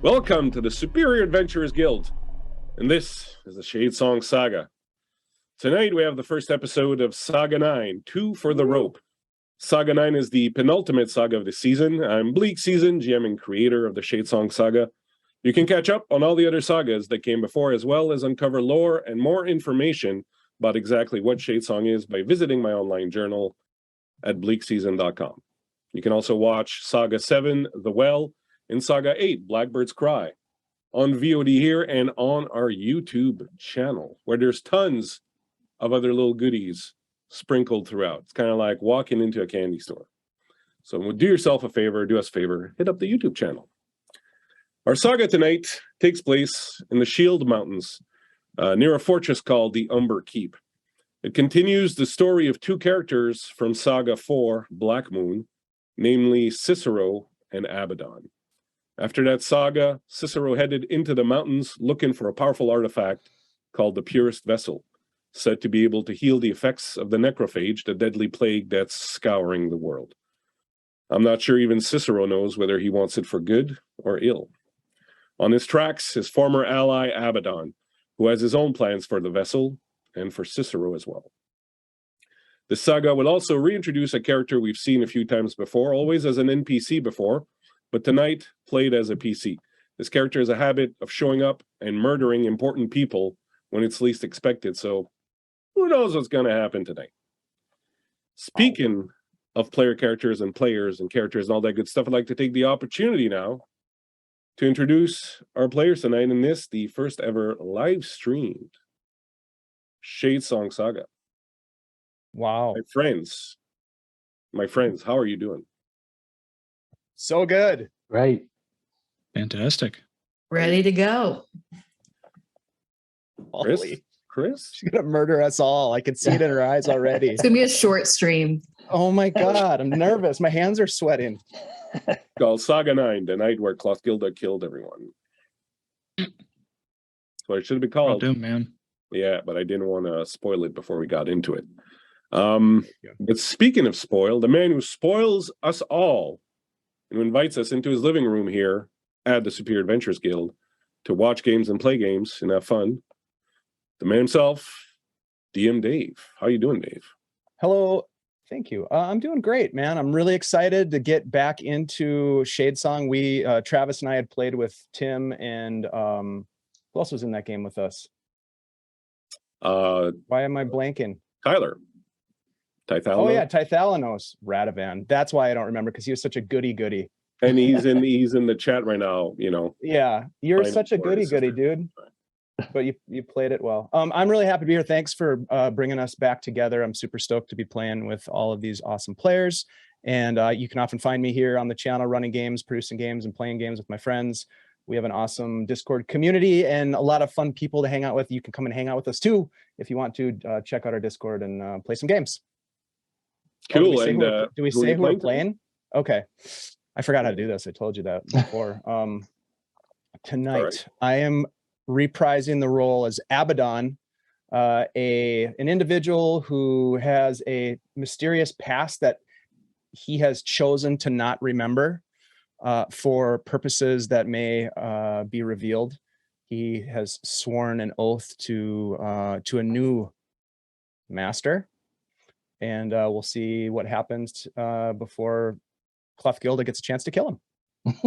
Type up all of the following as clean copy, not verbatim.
Welcome to the Superior Adventurers Guild, and this is the Shadesong Saga. Tonight we have the first episode of Saga 9, Two for the Rope. Saga 9 is the penultimate saga of the season. I'm Bleakseason, GM and creator of the Shadesong Saga. You can catch up on all the other sagas that came before, as well as uncover lore and more information about exactly what Shadesong is by visiting my online journal at bleakseason.com. You can also watch Saga 7, The Well, and Saga 8, Blackbird's Cry, on VOD here and on our YouTube channel, where there's tons of other little goodies sprinkled throughout. It's kind of like walking into a candy store. So do yourself a favor, do us a favor, hit up the YouTube channel. Our saga tonight takes place in the Shield Mountains, near a fortress called the Umber Keep. It continues the story of two characters from Saga 4, Black Moon, namely Cicero and Abaddon. After that saga, Cicero headed into the mountains looking for a powerful artifact called the Purest Vessel, said to be able to heal the effects of the necrophage, the deadly plague that's scouring the world. I'm not sure even Cicero knows whether he wants it for good or ill. On his tracks, his former ally Abaddon, who has his own plans for the vessel and for Cicero as well. The saga will also reintroduce a character we've seen a few times before, always as an NPC before, but tonight played as a PC. This character has a habit of showing up and murdering important people when it's least expected, so who knows what's going to happen tonight. Speaking of player characters and players and characters and all that good stuff, I'd like to take the opportunity now to introduce our players tonight in this, the first ever live streamed Shadesong Saga. Wow. My friends, how are you doing? So good. Right. Fantastic. Ready to go. Chris? She's going to murder us all. I can see it in her eyes already. It's going to be a short stream. Oh my God. I'm nervous. My hands are sweating. Called Saga 9, the night where Clothgilda killed everyone. That's what it should be called. Doom, man. Yeah, but I didn't want to spoil it before we got into it. But speaking of spoil, the man who spoils us all and who invites us into his living room here at the Superior Adventurers Guild to watch games and play games and have fun, the man himself, DM Dave. How you doing, Dave? Hello. Thank you. I'm doing great, man. I'm really excited to get back into Shadesong. We, Travis and I had played with Tim and who else was in that game with us? Why am I blanking? Tyler. Tythalanos. Oh yeah, Tythalanos. Radovan. That's why I don't remember, because he was such a goody. And he's in the chat right now, you know. Yeah, you're such a goody, dude. But you played it well. I'm really happy to be here. Thanks for bringing us back together. I'm super stoked to be playing with all of these awesome players. And you can often find me here on the channel running games, producing games, and playing games with my friends. We have an awesome Discord community and a lot of fun people to hang out with. You can come and hang out with us too if you want to. Check out our Discord and play some games. Cool. Do we say who we're playing? Okay. I forgot how to do this. I told you that before. Tonight, right. I am reprising the role as Abaddon, an individual who has a mysterious past that he has chosen to not remember for purposes that may be revealed. He has sworn an oath to a new master. And we'll see what happens before Clothgilda gets a chance to kill him.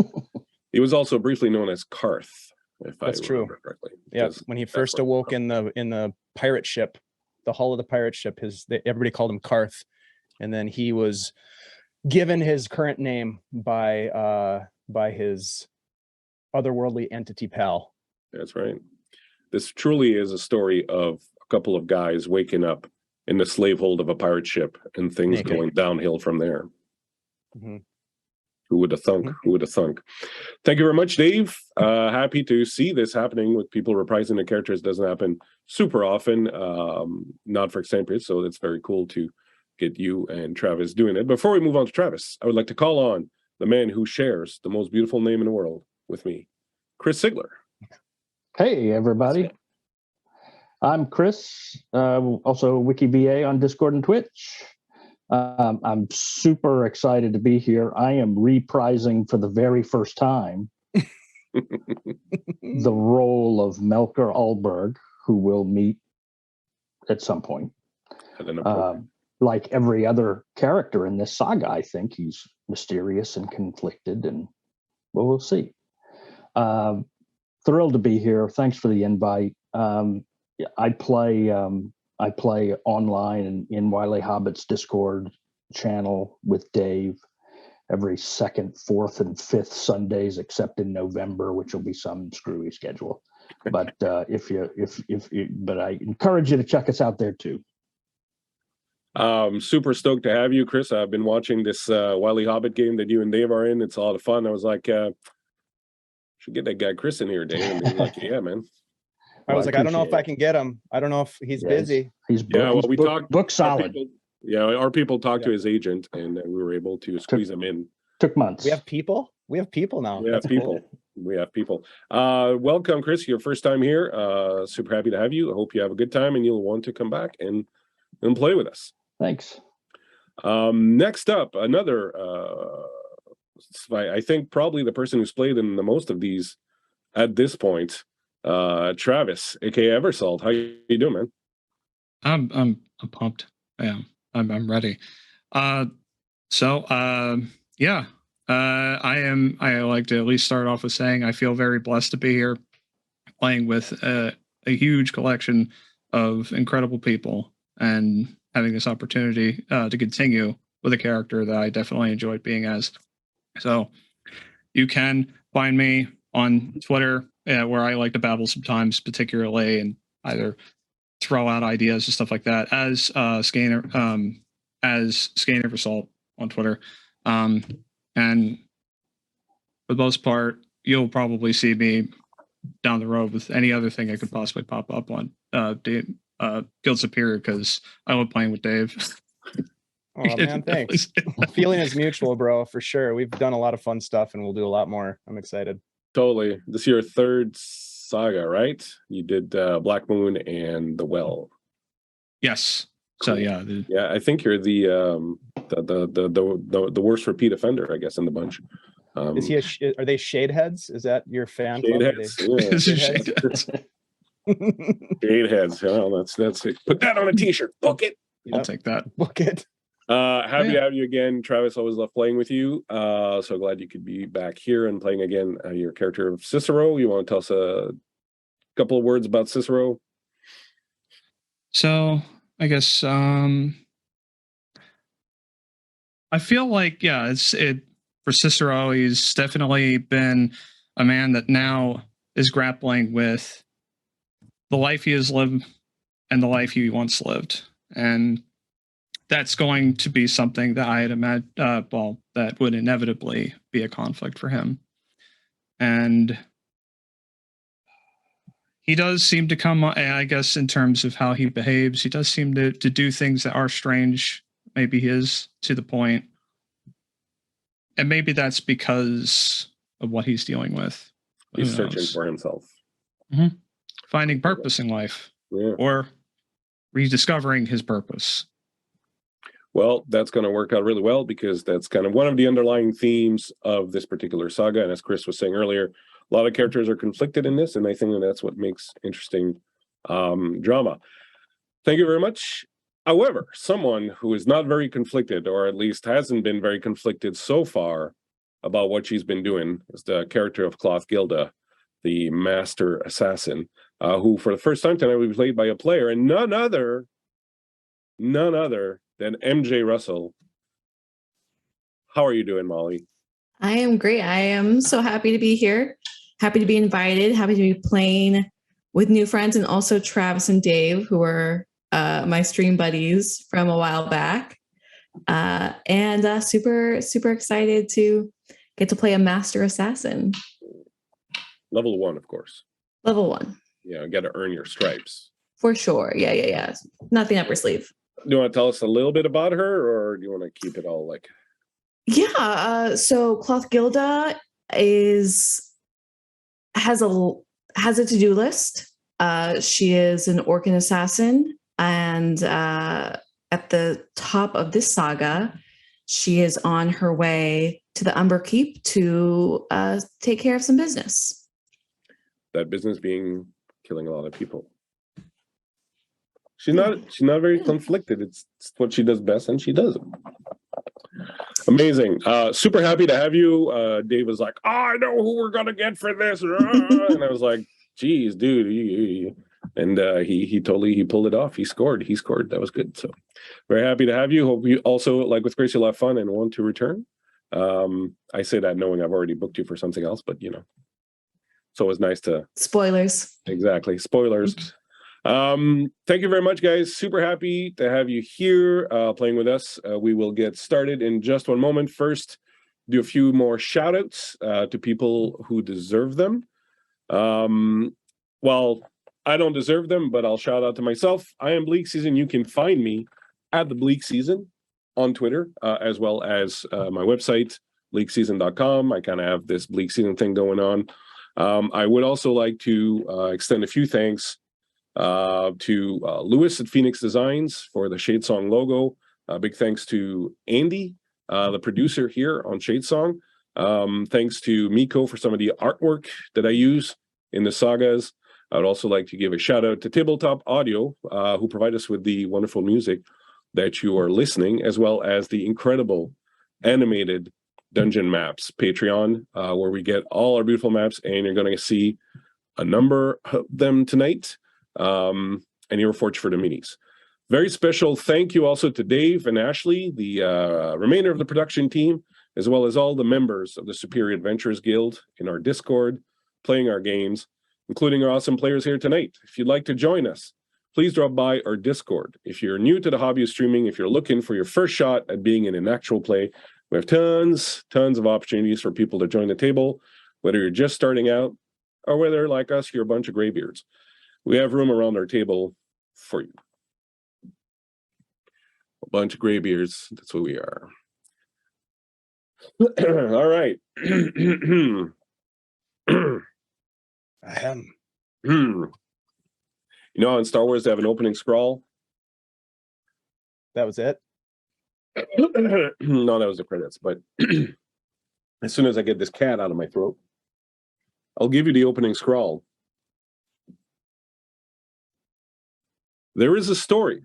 He was also briefly known as Karth, if That's I true. remember correctly. Yeah, when he first awoke in the pirate ship, the hull of the pirate ship, everybody called him Karth, and then he was given his current name by his otherworldly entity pal. That's right. This truly is a story of a couple of guys waking up in the slavehold of a pirate ship and things going downhill from there. Mm-hmm. Who would have thunk? Mm-hmm. Who would have thunk? Thank you very much, Dave. Happy to see this happening with people reprising the characters. Doesn't happen super often, not for extended periods, so it's very cool to get you and Travis doing it. Before we move on to Travis, I would like to call on the man who shares the most beautiful name in the world with me, Chris Sigler. Hey, everybody. I'm Chris, also WikiVA on Discord and Twitch. I'm super excited to be here. I am reprising for the very first time the role of Melker Alberg, who we'll meet at some point. Like every other character in this saga, I think he's mysterious and conflicted, and well, we'll see. Thrilled to be here. Thanks for the invite. I play online in Wily Hobbit's Discord channel with Dave every second, fourth, and fifth Sundays, except in November, which will be some screwy schedule. But but I encourage you to check us out there too. Super stoked to have you, Chris. I've been watching this Wily Hobbit game that you and Dave are in. It's a lot of fun. I was like, should get that guy Chris in here, Dave. And he's like, yeah, man. I was like, I don't know if I can get him. I don't know if he's busy. He's talked book solid. Our people talked to his agent, and we were able to squeeze him in. Took months. We have people now. We have people. Cool. We have people. Welcome, Chris. Your first time here. Super happy to have you. I hope you have a good time, and you'll want to come back and play with us. Thanks. Next up, another. I think probably the person who's played in the most of these at this point, Travis, aka Eversalt. How you doing, man? I'm pumped. Yeah, I'm ready. I like to at least start off with saying I feel very blessed to be here, playing with a huge collection of incredible people and having this opportunity to continue with a character that I definitely enjoyed being as. So you can find me on Twitter, where I like to babble sometimes, particularly, and either throw out ideas and stuff like that as Scanner Eversalt on Twitter. And for the most part, you'll probably see me down the road with any other thing I could possibly pop up on Guild Superior, because I love playing with Dave. Oh man, thanks. Feeling is mutual, bro, for sure. We've done a lot of fun stuff, and we'll do a lot more. I'm excited. Totally. This is your third saga, right? You did Black Moon and The Well. Yes. Cool. So I think you're the worst repeat offender, I guess, in the bunch. Is he? Are they Shadeheads? Is that your fan club? Shadeheads. Shadeheads. Oh, that's it. Put that on a t-shirt. Book it. Yep. I'll take that. Book it. Happy to have you again, Travis. Always love playing with you. So glad you could be back here and playing again. Your character of Cicero. You want to tell us a couple of words about Cicero? So I guess I feel like for Cicero, he's definitely been a man that now is grappling with the life he has lived and the life he once lived. And that's going to be something that I had imagined, that would inevitably be a conflict for him. And he does seem to come, I guess, in terms of how he behaves, he does seem to do things that are strange, maybe his, to the point. And maybe that's because of what he's dealing with. He's searching for himself. Mm-hmm. Finding purpose in life. Yeah. Or rediscovering his purpose. Well, that's going to work out really well, because that's kind of one of the underlying themes of this particular saga. And as Chris was saying earlier, a lot of characters are conflicted in this, and I think that's what makes interesting drama. Thank you very much. However, someone who is not very conflicted, or at least hasn't been very conflicted so far about what she's been doing, is the character of Clothgilda, the master assassin, who for the first time tonight will be played by a player, and none other than MJ Russell. How are you doing, Molly? I am great. I am so happy to be here. Happy to be invited. Happy to be playing with new friends, and also Travis and Dave, who are my stream buddies from a while back. And super, super excited to get to play a master assassin. Level 1, of course. Level 1. Yeah, you got to earn your stripes. For sure. Yeah. Nothing up her sleeve. Do you want to tell us a little bit about her, or do you want to keep it all like... Yeah, so Clothgilda has a to-do list. She is an Orcan assassin, and at the top of this saga, she is on her way to the Umber Keep to take care of some business. that business being killing a lot of people. She's not very conflicted. It's what she does best, and she does it. Amazing. Super happy to have you. Dave was like, I know who we're gonna get for this. And I was like, geez, dude. And he pulled it off. He scored. That was good. So very happy to have you. Hope you also, like with Grace, you'll have fun and want to return. I say that knowing I've already booked you for something else, but it's always nice to spoilers. Exactly. Spoilers. Thank you very much, guys. Super happy to have you here playing with us. We will get started in just one moment. First, do a few more shout outs to people who deserve them. Well, I don't deserve them, but I'll shout out to myself. I am Bleakseason. You can find me at the Bleakseason on Twitter, as well as my website, bleakseason.com. I kind of have this Bleakseason thing going on. I would also like to extend a few thanks to Lewis at Phoenix Designs for the Shadesong logo. Big thanks to Andy, the producer here on Shadesong. Thanks to Miko for some of the artwork that I use in the sagas. I'd also like to give a shout out to Tabletop Audio, who provide us with the wonderful music that you are listening, as well as the incredible animated dungeon maps Patreon, where we get all our beautiful maps, and you're going to see a number of them tonight. And you're fortunate for the minis. Very special thank you also to Dave and Ashley, the remainder of the production team, as well as all the members of the Superior Adventurers Guild in our Discord, playing our games, including our awesome players here tonight. If you'd like to join us, please drop by our Discord. If you're new to the hobby of streaming, if you're looking for your first shot at being in an actual play, we have tons of opportunities for people to join the table, whether you're just starting out or whether, like us, you're a bunch of graybeards. We have room around our table for you. A bunch of graybeards, that's what we are. All right. Ahem. In Star Wars, they have an opening scroll. That was it? No, that was the credits. But as soon as I get this cat out of my throat, I'll give you the opening scroll. There is a story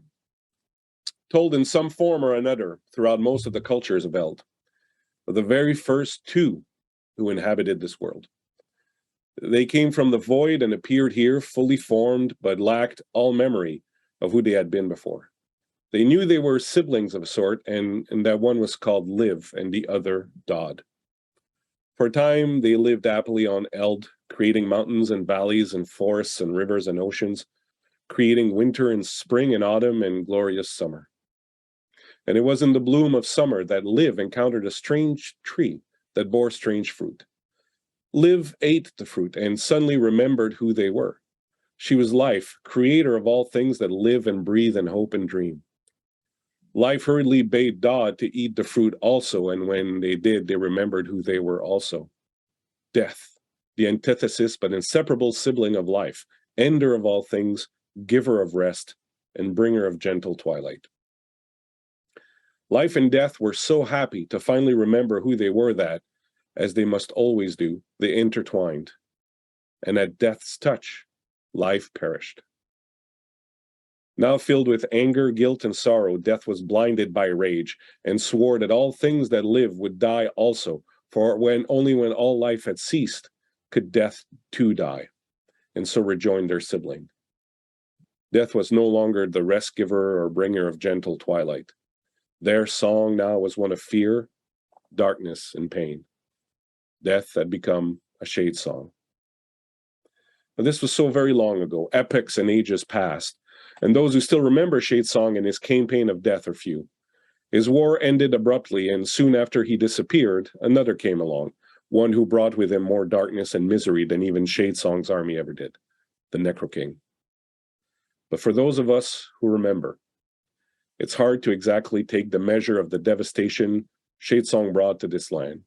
told in some form or another throughout most of the cultures of Eld, of the very first two who inhabited this world. They came from the void and appeared here fully formed, but lacked all memory of who they had been before. They knew they were siblings of a sort, and that one was called Liv and the other Dodd. For a time, they lived happily on Eld, creating mountains and valleys and forests and rivers and oceans, creating winter and spring and autumn and glorious summer. And it was in the bloom of summer that Liv encountered a strange tree that bore strange fruit. Liv ate the fruit and suddenly remembered who they were. She was Life, creator of all things that live and breathe and hope and dream. Life hurriedly bade Dodd to eat the fruit also, and when they did, they remembered who they were also. Death, the antithesis but inseparable sibling of life, ender of all things, giver of rest, and bringer of gentle twilight. Life and death were so happy to finally remember who they were that, as they must always do, they intertwined. And at death's touch, life perished. Now filled with anger, guilt, and sorrow, death was blinded by rage and swore that all things that live would die also, for only when all life had ceased could death too die, and so rejoin their sibling. Death was no longer the rest giver or bringer of gentle twilight. Their song now was one of fear, darkness, and pain. Death had become a shade song. But this was so very long ago. Epochs and ages passed, and those who still remember Shadesong and his campaign of death are few. His war ended abruptly, and soon after he disappeared, another came along, one who brought with him more darkness and misery than even Shadesong's army ever did, the Necro King. But for those of us who remember, it's hard to exactly take the measure of the devastation Shadesong brought to this land.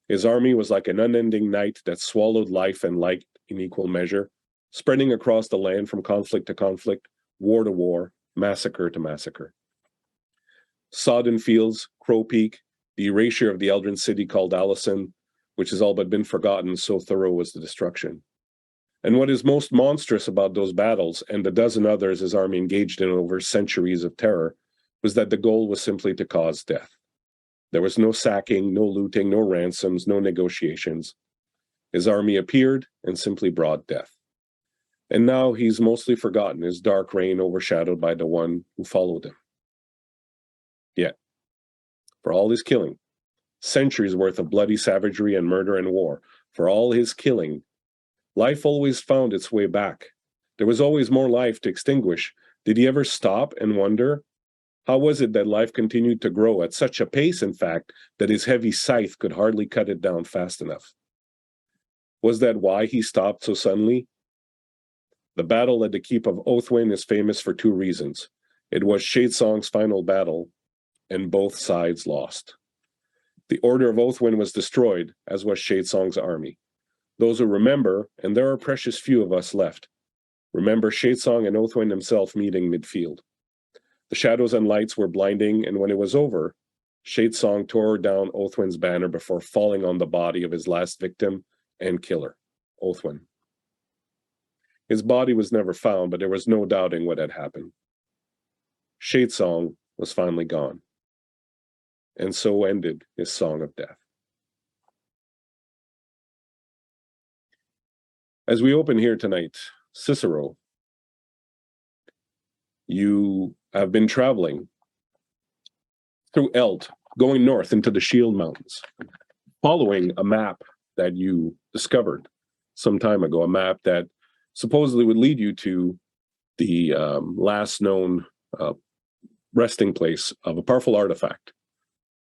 His army was like an unending night that swallowed life and light in equal measure, spreading across the land from conflict to conflict, war to war, massacre to massacre. Sodden Fields, Crow Peak, the erasure of the Eldrin city called Allison, which has all but been forgotten, so thorough was the destruction. And what is most monstrous about those battles, and the dozen others his army engaged in over centuries of terror, was that the goal was simply to cause death. There was no sacking, no looting, no ransoms, no negotiations. His army appeared and simply brought death. And now he's mostly forgotten, his dark reign overshadowed by the one who followed him. Yet, for all his killing, centuries worth of bloody savagery and murder and war, for all his killing, life always found its way back. There was always more life to extinguish. Did he ever stop and wonder? How was it that life continued to grow at such a pace, in fact, that his heavy scythe could hardly cut it down fast enough? Was that why he stopped so suddenly? The battle at the Keep of Oathwyn is famous for two reasons. It was Shadesong's final battle, and both sides lost. The Order of Oathwyn was destroyed, as was Shadesong's army. Those who remember, and there are precious few of us left, remember Shadesong and Oathwyn himself meeting midfield. The shadows and lights were blinding, and when it was over, Shadesong tore down Oathwyn's banner before falling on the body of his last victim and killer, Oathwyn. His body was never found, but there was no doubting what had happened. Shadesong was finally gone, and so ended his song of death. As we open here tonight, Cicero, you have been traveling through Eld, going north into the Shield Mountains, following a map that you discovered some time ago, a map that supposedly would lead you to the last known resting place of a powerful artifact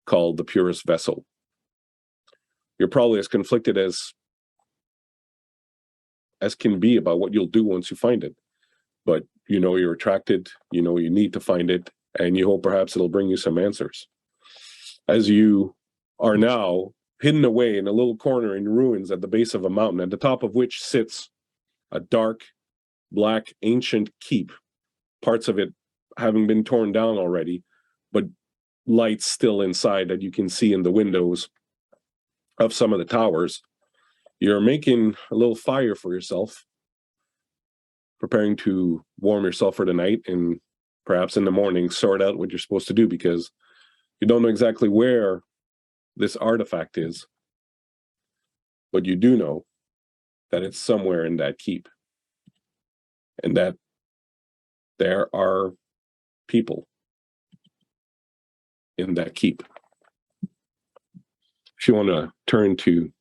called the Purest Vessel. You're probably as conflicted as can be about what you'll do once you find it. But you know you're attracted, you know you need to find it, and you hope perhaps it'll bring you some answers. As you are now hidden away in a little corner in ruins at the base of a mountain, at the top of which sits a dark, black, ancient keep, parts of it having been torn down already, but lights still inside that you can see in the windows of some of the towers. You're making a little fire for yourself, preparing to warm yourself for the night, and perhaps in the morning sort out what you're supposed to do, because you don't know exactly where this artifact is, but you do know that it's somewhere in that keep, and that there are people in that keep. If you want to turn to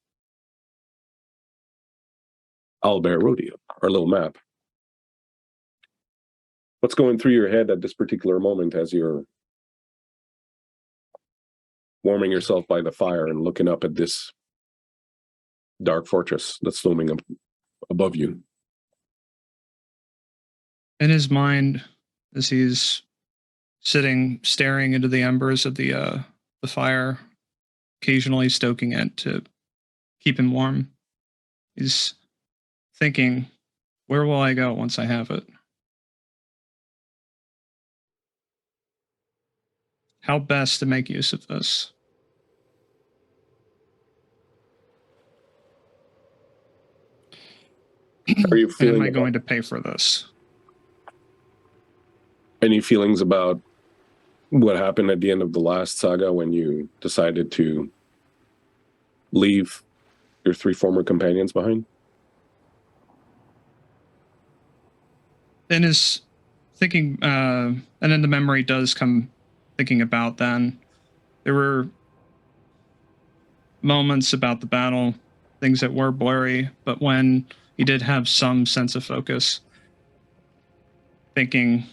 Owlbear Rodeo, our little map, what's going through your head at this particular moment as you're warming yourself by the fire and looking up at this dark fortress that's looming up above you? In his mind, as he's sitting, staring into the embers of the fire, occasionally stoking it to keep him warm, he's thinking, where will I go once I have it? How best to make use of this? Are you feeling? And am I going to pay for this? Any feelings about what happened at the end of the last saga when you decided to leave your three former companions behind? In his thinking, and then the memory does come thinking about then. There were moments about the battle, things that were blurry, but when he did have some sense of focus, thinking,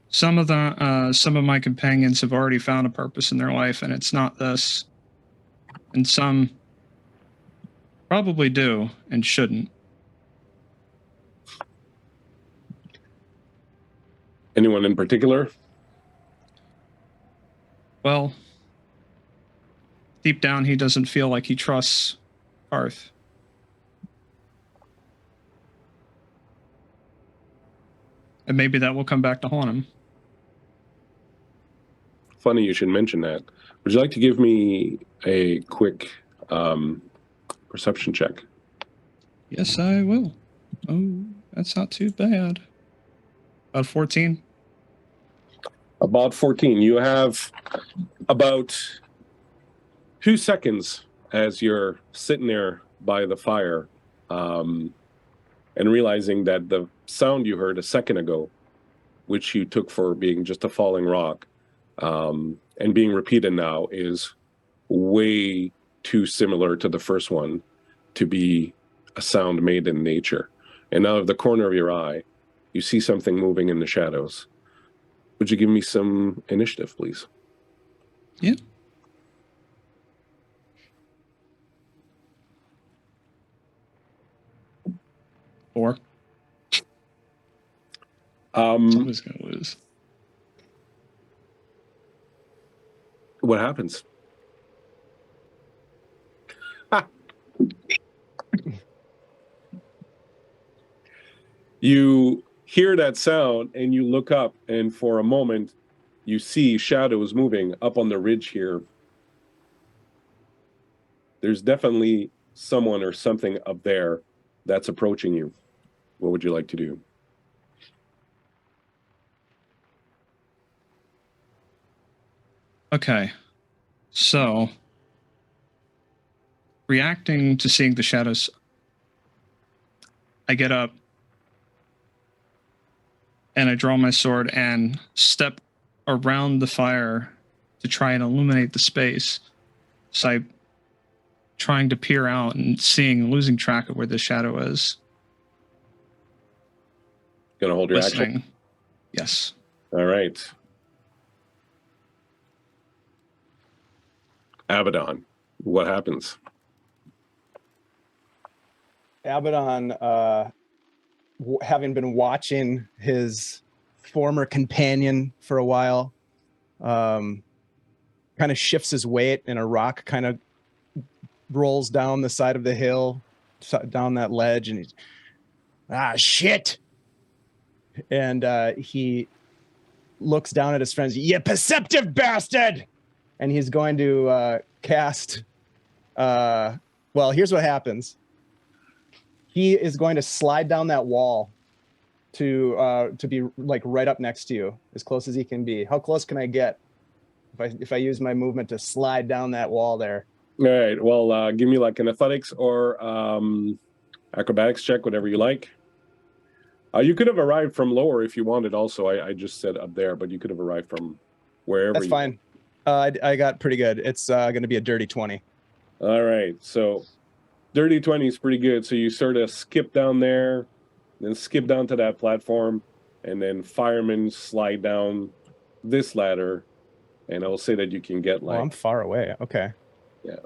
some of my companions have already found a purpose in their life, and it's not this. And some probably do and shouldn't. Anyone in particular? Well, deep down, he doesn't feel like he trusts Parth. And maybe that will come back to haunt him. funny you should mention that. Would you like to give me a quick perception check? Yes, I will. Oh, that's not too bad. About 14. About 14. You have about 2 seconds as you're sitting there by the fire and realizing that the sound you heard a second ago, which you took for being just a falling rock, and being repeated now, is way too similar to the first one to be a sound made in nature. And out of the corner of your eye, you see something moving in the shadows. Would you give me some initiative, please? Yeah. Four. Someone's gonna lose. What happens? You hear that sound and you look up, and for a moment you see shadows moving up on the ridge here. There's definitely someone or something up there that's approaching you. What would you like to do? Okay. So, reacting to seeing the shadows, I get up and I draw my sword and step around the fire to try and illuminate the space. So I'm trying to peer out and losing track of where the shadow is. Gonna hold your Listening. action? Yes. All right. Abaddon, what happens? Abaddon, having been watching his former companion for a while, kind of shifts his weight, and a rock kind of rolls down the side of the hill, down that ledge, and he's, shit. And he looks down at his friends. You perceptive bastard! And he's going to cast. Well, here's what happens. He is going to slide down that wall to be like right up next to you, as close as he can be. How close can I get if I use my movement to slide down that wall there? All right. Well, give me like an athletics or acrobatics check, whatever you like. You could have arrived from lower if you wanted. Also, I just said up there, but you could have arrived from wherever. That's fine. I got pretty good. It's going to be a dirty 20. All right. So dirty 20 is pretty good. So you sort of skip down there, then skip down to that platform, and then firemen slide down this ladder. And I'll say that you can get like... Oh, I'm far away. Okay. Yeah.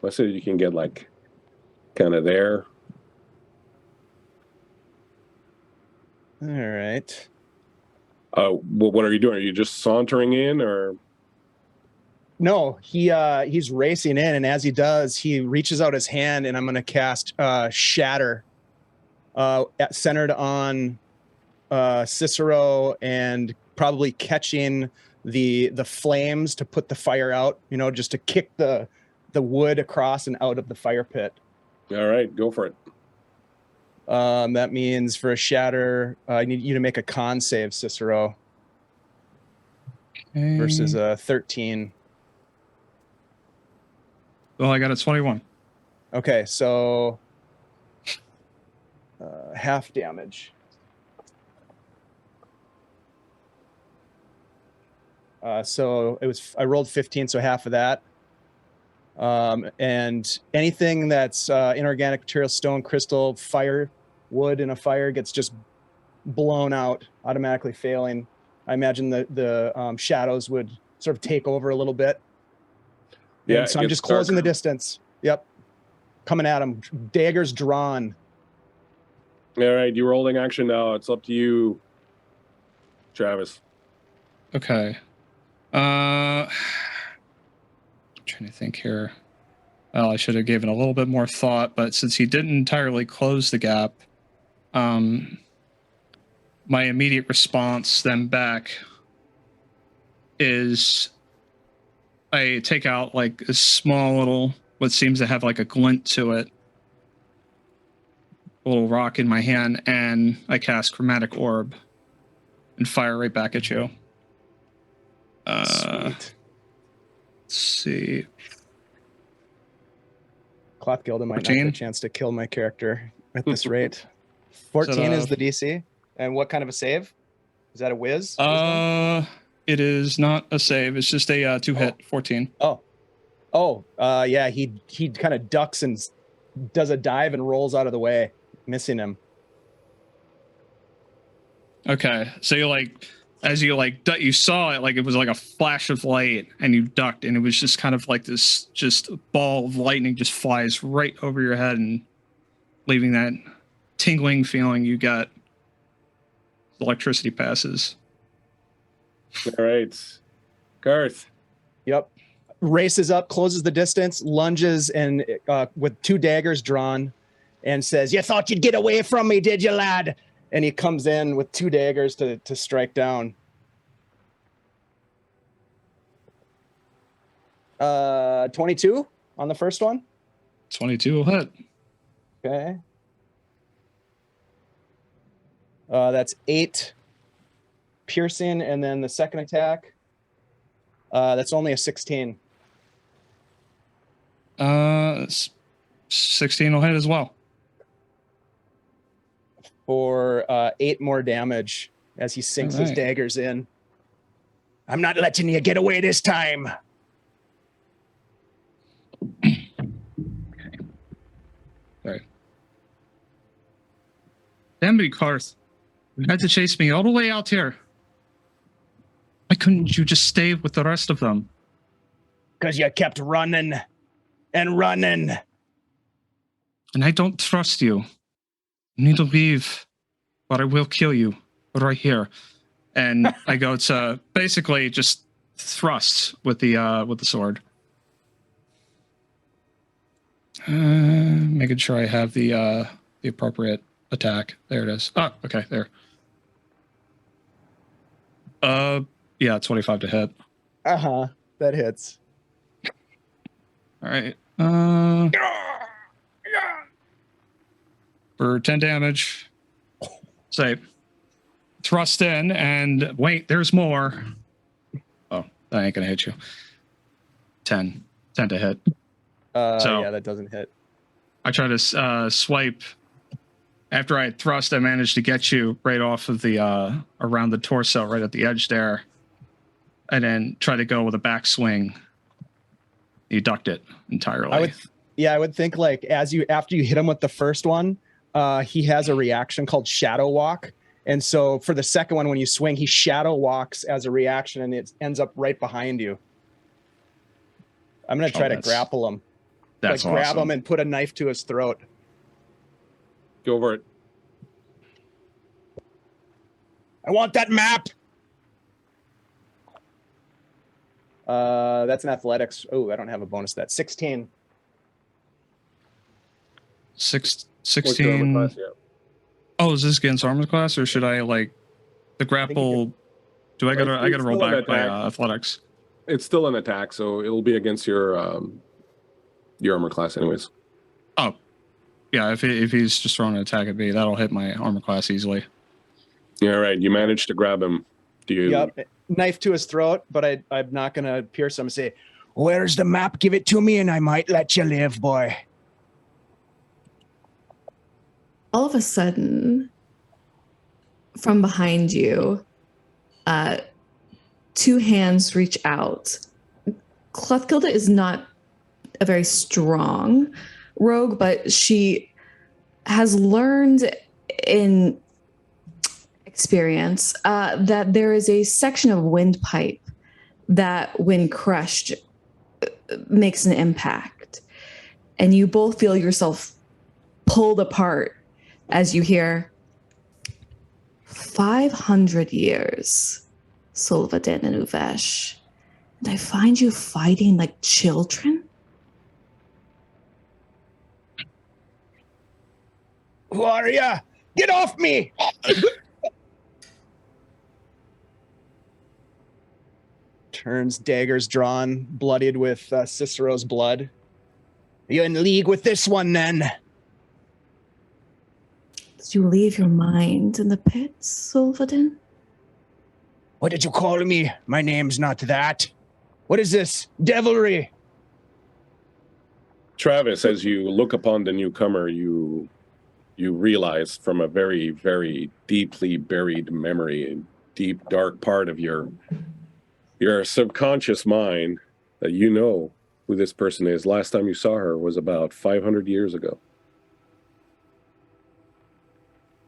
I'll say that you can get like kind of there. All right. What are you doing? Are you just sauntering in, or? No, he's racing in, and as he does, he reaches out his hand, and I'm going to cast Shatter, centered on Cicero, and probably catching the flames to put the fire out. Just to kick the wood across and out of the fire pit. All right, go for it. That means for a Shatter, I need you to make a con save, Cicero. Okay. Versus a 13. Well, I got a 21. Okay, so half damage. So I rolled 15, so half of that. And anything that's inorganic material, stone, crystal, fire, wood in a fire gets just blown out, automatically failing. I imagine the shadows would sort of take over a little bit. Yeah, so I'm just closing the distance. Yep. Coming at him. Daggers drawn. All right, you're holding action now. It's up to you, Travis. Okay. I'm trying to think here. Well, I should have given a little bit more thought, but since he didn't entirely close the gap, my immediate response then back is I take out like a small little, what seems to have like a glint to it, a little rock in my hand, and I cast Chromatic Orb and fire right back at you. Sweet. Let's see. Clothgilda might not 14? get a chance to kill my character at this rate. 14 is the DC. And what kind of a save? Is that a whiz? Wisdom? It is not a save. It's just a 2-hit, 14. Yeah, he kind of ducks and does a dive and rolls out of the way, missing him. Okay, so you like, as you like, you saw it like it was like a flash of light, and you ducked, and it was just kind of like this, just ball of lightning just flies right over your head, and leaving that tingling feeling you got. Electricity passes. All right, Garth. Yep. Races up, closes the distance, lunges, and with 2 daggers drawn, and says, "You thought you'd get away from me, did you, lad?" And he comes in with 2 daggers to strike down. 22 on the first one. 22 will hit. Okay. That's 8 piercing, and then the second attack, that's only a 16. 16 will hit as well. For 8 more damage as he sinks his daggers in. I'm not letting you get away this time. Okay. Sorry. Damn it, Karth. You had to chase me all the way out here. Why couldn't you just stay with the rest of them? Because you kept running and running. And I don't trust you. You need to leave, or I will kill you right here. And I go to basically just thrust with the sword. Making sure I have the appropriate attack. There it is. Oh, okay, there. Yeah, 25 to hit. That hits. All right. For 10 damage. Say, thrust in, and wait, there's more. Oh, that ain't gonna hit you. 10 to hit. Yeah, that doesn't hit. I try to swipe. After I thrust, I managed to get you right off of the around the torso, right at the edge there, and then try to go with a backswing. You ducked it entirely. I would think like after you hit him with the first one, he has a reaction called Shadow Walk, and so for the second one, when you swing, he Shadow Walks as a reaction, and it ends up right behind you. I'm gonna try to grapple him. That's like grab him and put a knife to his throat. Go over it. I want that map. That's an athletics. Oh, I don't have a bonus to that. 16. 16. Class, yeah. Oh, is this against armor class, or should I like the grapple? I gotta roll back by athletics. It's still an attack, so it'll be against your armor class, anyways. Oh, yeah. If he's just throwing an attack at me, that'll hit my armor class easily. Yeah, right. You managed to grab him. Do you? Yep. Knife to his throat, but I'm not gonna pierce him. Say, "Where's the map? Give it to me, and I might let you live, boy." All of a sudden, from behind you, 2 hands reach out. Clothgilda is not a very strong rogue, but she has learned in experience that there is a section of windpipe that, when crushed, makes an impact. And you both feel yourself pulled apart as you hear 500 years, Sulvaden and Uvesh, and I find you fighting like children. Who are ya? Get off me! turns, daggers drawn, bloodied with Cicero's blood. Are you in league with this one, then? Did you leave your mind in the pits, Solvadin? What did you call me? My name's not that. What is this? Devilry? Travis, as you look upon the newcomer, you realize from a very, very deeply buried memory, a deep, dark part of your subconscious mind, that you know who this person is. Last time you saw her was about 500 years ago.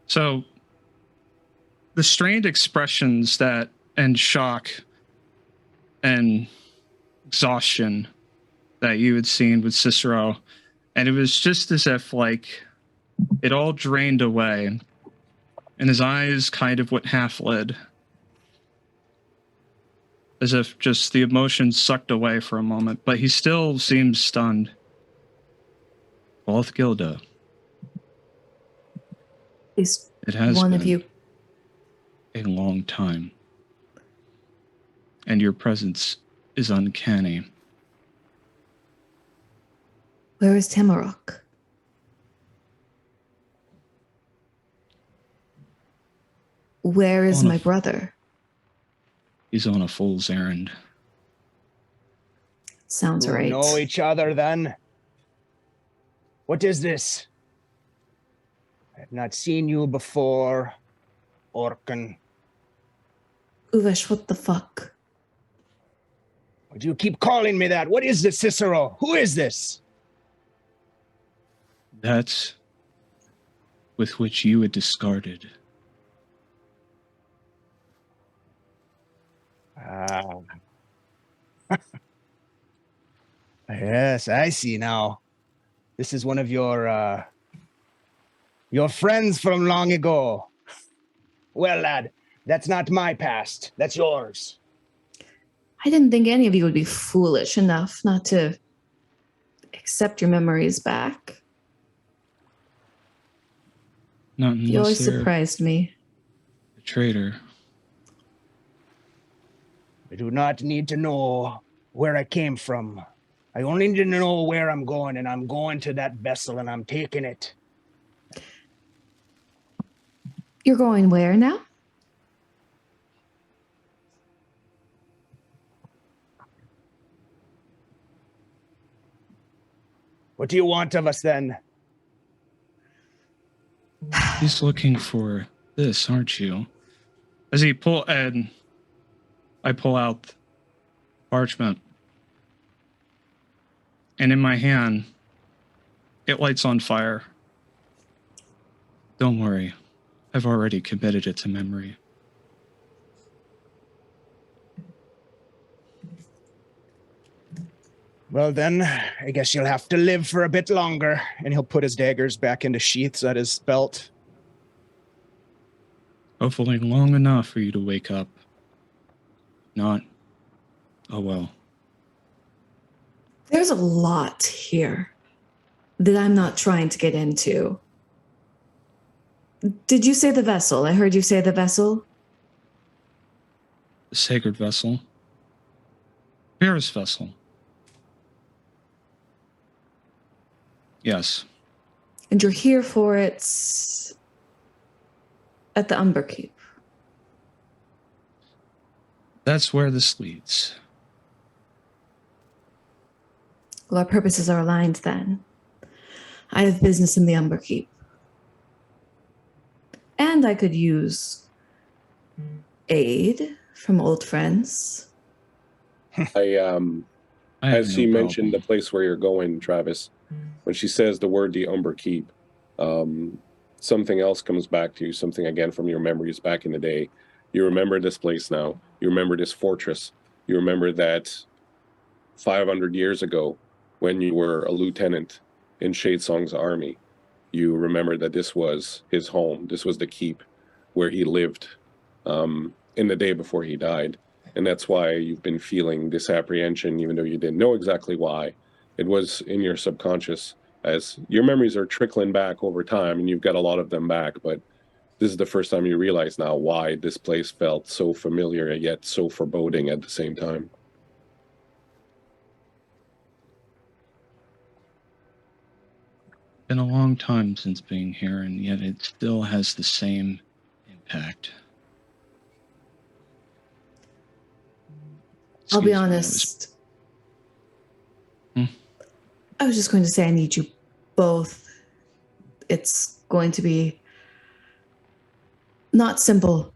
So the strained expressions that and shock and exhaustion that you had seen with Cicero, and it was just as if like it all drained away and his eyes kind of went half-lit, as if just the emotion sucked away for a moment, but he still seems stunned. Both Gilda. Is It has one been of you a long time. And your presence is uncanny. Where is Tamarok? Where is my brother? He's on a fool's errand. Sounds You right. know each other, then? What is this? I have not seen you before, Orkan. Uvesh, what the fuck? Why do you keep calling me that? What is this, Cicero? Who is this? That's with which you had discarded. Ah. Yes, I see now. This is one of your friends from long ago. Well, lad, that's not my past. That's yours. I didn't think any of you would be foolish enough not to accept your memories back. Not You always unless they're surprised me. a traitor. I do not need to know where I came from. I only need to know where I'm going, and I'm going to that vessel, and I'm taking it. You're going where now? What do you want of us, then? He's looking for this, aren't you? As I pull out parchment. And in my hand, it lights on fire. Don't worry. I've already committed it to memory. Well, then, I guess you'll have to live for a bit longer. And he'll put his daggers back into sheaths at his belt. Hopefully long enough for you to wake up. Not, oh well. There's a lot here that I'm not trying to get into. Did you say the vessel? I heard you say the vessel. The sacred vessel. Paris vessel. Yes. And you're here for it at the Umber Keep. That's where this leads. Well, our purposes are aligned then. I have business in the Umber Keep. And I could use aid from old friends. As she mentioned the place where you're going, Travis, when she says the word the Umber Keep, something else comes back to you, something again from your memories back in the day. You remember this place now. You remember this fortress. You remember that 500 years ago when you were a lieutenant in Shadesong's army. You remember that this was his home. This was the keep where he lived in the day before he died. And that's why you've been feeling this apprehension, even though you didn't know exactly why. It was in your subconscious, as your memories are trickling back over time, and you've got a lot of them back. But this is the first time you realize now why this place felt so familiar, yet so foreboding at the same time. been a long time since being here, and yet it still has the same impact. I'll be Excuse me, I honest. Hmm? I was just going to say I need you both. It's going to be not simple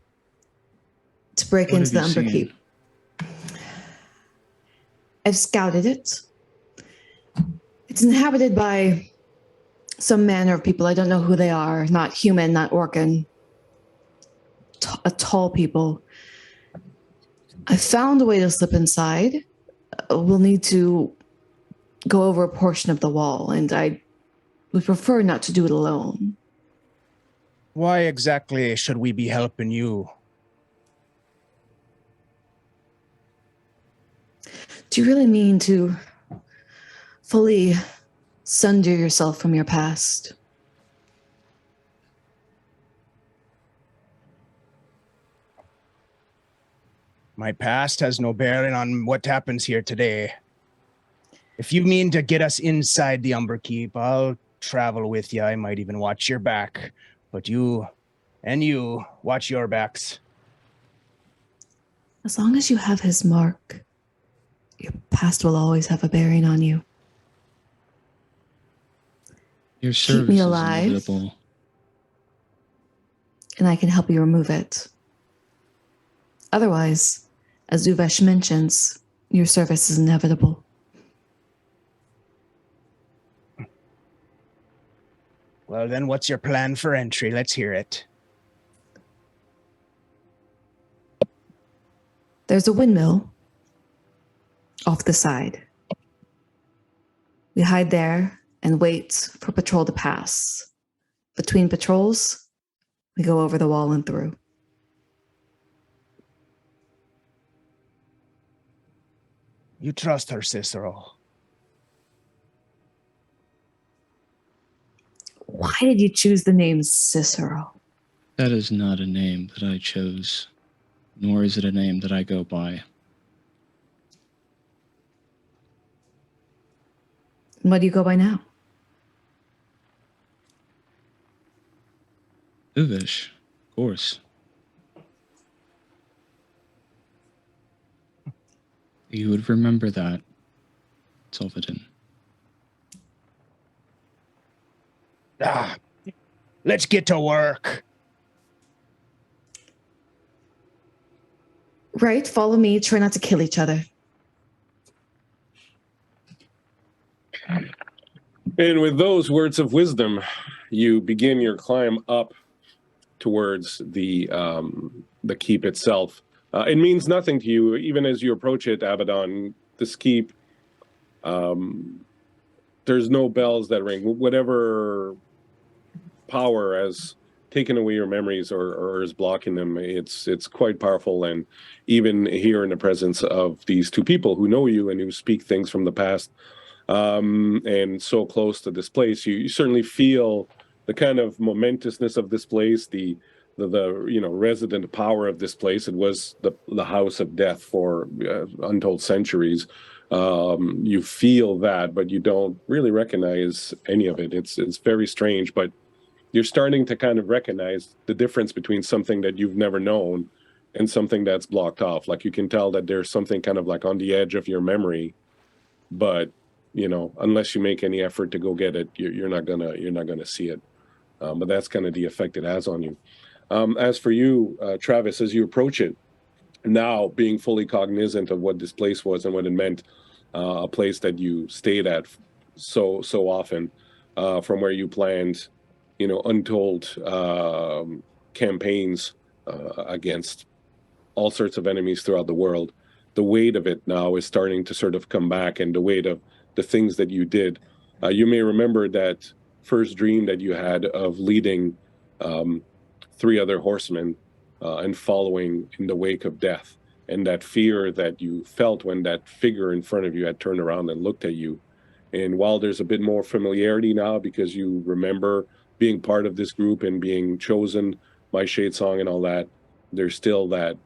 to break What into the have you Umber seen? Keep. I've scouted it. It's inhabited by some manner of people. I don't know who they are. Not human, not Orcan. A tall people. I found a way to slip inside. We'll need to go over a portion of the wall, and I would prefer not to do it alone. Why exactly should we be helping you? Do you really mean to fully sunder yourself from your past? My past has no bearing on what happens here today. If you mean to get us inside the Umber Keep, I'll travel with you. I might even watch your back. But you watch your backs. As long as you have his mark, your past will always have a bearing on you. Your Keep service me is alive. inevitable. And I can help you remove it. Otherwise, as Uvesh mentions, your service is inevitable. Well, then what's your plan for entry? Let's hear it. There's a windmill off the side. We hide there and wait for patrol to pass. Between patrols, we go over the wall and through. You trust her, Cicero. Why did you choose the name Cicero? That is not a name that I chose, nor is it a name that I go by. What do you go by now? Uvish, of course. You would remember that, Solvadin. Let's get to work. Right, follow me. Try not to kill each other. And with those words of wisdom, you begin your climb up towards the keep itself. It means nothing to you, even as you approach it, Abaddon. This keep, there's no bells that ring. Whatever power has taken away your memories or is blocking them, it's quite powerful. And even here in the presence of these two people who know you and who speak things from the past, and so close to this place, you certainly feel the kind of momentousness of this place, the resident power of this place. It was the house of death for untold centuries. You feel that, but you don't really recognize any of it. It's very strange, but you're starting to kind of recognize the difference between something that you've never known and something that's blocked off. Like you can tell that there's something kind of like on the edge of your memory, but unless you make any effort to go get it, you're not gonna see it. But that's kind of the effect it has on you. As for you, Travis, as you approach it, now being fully cognizant of what this place was and what it meant, a place that you stayed at so often, from where you planned, untold campaigns against all sorts of enemies throughout the world. The weight of it now is starting to sort of come back, and the weight of the things that you did. You may remember that first dream that you had of leading 3 other horsemen and following in the wake of death, and that fear that you felt when that figure in front of you had turned around and looked at you. And while there's a bit more familiarity now because you remember being part of this group and being chosen by Shadesong and all that, there's still that,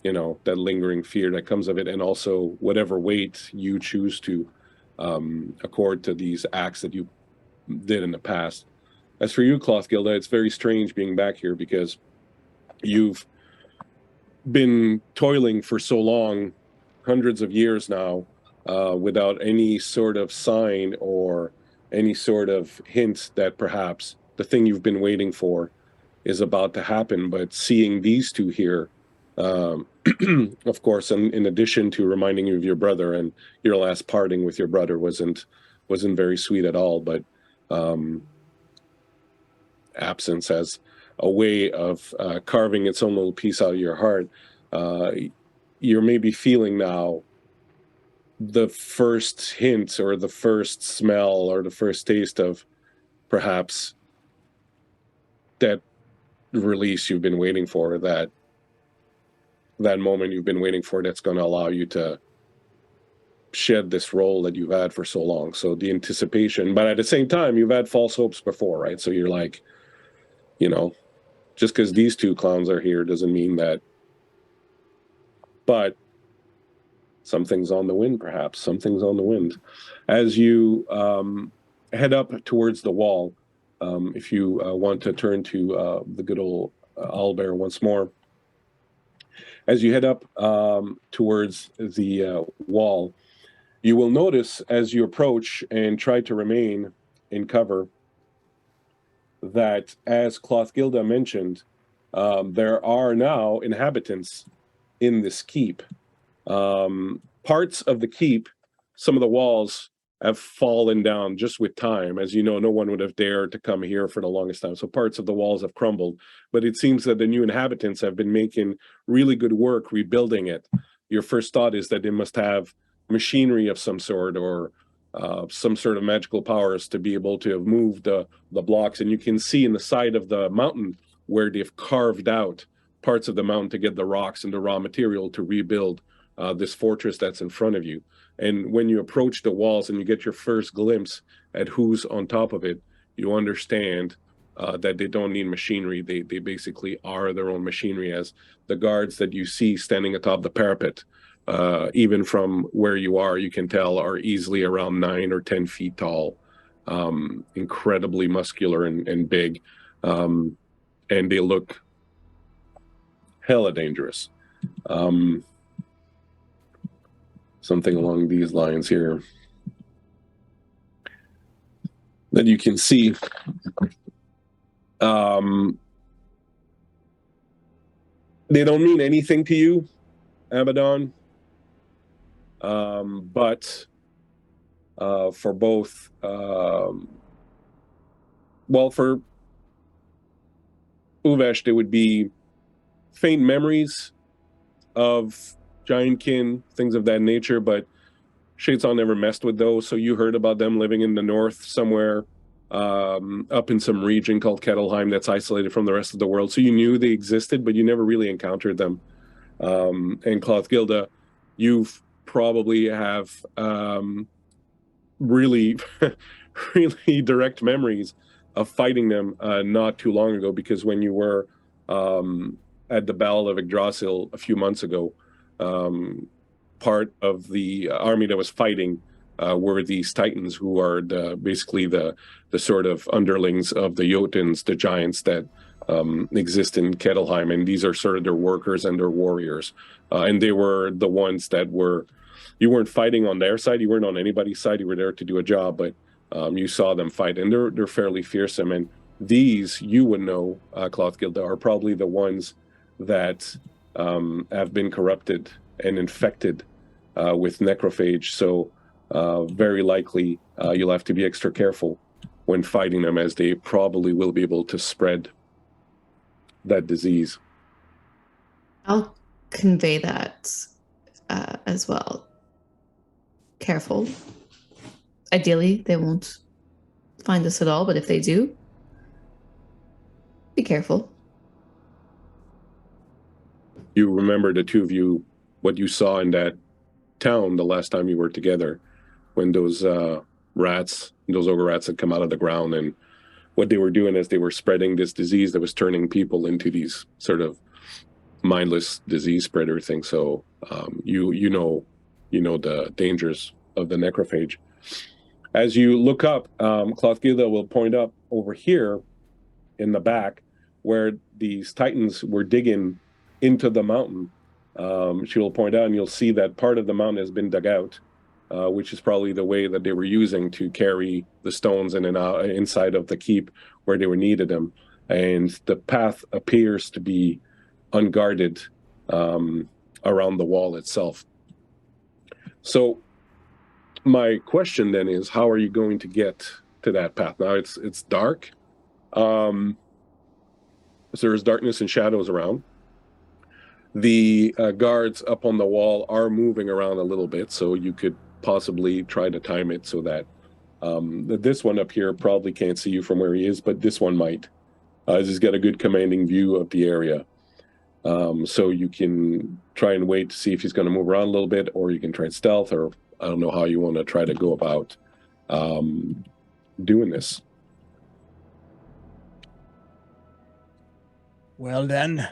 that lingering fear that comes of it. And also whatever weight you choose to accord to these acts that you did in the past. As for you, Clothgilda, it's very strange being back here because you've been toiling for so long, hundreds of years now, without any sort of sign or any sort of hint that perhaps the thing you've been waiting for is about to happen. But seeing these two here, of course, in addition to reminding you of your brother, and your last parting with your brother wasn't very sweet at all, but absence has a way of carving its own little piece out of your heart. You're maybe feeling now the first hint or the first smell or the first taste of perhaps that release you've been waiting for, that moment you've been waiting for, that's going to allow you to shed this role that you've had for so long. So the anticipation, but at the same time, you've had false hopes before, right? So you're like, just because these two clowns are here doesn't mean that, but something's on the wind, perhaps. Something's on the wind. As you head up towards the wall, if you want to turn to the good old Owlbear once more, as you head up towards the wall, you will notice as you approach and try to remain in cover that, as Clothgilda mentioned, there are now inhabitants in this keep. Parts of the keep, some of the walls have fallen down just with time. As you know, no one would have dared to come here for the longest time. So parts of the walls have crumbled, but it seems that the new inhabitants have been making really good work rebuilding it. Your first thought is that they must have machinery of some sort, or some sort of magical powers to be able to have moved the blocks. And you can see in the side of the mountain where they've carved out parts of the mountain to get the rocks and the raw material to rebuild this fortress that's in front of you. And when you approach the walls and you get your first glimpse at who's on top of it, you understand that they don't need machinery. They basically are their own machinery, as the guards that you see standing atop the parapet, even from where you are, you can tell are easily around 9 or 10 feet tall, incredibly muscular and big. And they look hella dangerous. Something along these lines here that you can see. They don't mean anything to you, Abaddon, but for both, for Uvesh, there would be faint memories of Giantkin, things of that nature, but Shadesong never messed with those. So you heard about them living in the north somewhere, up in some region called Kettleheim that's isolated from the rest of the world. So you knew they existed, but you never really encountered them. And Clothgilda, you've probably have really, really direct memories of fighting them not too long ago, because when you were at the Battle of Yggdrasil a few months ago, part of the army that was fighting were these Titans, who are basically the sort of underlings of the Jotuns, the giants that exist in Kettleheim, and these are sort of their workers and their warriors. And they were the ones that you weren't fighting on their side, you weren't on anybody's side, you were there to do a job, but you saw them fight, and they're fairly fearsome. And these, you would know, Clothgilda, are probably the ones that have been corrupted and infected with necrophage. So very likely you'll have to be extra careful when fighting them, as they probably will be able to spread that disease. I'll convey that as well. Careful. Ideally, they won't find us at all, but if they do, be careful. You remember, the two of you, what you saw in that town the last time you were together, when those rats, those ogre rats, had come out of the ground, and what they were doing is they were spreading this disease that was turning people into these sort of mindless disease spreader things. So you know the dangers of the necrophage. As you look up, Clothgilda will point up over here in the back where these titans were digging into the mountain. She will point out, and you'll see that part of the mountain has been dug out, which is probably the way that they were using to carry the stones in and out inside of the keep where they were needed them. And the path appears to be unguarded around the wall itself. So my question then is, how are you going to get to that path? Now it's dark. So there's darkness and shadows around. The guards up on the wall are moving around a little bit, so you could possibly try to time it so that this one up here probably can't see you from where he is, but this one might. He's got a good commanding view of the area. So you can try and wait to see if he's going to move around a little bit, or you can try stealth, or I don't know how you want to try to go about doing this. Well then,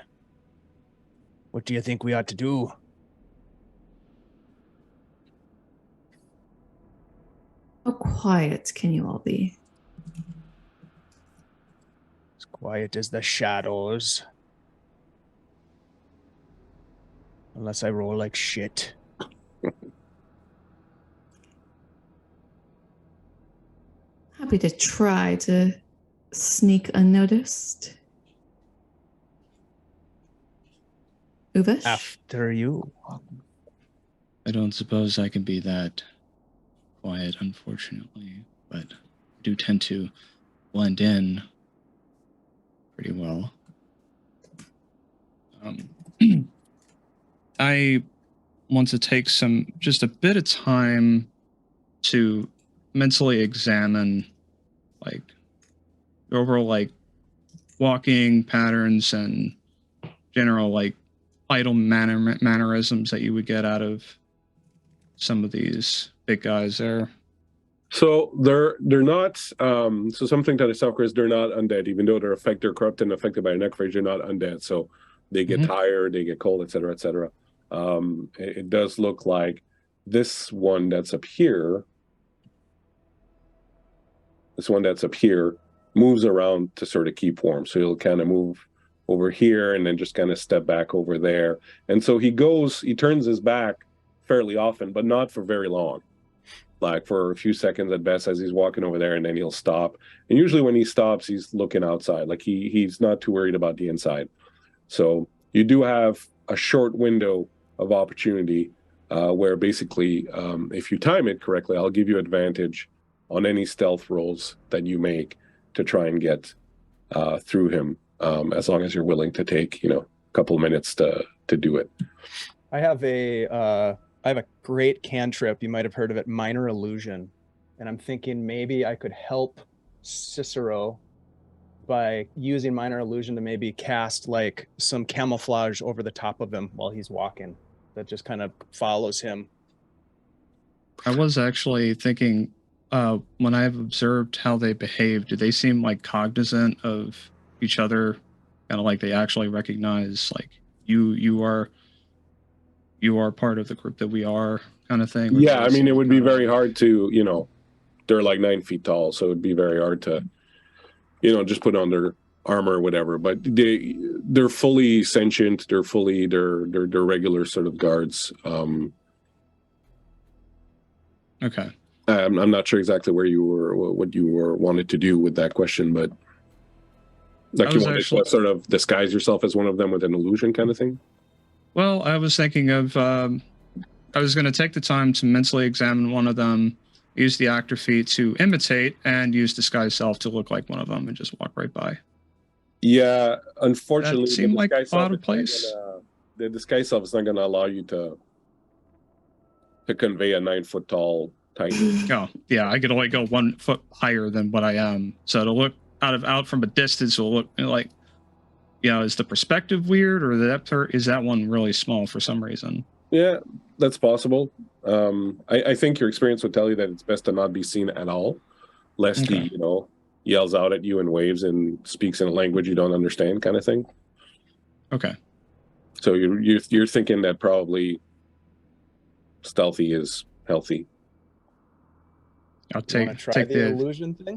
what do you think we ought to do? How quiet can you all be? As quiet as the shadows. Unless I roll like shit. Happy to try to sneak unnoticed. Uvesh? After you. I don't suppose I can be that quiet, unfortunately, but I do tend to blend in pretty well. I want to take just a bit of time to mentally examine, like, the overall, like, walking patterns and general, like, idle mannerisms that you would get out of some of these big guys there. So they're not. So something that is self is they're not undead, even though they're corrupt and affected by necrophage. They're not undead, so they get tired, they get cold, etc., etc. It does look like this one that's up here. This one that's up here moves around to sort of keep warm. So he'll kind of move over here and then just kind of step back over there. And so he turns his back fairly often, but not for very long. Like for a few seconds at best as he's walking over there, and then he'll stop. And usually when he stops, he's looking outside. Like he's not too worried about the inside. So you do have a short window of opportunity where basically, if you time it correctly, I'll give you advantage on any stealth rolls that you make to try and get through him, as long as you're willing to take, a couple minutes to do it. I have a great cantrip. You might have heard of it, Minor Illusion. And I'm thinking maybe I could help Cicero by using Minor Illusion to maybe cast like some camouflage over the top of him while he's walking that just kind of follows him. I was actually thinking, when I've observed how they behave, do they seem like cognizant of each other? Kind of like they actually recognize, like, you are part of the group that we are, kind of thing? Yeah, I mean, it would be very hard to, they're like 9 feet tall, so it'd be very hard to, just put on their armor or whatever. But they're fully sentient. They're regular sort of guards. Okay. I'm not sure exactly what you were wanted to do with that question, but like you wanted to sort of disguise yourself as one of them with an illusion kind of thing. Well, I was thinking of, I was going to take the time to mentally examine one of them, use the actor feat to imitate, and use disguise self to look like one of them and just walk right by. Yeah, unfortunately, that seemed like out of place. The disguise self is not going to allow you to convey a 9 foot tall titan. Oh, yeah, I could only go 1 foot higher than what I am, so to look out from a distance will look like, is the perspective weird, or the depth, or is that one really small for some reason? Yeah, that's possible. I think your experience would tell you that it's best to not be seen at all, lest he, yells out at you and waves and speaks in a language you don't understand, kind of thing. Okay. So you're thinking that probably stealthy is healthy. I'll You wanna take try the illusion thing?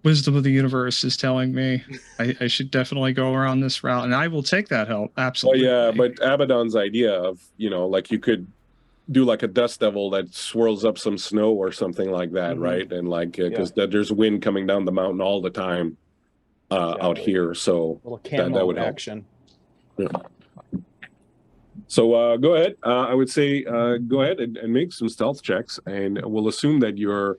wisdom of the universe is telling me I should definitely go around this route, and I will take that help. Well, Absolutely. yeah, but Abaddon's idea of, like you could do like a dust devil that swirls up some snow or something like that, right? And like, because there's wind coming down the mountain all the time out here. So Little that camo would help. action. Yeah. So go ahead. I would say go ahead and make some stealth checks, and we'll assume that you're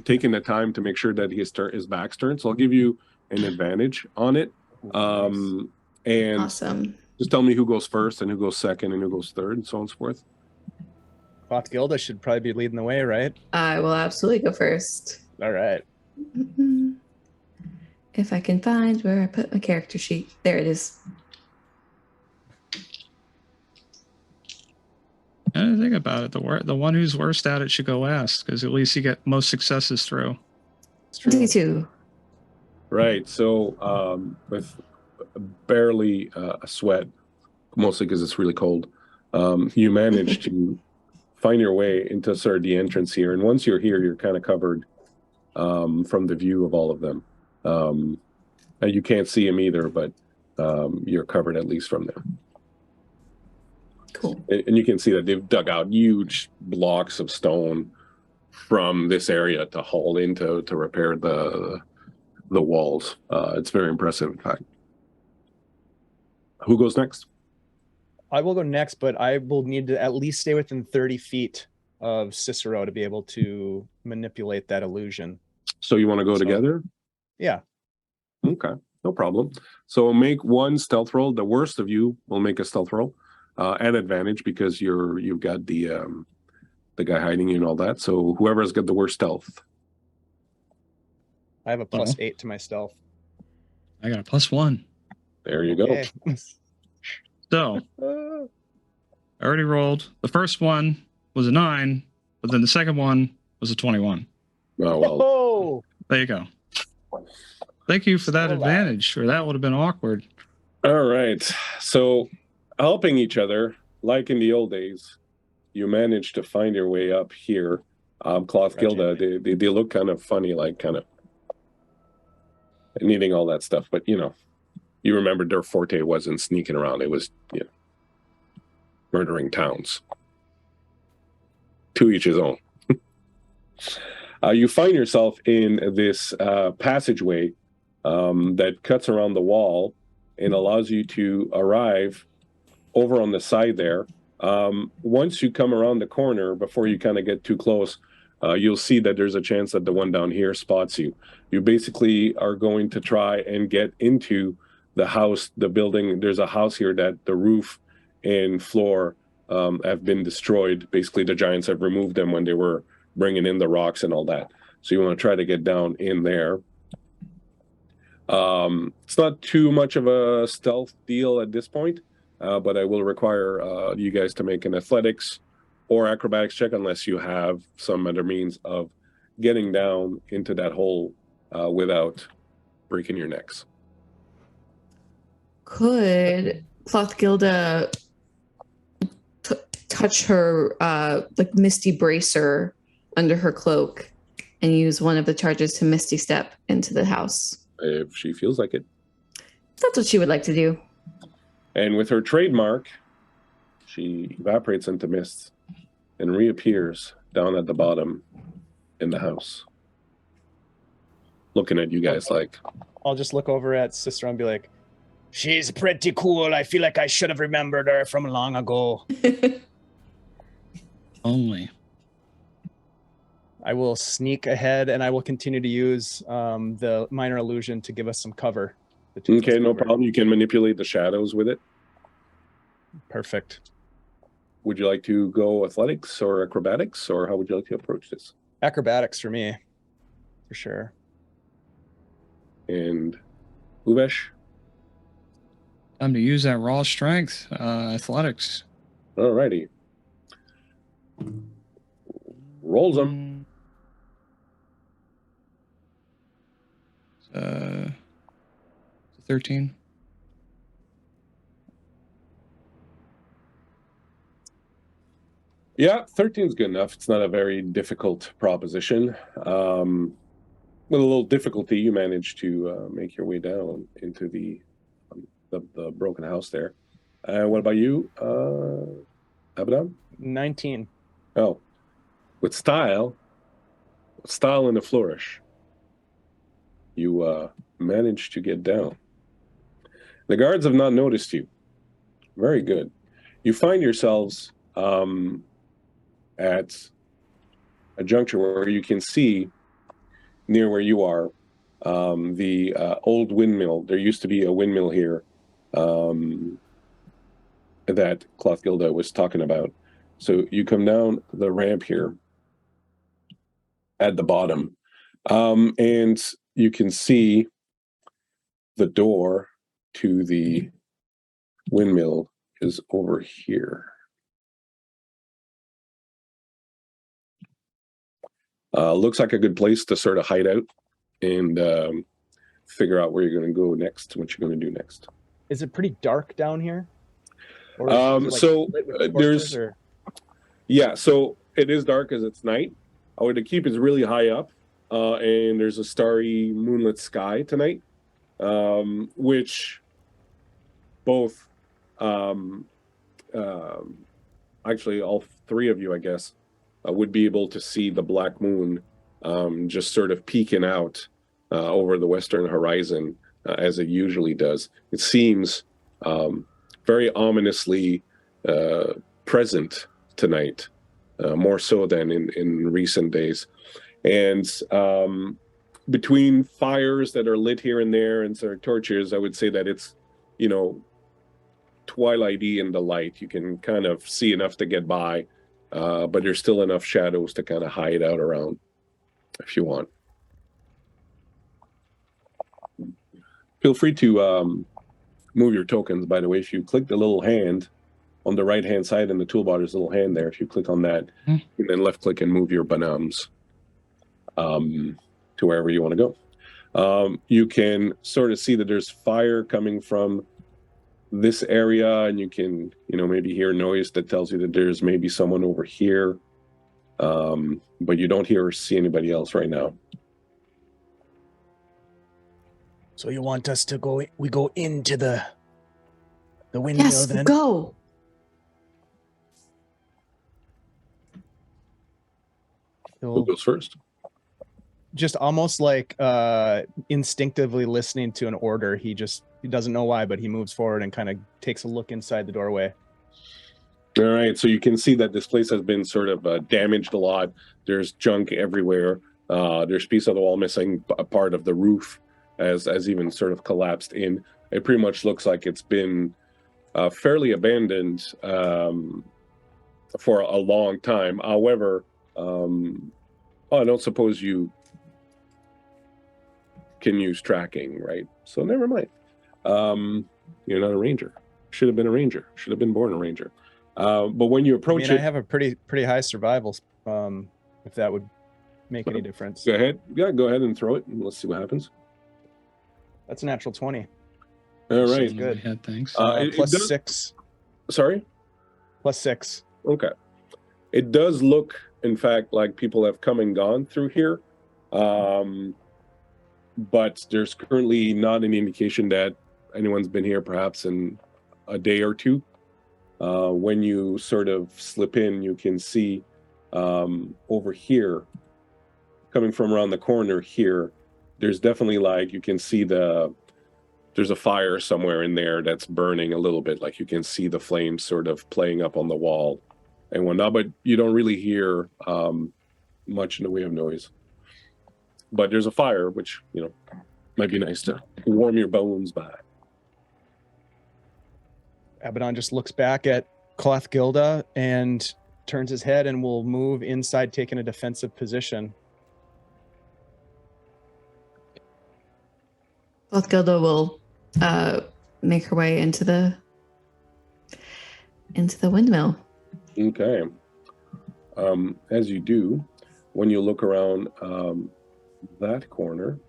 taking the time to make sure that his back's turned. So I'll give you an advantage on it. Nice. And Awesome. just tell me who goes first and who goes second and who goes third and so on and so forth. Cloth Gilda should probably be leading the way, right? I will absolutely go first. All right. If I can find where I put my character sheet. There it is. I didn't think about it. The one who's worst at it should go last, because at least you get most successes through. It's true. D2. Right. So with barely a sweat, mostly because it's really cold, you manage to find your way into sort of the entrance here. And once you're here, you're kind of covered from the view of all of them. And you can't see them either, but you're covered at least from there. Cool. And you can see that they've dug out huge blocks of stone from this area to haul in to repair the walls. It's very impressive, in fact. Who goes next? I will go next, but I will need to at least stay within 30 feet of Cicero to be able to manipulate that illusion. So you want to go together? Yeah. Okay, no problem. So make one stealth roll. The worst of you will make a stealth roll at advantage because you've got the guy hiding you and all that. So whoever's got the worst stealth. I have a +8 to my stealth. I got a +1. There you go. So I already rolled. The first one was a 9, but then the second one was a 21. Oh, well. Oh, There you go. Thank you for that advantage, or that would have been awkward. All right. So helping each other, like in the old days, you managed to find your way up here. Cloth Gilda, they look kind of funny, like kind of needing all that stuff. But, you remember their forte wasn't sneaking around. It was, murdering towns. To each his own. You find yourself in this passageway that cuts around the wall and allows you to arrive over on the side there. Once you come around the corner, before you kind of get too close, you'll see that there's a chance that the one down here spots you. You basically are going to try and get into the house, the building. There's a house here that the roof and floor have been destroyed. Basically, the giants have removed them when they were bringing in the rocks and all that. So you want to try to get down in there. It's not too much of a stealth deal at this point, but I will require you guys to make an athletics or acrobatics check unless you have some other means of getting down into that hole without breaking your necks. Could Cloth Gilda touch her Misty Bracer under her cloak and use one of the charges to Misty Step into the house? If she feels like it. That's what she would like to do. And with her trademark, she evaporates into mist and reappears down at the bottom in the house. Looking at you guys like... I'll just look over at Cicero and be like, she's pretty cool. I feel like I should have remembered her from long ago. Only. I will sneak ahead and I will continue to use the minor illusion to give us some cover. Okay, no problem. You can manipulate the shadows with it. Perfect. Would you like to go athletics or acrobatics, or how would you like to approach this? Acrobatics for me, for sure. And Uvesh? Time to use that raw strength. Athletics. All righty. Rolls them. 13. Yeah, 13 is good enough. It's not a very difficult proposition. With a little difficulty, you manage to make your way down into the broken house there. What about you, Abaddon? 19. Oh, with style and a flourish, you manage to get down. The guards have not noticed you. Very good. You find yourselves at a juncture where you can see near where you are the old windmill. There used to be a windmill here that Clothgilda was talking about. So you come down the ramp here at the bottom, and you can see the door to the windmill is over here. Looks like a good place to sort of hide out and figure out where you're going to go next, what you're going to do next. Is it pretty dark down here? Or is it, So lit with there's, torches, or? yeah, so it is dark as it's night. The keep is really high up, and there's a starry moonlit sky tonight, which both, actually all three of you, I guess, would be able to see the black moon just sort of peeking out over the western horizon as it usually does. It seems very ominously present tonight, more so than in recent days. And between fires that are lit here and there and sort of torches, I would say that it's, twilighty in the light. You can kind of see enough to get by, but there's still enough shadows to kind of hide out around if you want. Feel free to move your tokens, by the way. If you click the little hand on the right-hand side in the toolbar, there's a little hand there. If you click on that, and then left-click and move your bonhommes to wherever you want to go. You can sort of see that there's fire coming from this area, and you can, maybe hear noise that tells you that there's maybe someone over here, but you don't hear or see anybody else right now. So you want us to go? We go into the windmill, Yes, then? go. Who goes first? Just almost like instinctively listening to an order. He doesn't know why, but he moves forward and kind of takes a look inside the doorway. All right, so you can see that this place has been sort of damaged a lot. There's junk everywhere. There's a piece of the wall missing. A part of the roof has even sort of collapsed in. It pretty much looks like it's been fairly abandoned for a long time. However, I don't suppose you can use tracking, right? So never mind. You're not a ranger. Should have been a ranger. Should have been born a ranger. But when you approach I have a pretty high survival, if that would make any difference. Go ahead. Yeah, go ahead and throw it, and let's see what happens. That's a natural 20. All right. Good. Head, thanks. Plus 6. Sorry? Plus 6. Okay. It does look, in fact, like people have come and gone through here. But there's currently not any indication that anyone's been here perhaps in a day or two. When you sort of slip in, you can see over here, coming from around the corner here, there's definitely you can see there's a fire somewhere in there that's burning a little bit. Like you can see the flames sort of playing up on the wall and whatnot, but you don't really hear much in the way of noise. But there's a fire, which, might be nice to warm your bones by. Abaddon just looks back at Clothgilda and turns his head and will move inside, taking a defensive position. Clothgilda will make her way into the windmill. Okay. As you do, when you look around that corner,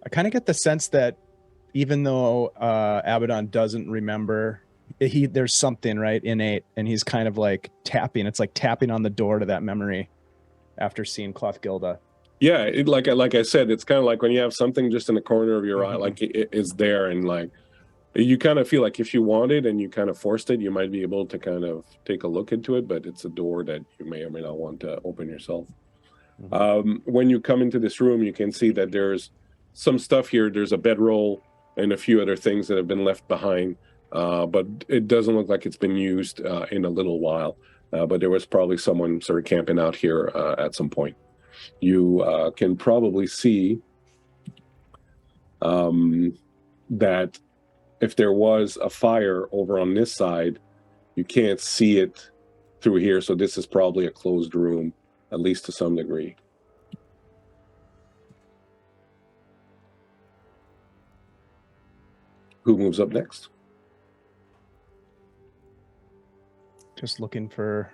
I kind of get the sense that even though Abaddon doesn't remember there's something right innate, and he's kind of like tapping. It's like tapping on the door to that memory after seeing Clothgilda. Yeah, like I said, it's kind of like when you have something just in the corner of your eye, like it's there, and like you kind of feel like if you want it and you kind of forced it, you might be able to kind of take a look into it, but it's a door that you may or may not want to open yourself. When you come into this room, you can see that there's some stuff here. There's a bedroll and a few other things that have been left behind, but it doesn't look like it's been used in a little while. But there was probably someone sort of camping out here at some point. You can probably see that if there was a fire over on this side, you can't see it through here. So this is probably a closed room, at least to some degree. Who moves up next? Just looking for,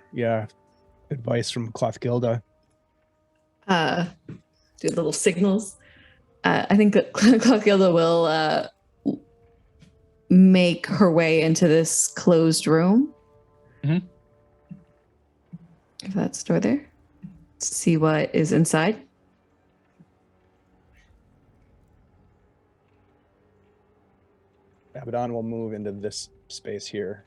advice from Clothgilda. Do little signals. I think Clothgilda will make her way into this closed room. Mm-hmm. If that's door there. See what is inside. Abaddon will move into this space here.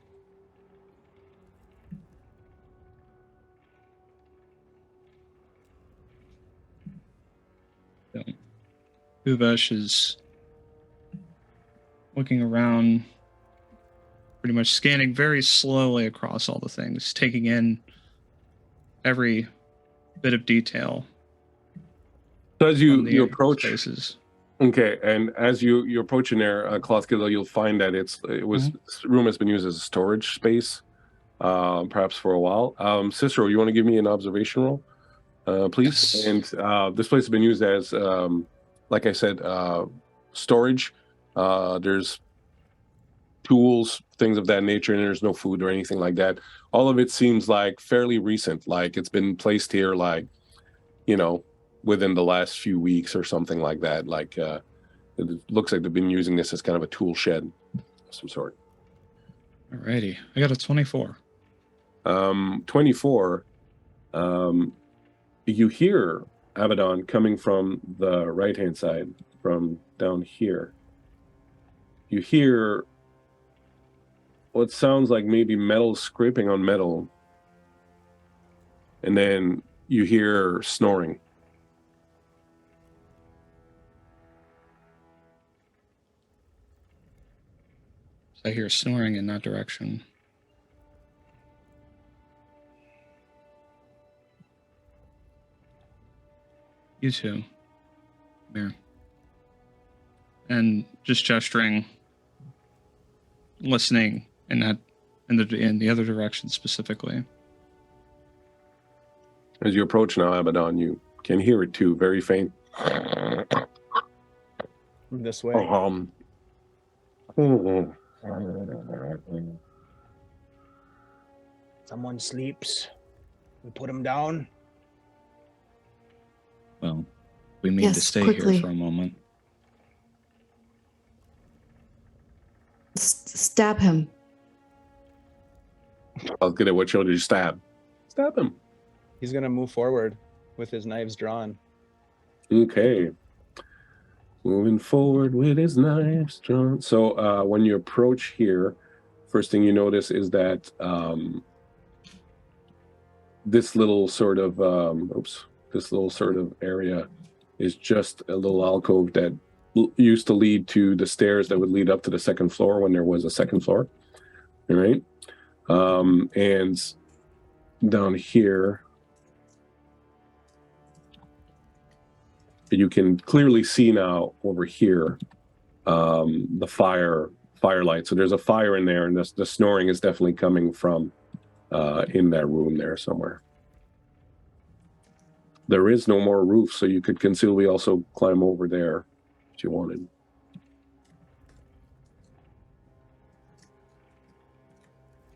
Uvesh is looking around, pretty much scanning very slowly across all the things, taking in every bit of detail. So as you approach spaces. Okay, and as you approach in there, Clothgilda, you'll find that this room has been used as a storage space, perhaps for a while. Cicero, you want to give me an observation roll, please? Yes. And this place has been used as, like I said, storage. There's tools, things of that nature, and there's no food or anything like that. All of it seems like fairly recent, like it's been placed here, like, within the last few weeks or something like that. Like it looks like they've been using this as kind of a tool shed of some sort. Alrighty, I got a 24. 24. You hear Abaddon coming from the right-hand side, from down here. You hear what sounds like maybe metal scraping on metal, and then you hear snoring. I hear snoring in that direction. You too. Come here. And just gesturing, listening in the other direction specifically. As you approach now, Abaddon, you can hear it too, very faint. This way. Someone sleeps. We put him down. Well, we need to stay here for a moment. Stab him. I'll get it. What shoulder you stab? Stab him. He's going to move forward with his knives drawn. Okay. Moving forward with his knives drawn. So when you approach here, first thing you notice is that this little sort of area is just a little alcove that used to lead to the stairs that would lead up to the second floor when there was a second floor. All right. And down here, you can clearly see now over here the firelight. So there's a fire in there, and the snoring is definitely coming from in that room there somewhere. There is no more roof, so you could conceivably also climb over there if you wanted.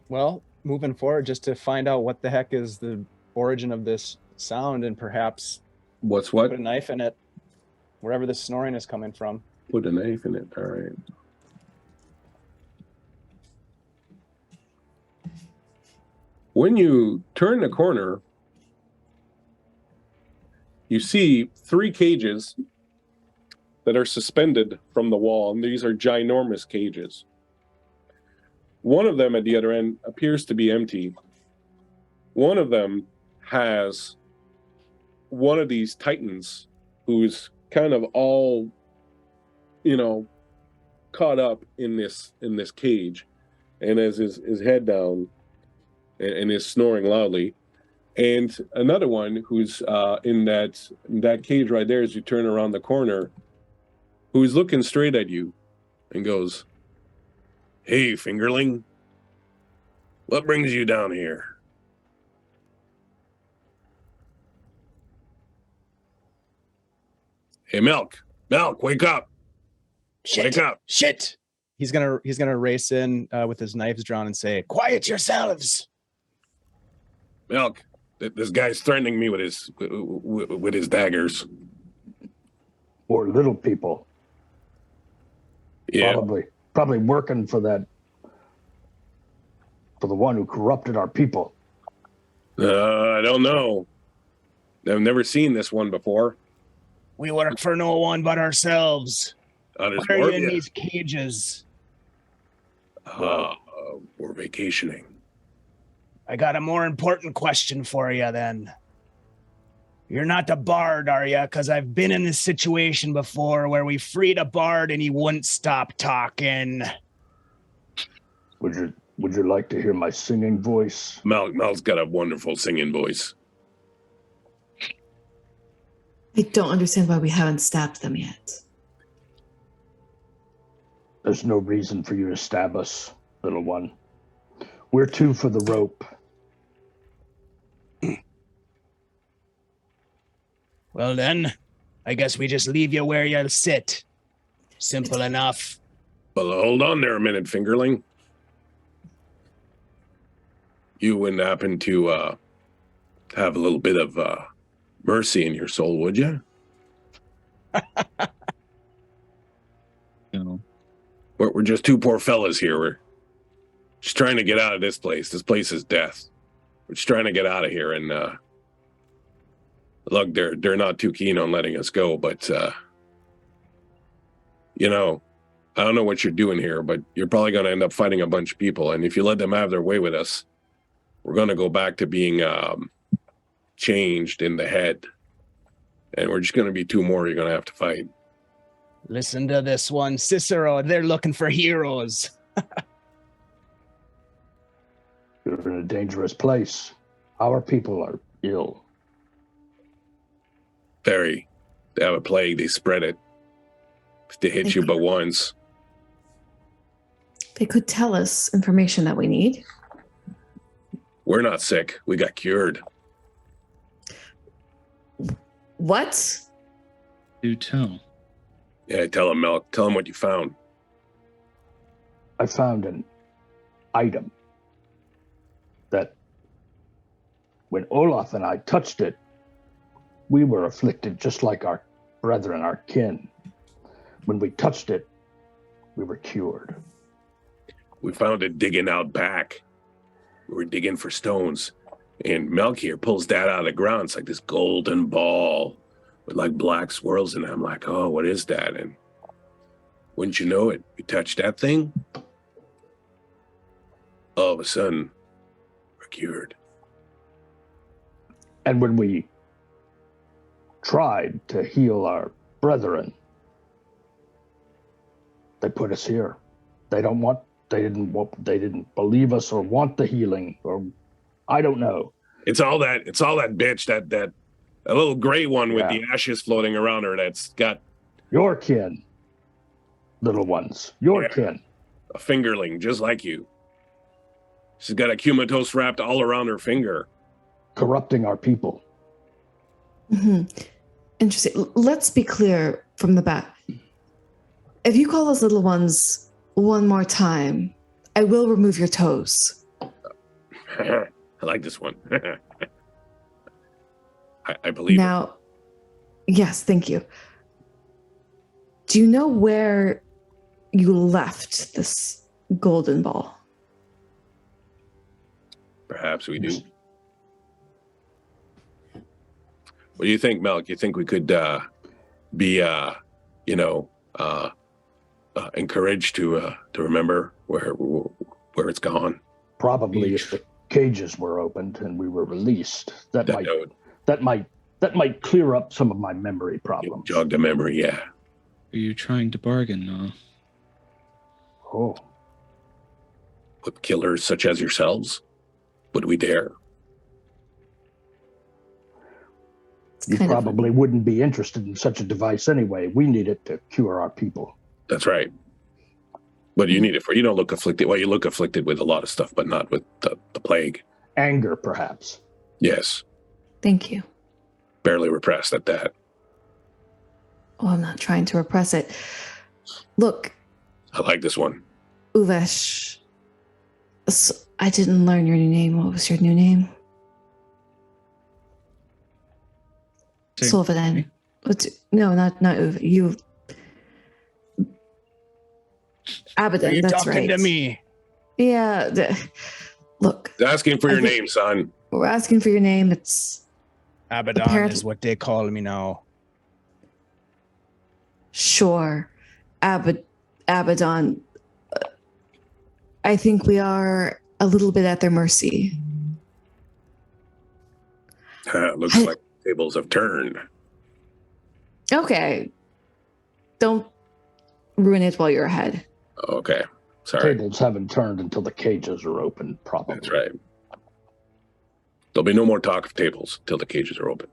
Well, moving forward, just to find out what the heck is the origin of this sound, and perhaps What's what? put a knife in it, wherever the snoring is coming from. Put a knife in it. All right. When you turn the corner, you see 3 cages that are suspended from the wall, and these are ginormous cages. One of them at the other end appears to be empty. One of them has one of these titans who's kind of all, caught up in this cage, and has his head down and is snoring loudly. And another one who's in that cage right there as you turn around the corner, who's looking straight at you and goes, "Hey, fingerling, what brings you down here?" "Hey, Milk, wake up. Wake up." Shit. He's gonna race in with his knives drawn and say, "Quiet yourselves." "Milk, this guy's threatening me with his daggers." Or little people. Yeah. Probably working for the one who corrupted our people. I don't know. I've never seen this one before. We work for no one but ourselves. Why are you in these cages? We're vacationing. I got a more important question for you then. You're not a bard, are you? Because I've been in this situation before where we freed a bard and he wouldn't stop talking. Would you like to hear my singing voice? Mal's got a wonderful singing voice. I don't understand why we haven't stabbed them yet. There's no reason for you to stab us, little one. We're 2 for the rope. Well then, I guess we just leave you where you'll sit. Simple enough. Well, hold on there a minute, fingerling. You wouldn't happen to have a little bit of mercy in your soul, would you? No. We're just 2 poor fellas here. We're just trying to get out of this place. This place is death. We're just trying to get out of here, and look, they're not too keen on letting us go, but I don't know what you're doing here, but you're probably going to end up fighting a bunch of people, and if you let them have their way with us, we're going to go back to being changed in the head, and we're just going to be 2 more you're going to have to fight. Listen to this one, Cicero. They're looking for heroes. You're in a dangerous place. Our people are ill. They have a plague. They spread it. If they hit you but once. They could tell us information that we need. We're not sick. We got cured. What? Do tell. Yeah, tell him, Milk. Tell him what you found. I found an item that when Olaf and I touched it, we were afflicted just like our brethren, our kin. When we touched it, we were cured. We found it digging out back. We were digging for stones. And Milk here pulls that out of the ground. It's like this golden ball with like black swirls in it. I'm like, oh, what is that? And wouldn't you know it, we touched that thing, all of a sudden, we're cured. And when we tried to heal our brethren, they put us here. They didn't believe us or want the healing, or I don't know. It's all that bitch, that little gray one with the ashes floating around her that's got your kin, little ones, your kin. A fingerling, just like you. She's got a comatose wrapped all around her finger. Corrupting our people. Mm-hmm. Interesting. Let's be clear from the bat. If you call us little ones one more time, I will remove your toes. I like this one. I believe now, yes, thank you. Do you know where you left this golden ball? Perhaps we do. What do you think, Melk? You think we could be, encouraged to remember where it's gone? Probably if the cages were opened and we were released, that might clear up some of my memory problems. Jog the memory, yeah. Are you trying to bargain now? Oh, With killers such as yourselves? Would we dare? you probably wouldn't be interested in such a device anyway. We need it to cure our people. That's right. But you need it you don't look afflicted. Well, you look afflicted with a lot of stuff, but not with the plague. Anger, perhaps. Yes. Thank you. Barely repressed at that. Oh, I'm not trying to repress it. Look, I like this one. Uvesh. So, I didn't learn your new name. What was your new name? Solvaden. No, not Uve. You. Abaddon. Are you that's talking right. to me? Yeah. Look. He's asking for your name, son. We're asking for your name. It's Abaddon is what they call me now. Sure. Abaddon. I think we are a little bit at their mercy. Looks like tables have turned. Okay. Don't ruin it while you're ahead. Okay. Sorry. Tables haven't turned until the cages are open, probably. That's right. There'll be no more talk of tables till the cages are open.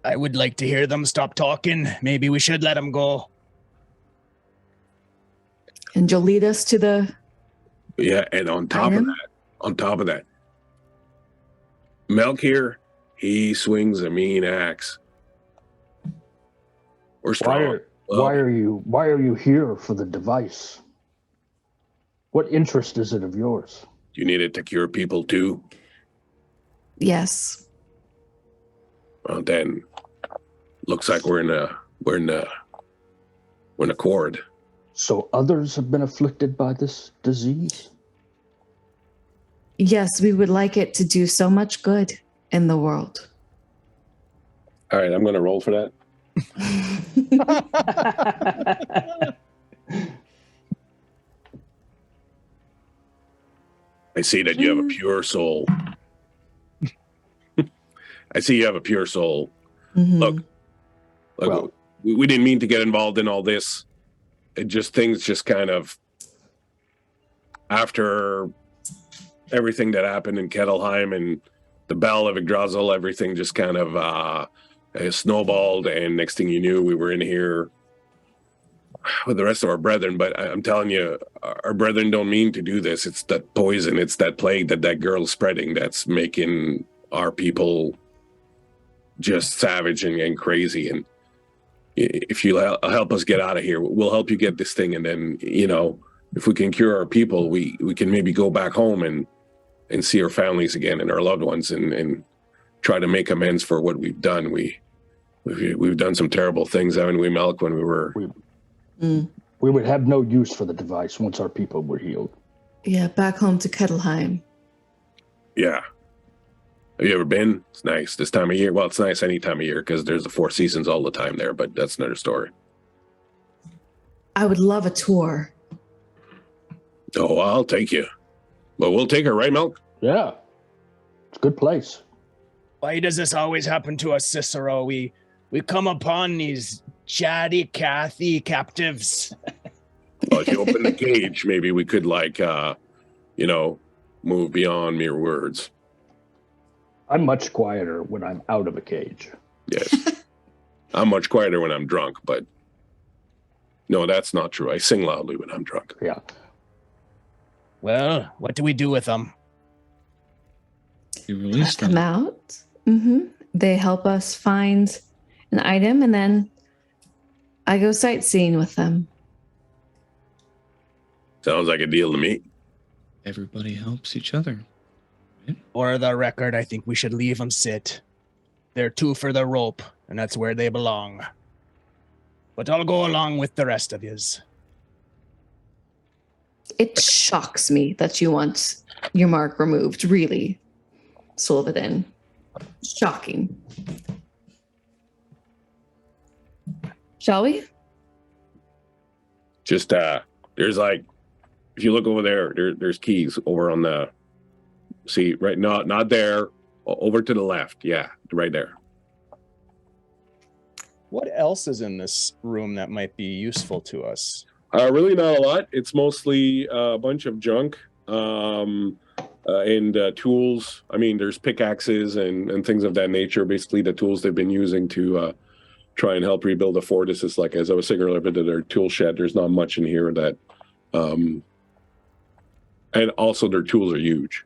I would like to hear them stop talking. Maybe we should let them go. And you'll lead us to the... Yeah, and on top of that, Melk here, he swings a mean axe. We're strong. Why are you here for the device? What interest is it of yours? You need it to cure people too? Yes. Well, then, looks like we're in accord. So others have been afflicted by this disease? Yes, we would like it to do so much good in the world. All right, I'm going to roll for that. I see that you have a pure soul. I see you have a pure soul. Mm-hmm. Look, well, we didn't mean to get involved in all this. Things just kind of, after everything that happened in Kettleheim and the Battle of Yggdrasil, everything just kind of snowballed, and next thing you knew, we were in here with the rest of our brethren. But I'm telling you, our brethren don't mean to do this. It's that poison, it's that plague that girl's spreading that's making our people just savage and crazy. And if you help us get out of here, we'll help you get this thing. And then, if we can cure our people, we can maybe go back home and see our families again and our loved ones and try to make amends for what we've done. We've done some terrible things, haven't we, Melk, when we were... We would have no use for the device once our people were healed. Yeah, back home to Kettleheim. Yeah. Have you ever been? It's nice this time of year. Well, it's nice any time of year because there's the Four Seasons all the time there, but that's another story. I would love a tour. Oh, I'll take you. But we'll take her, right, Melk? Yeah. It's a good place. Why does this always happen to us, Cicero? We come upon these chatty Cathy captives. Well, if you open the cage, maybe we could, move beyond mere words. I'm much quieter when I'm out of a cage. Yes. I'm much quieter when I'm drunk, but no, that's not true. I sing loudly when I'm drunk. Yeah. Well, what do we do with them? You release Come them. out. Mm-hmm. They help us find an item, and then I go sightseeing with them. Sounds like a deal to me. Everybody helps each other. For the record, I think we should leave them sit. They're two for the rope, and that's where they belong. But I'll go along with the rest of yous. It shocks me that you want your mark removed, really, Sullivan. Shocking. Shall we? Just there's like, if you look over there's keys over on the, see, right, not there, over to the left. Yeah, right there. What else is in this room that might be useful to us? Really not a lot. It's mostly a bunch of junk and tools. I mean, there's pickaxes and things of that nature. Basically, the tools they've been using to try and help rebuild the fort. This is like, as I was saying earlier, to their tool shed. There's not much in here that, and also their tools are huge.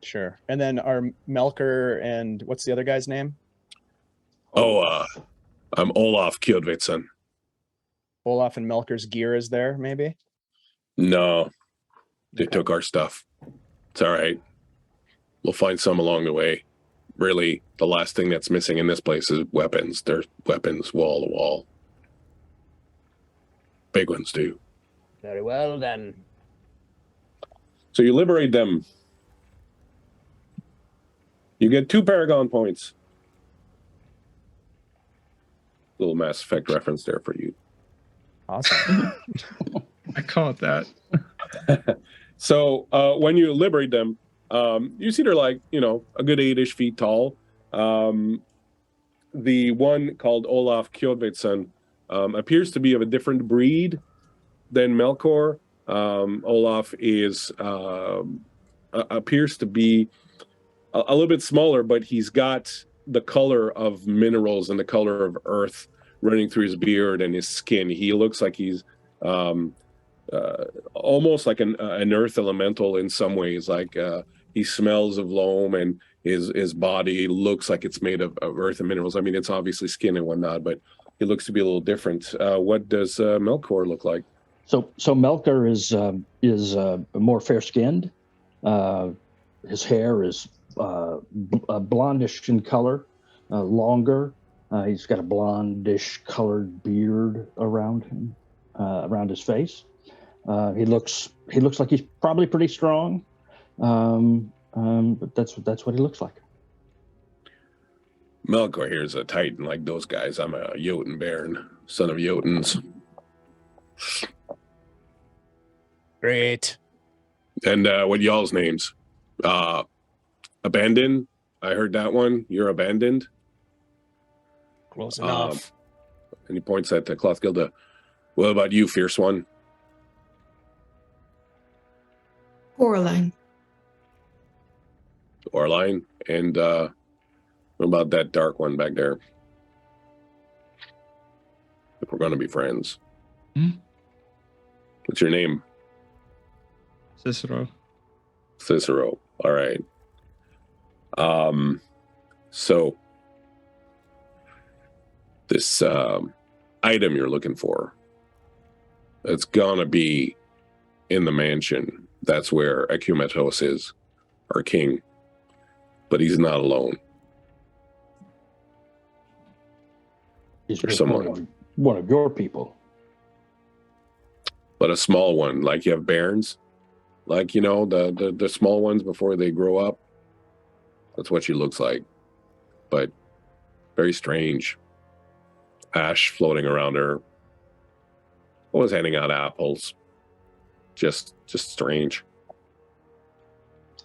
Sure. And then our Melker and what's the other guy's name? I'm Olaf Kjodvitsen. Olaf and Melker's gear is there, maybe? No, they took our stuff. It's all right. We'll find some along the way. Really, the last thing that's missing in this place is weapons. There's weapons wall to wall. Big ones, too. Very well, then. So you liberate them. You get 2 Paragon points. Little Mass Effect reference there for you. Awesome. I caught that. So when you liberate them, you see they're like, a good 8-ish feet tall. The one called Olaf Kjodvitsen appears to be of a different breed than Melkor. Olaf appears to be a little bit smaller, but he's got the color of minerals and the color of earth running through his beard and his skin. He looks like he's almost like an earth elemental in some ways. Like he smells of loam, and his body looks like it's made of earth and minerals. I mean, it's obviously skin and whatnot, but he looks to be a little different. What does Melkor look like? So Melker is more fair-skinned. His hair is blondish in color, longer. He's got a blondish colored beard around him, around his face. He looks like he's probably pretty strong, but that's what he looks like. Melkor here is a Titan like those guys. I'm a Jotun Baron, son of Jotuns. Great. And what y'all's names? Abandoned? I heard that one. You're abandoned? Close enough. And he points at the Clothgilda. What about you, Fierce One? Coraline. Orline? And what about that dark one back there? If we're going to be friends. What's your name? Cicero. Cicero. All right. So this item you're looking for, it's gonna be in the mansion. That's where Akumatos is, our king. But he's not alone. He's There's someone. one of your people. But a small one, like you have bairns, like the small ones before they grow up. That's what she looks like, but very strange. Ash floating around her. Always handing out apples. Just strange.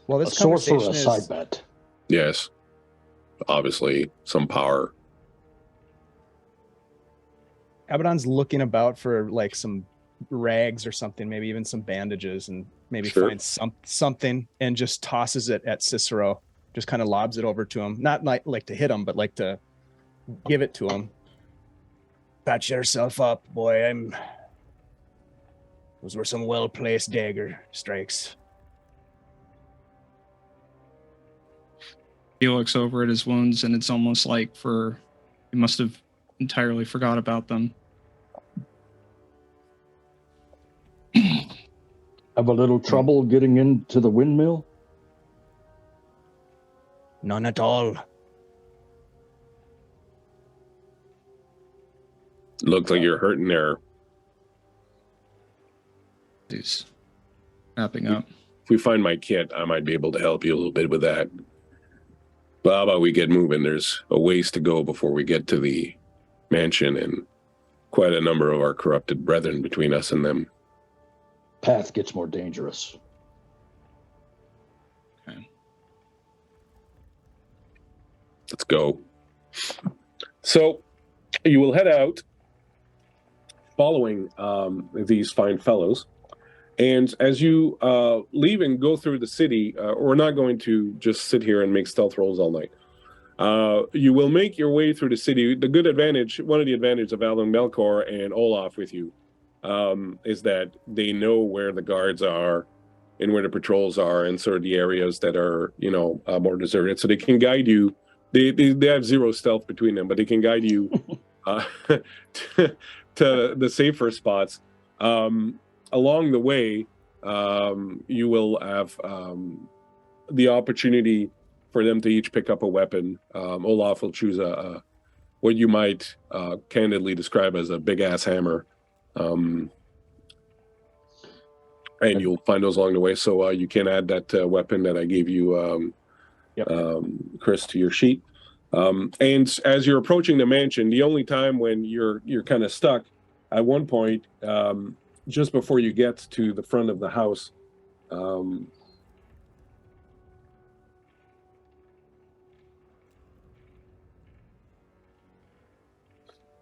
Well, A this sorcerer, conversation a is side bet. Yes, obviously some power. Abaddon's looking about for like some rags or something, maybe even some bandages, and maybe Sure. finds something and just tosses it at Cicero. Just kind of lobs it over to him. Not like to hit him, but like to give it to him. Patch yourself up, boy. Those were some well-placed dagger strikes. He looks over at his wounds, and it's almost like he must have entirely forgot about them. Have a little trouble getting into the windmill? None at all. Looks like you're hurting there. These wrapping up. If we find my kit, I might be able to help you a little bit with that. But how about we get moving? There's a ways to go before we get to the mansion, and quite a number of our corrupted brethren between us and them. Path gets more dangerous. Okay. Let's go. So you will head out following these fine fellows. And as you leave and go through the city, we're not going to just sit here and make stealth rolls all night. You will make your way through the city. The good advantage, one of the advantages of Alan Melkor and Olaf with you, is that they know where the guards are and where the patrols are and sort of the areas that are, more deserted. So they can guide you. They have zero stealth between them, but they can guide you to the safer spots. Along the way, you will have the opportunity for them to each pick up a weapon. Olaf will choose what you might candidly describe as a big-ass hammer. And you'll find those along the way. So you can add that weapon that I gave you, Chris, to your sheet. And as you're approaching the mansion, the only time when you're kind of stuck, at one point, just before you get to the front of the house,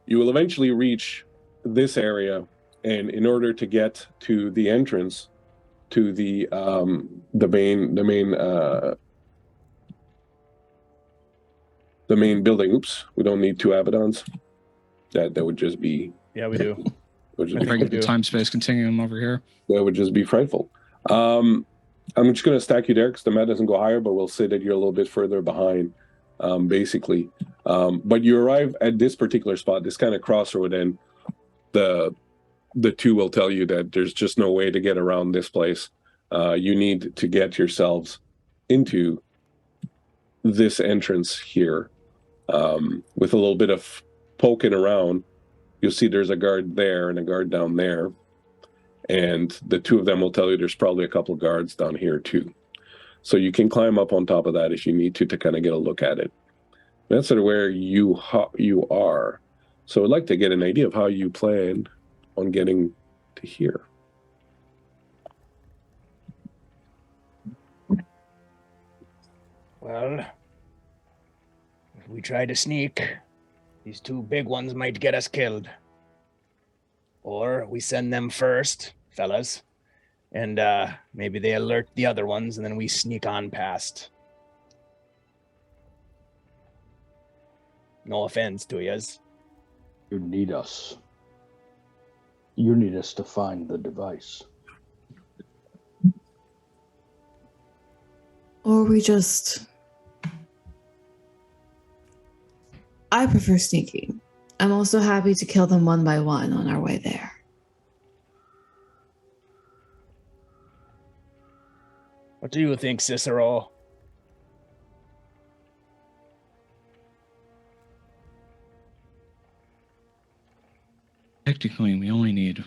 you will eventually reach this area, and in order to get to the entrance to the main building. Oops, we don't need 2 Abaddons. That would just be. Yeah, we do. Bring the time-space continuum over here. That would just be frightful. I'm just going to stack you there because the mat doesn't go higher, but we'll say that you're a little bit further behind, basically. But you arrive at this particular spot, this kind of crossroad, and the 2 will tell you that there's just no way to get around this place. You need to get yourselves into this entrance here. With a little bit of poking around, you'll see there's a guard there and a guard down there. And the 2 of them will tell you there's probably a couple of guards down here too. So you can climb up on top of that if you need to kind of get a look at it. That's sort of where you are. So I'd like to get an idea of how you plan on getting to here. Well, if we try to sneak, these 2 big ones might get us killed. Or we send them first, fellas, and maybe they alert the other ones, and then we sneak on past. No offense to yous. You need us. You need us to find the device. Or we just... I prefer sneaking. I'm also happy to kill them one by one on our way there. What do you think, Cicero? Technically, we only need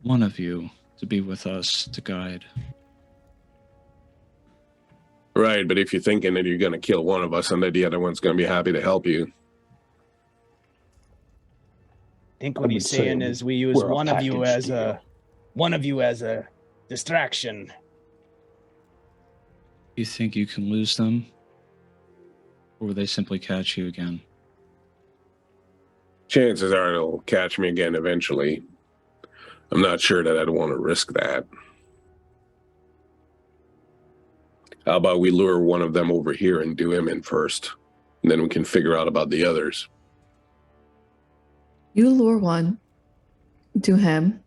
one of you to be with us to guide. Right, but if you're thinking that you're going to kill one of us and that the other one's going to be happy to help you. I think what he's saying is we use one of you as a distraction. You think you can lose them? Or will they simply catch you again? Chances are they'll catch me again eventually. I'm not sure that I'd want to risk that. How about we lure one of them over here and do him in first, and then we can figure out about the others. You lure one, do him.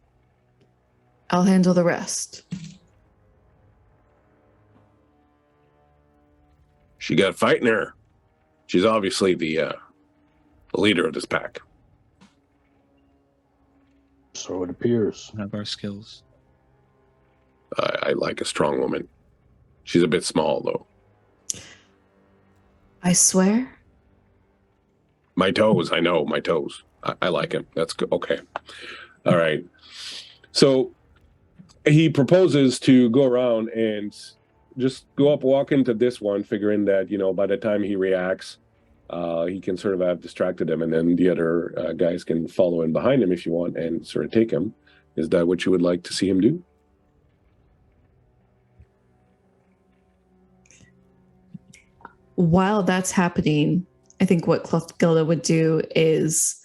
I'll handle the rest. She got fight in her. She's obviously the leader of this pack. So it appears. Have our skills. I like a strong woman. She's a bit small, though. I swear. My toes, I know, my toes. I like him. That's good. Okay. All right. So he proposes to go around and just go up, walk into this one, figuring that, by the time he reacts, he can sort of have distracted him, and then the other guys can follow in behind him if you want and sort of take him. Is that what you would like to see him do? While that's happening, I think what Clothgilda would do is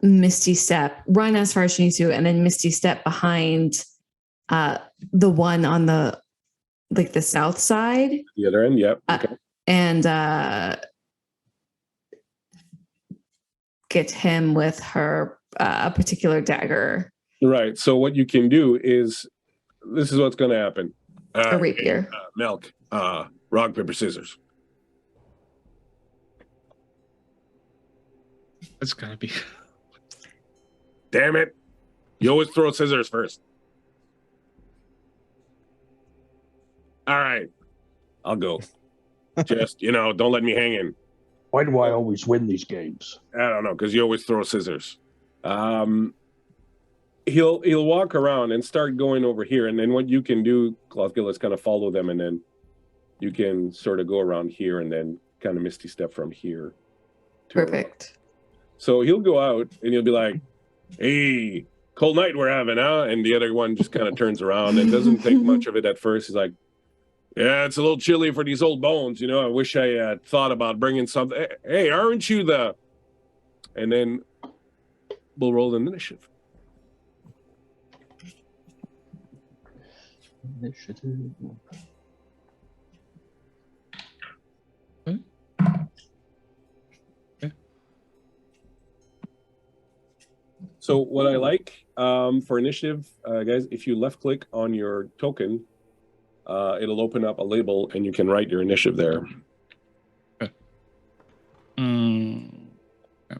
Misty Step, run as far as she needs to, and then Misty Step behind the one on the south side. The other end, yep. Okay. And get him with her a particular dagger. Right. So what you can do is, this is what's going to happen. A rapier. Milk. Rock, paper, scissors. That's gotta be. Damn it. You always throw scissors first. All right. I'll go. Just, don't let me hang in. Why do I always win these games? I don't know, because you always throw scissors. He'll walk around and start going over here, and then what you can do, Clothgill, is kind of follow them, and then you can sort of go around here and then kind of Misty Step from here. Perfect. So he'll go out and he'll be like, "Hey, cold night we're having, huh?" And the other one just kind of turns around and doesn't think much of it at first. He's like, "Yeah, it's a little chilly for these old bones. I wish I had thought about bringing something. Hey, aren't you the..." And then we'll roll an initiative. So what I like for initiative, guys, if you left click on your token, it'll open up a label and you can write your initiative there. Okay.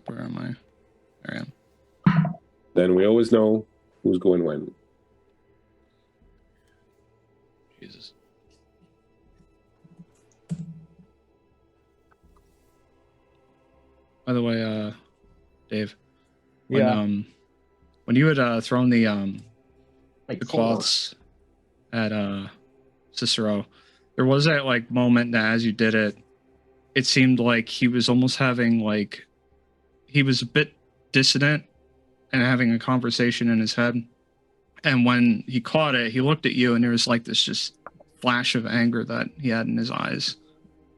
Where am I? There I am. Then we always know who's going when. Jesus. By the way, Dave. When you had thrown the cloths at Cicero, there was that moment that as you did it, it seemed like he was almost having he was a bit dissident and having a conversation in his head. And when he caught it, he looked at you, and there was this just flash of anger that he had in his eyes.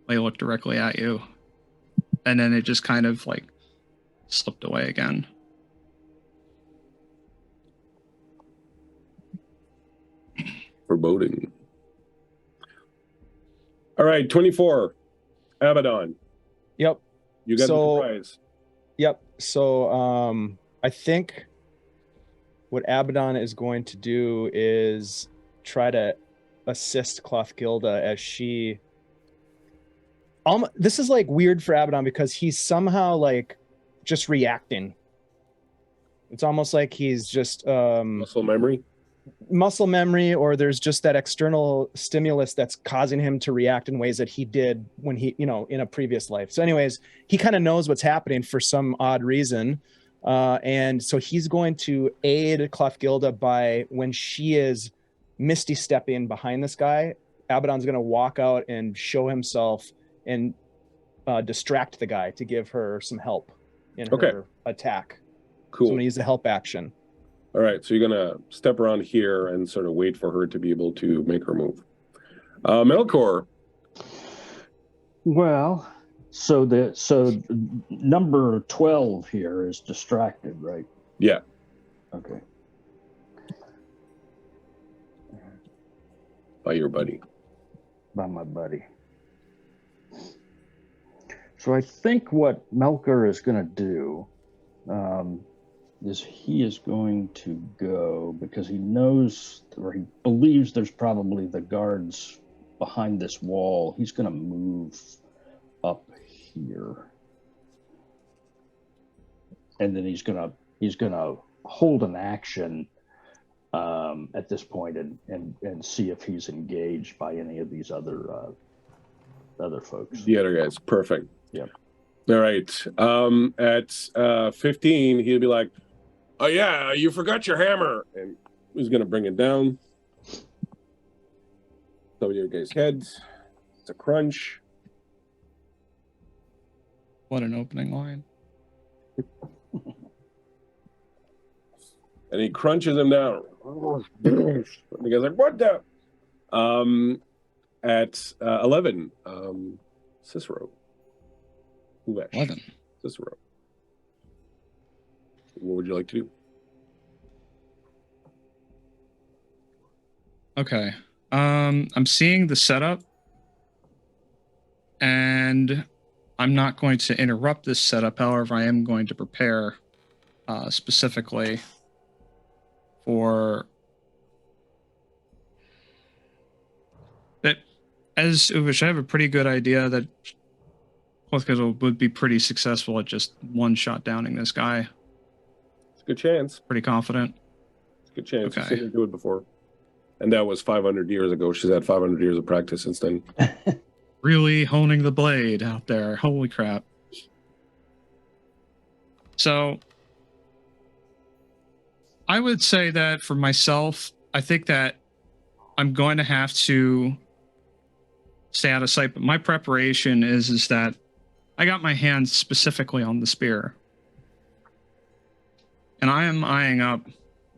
He looked directly at you, and then it just kind of slipped away again. Foreboding. All right, 24. Abaddon. Yep. You got the prize. Yep. So I think what Abaddon is going to do is try to assist Clothgilda as she... this is weird for Abaddon because he's somehow just reacting. It's almost like he's just muscle memory, or there's just that external stimulus that's causing him to react in ways that he did when he, in a previous life. So anyways, he kind of knows what's happening for some odd reason. And so he's going to aid Clothgilda by, when she is Misty stepping behind this guy, Abaddon's going to walk out and show himself and distract the guy to give her some help in her attack. Cool. So I'm going to use the help action. All right, so you're going to step around here and sort of wait for her to be able to make her move. Melkor. Well, so number 12 here is distracted, right? Yeah. Okay. By your buddy. By my buddy. So I think what Melkor is going to do is he is going to go, because he knows, or he believes there's probably the guards behind this wall. He's going to move up here, and then he's going to hold an action at this point and see if he's engaged by any of these other folks. The other guys. Perfect. Yeah. All right. At 15, he'll be like, "Oh yeah, you forgot your hammer," and He's going to bring it down. Over your guys' heads. It's a crunch. What an opening line. And he crunches him down. The guy's like, what the? At 11, Cicero. Uvesh. 11. Cicero. What would you like to do? Okay. I'm seeing the setup, and I'm not going to interrupt this setup. However, I am going to prepare specifically for that. As Uvish, I have a pretty good idea that Clothkizzle would be pretty successful at just one-shot downing this guy. It's a good chance. Pretty confident. It's a good chance. Okay. You've seen her do it before. And that was 500 years ago. She's had 500 years of practice since then. Really honing the blade out there. Holy crap. So I would say that for myself, I think that I'm going to have to stay out of sight, but my preparation is that I got my hands specifically on the spear. And I am eyeing up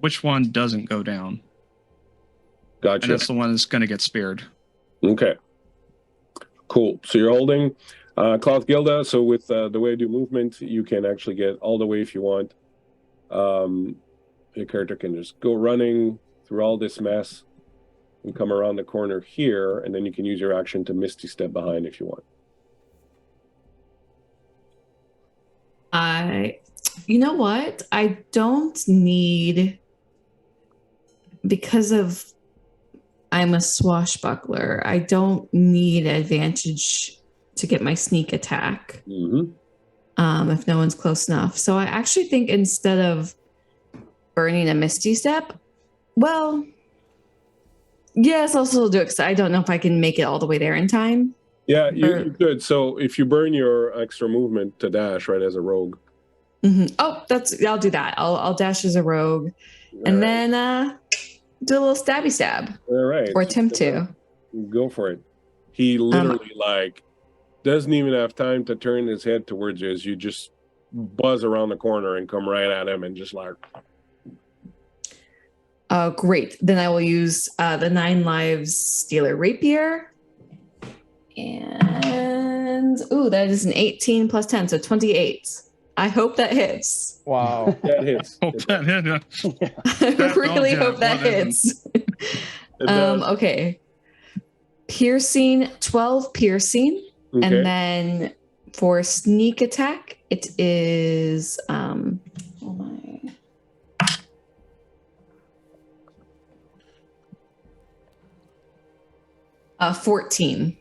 which one doesn't go down. Gotcha. And that's the one that's going to get speared. Okay. Cool. So you're holding Cloth Gilda. So with the way I do movement, you can actually get all the way if you want. Your character can just go running through all this mess and come around the corner here, and then you can use your action to Misty Step behind if you want. You know what? I don't need, because of I'm a swashbuckler, I don't need advantage to get my sneak attack. If no one's close enough. So I actually think instead of burning a Misty Step, well, yes, I'll still do it because I don't know if I can make it all the way there in time. Yeah, you could. So if you burn your extra movement to dash, right, as a rogue. Oh, I'll do that. I'll dash as a rogue, and then do a little stabby stab. All right. Or attempt to. Go for it. He literally doesn't even have time to turn his head towards you as you just buzz around the corner and come right at him and just like. Great. Then I will use the 9 Lives Stealer Rapier. And that is an 18 plus 10, so 28. I hope that hits. Wow. That hits. I really hope that hits. Okay. Piercing, 12 piercing. Okay. And then for sneak attack, it is 14.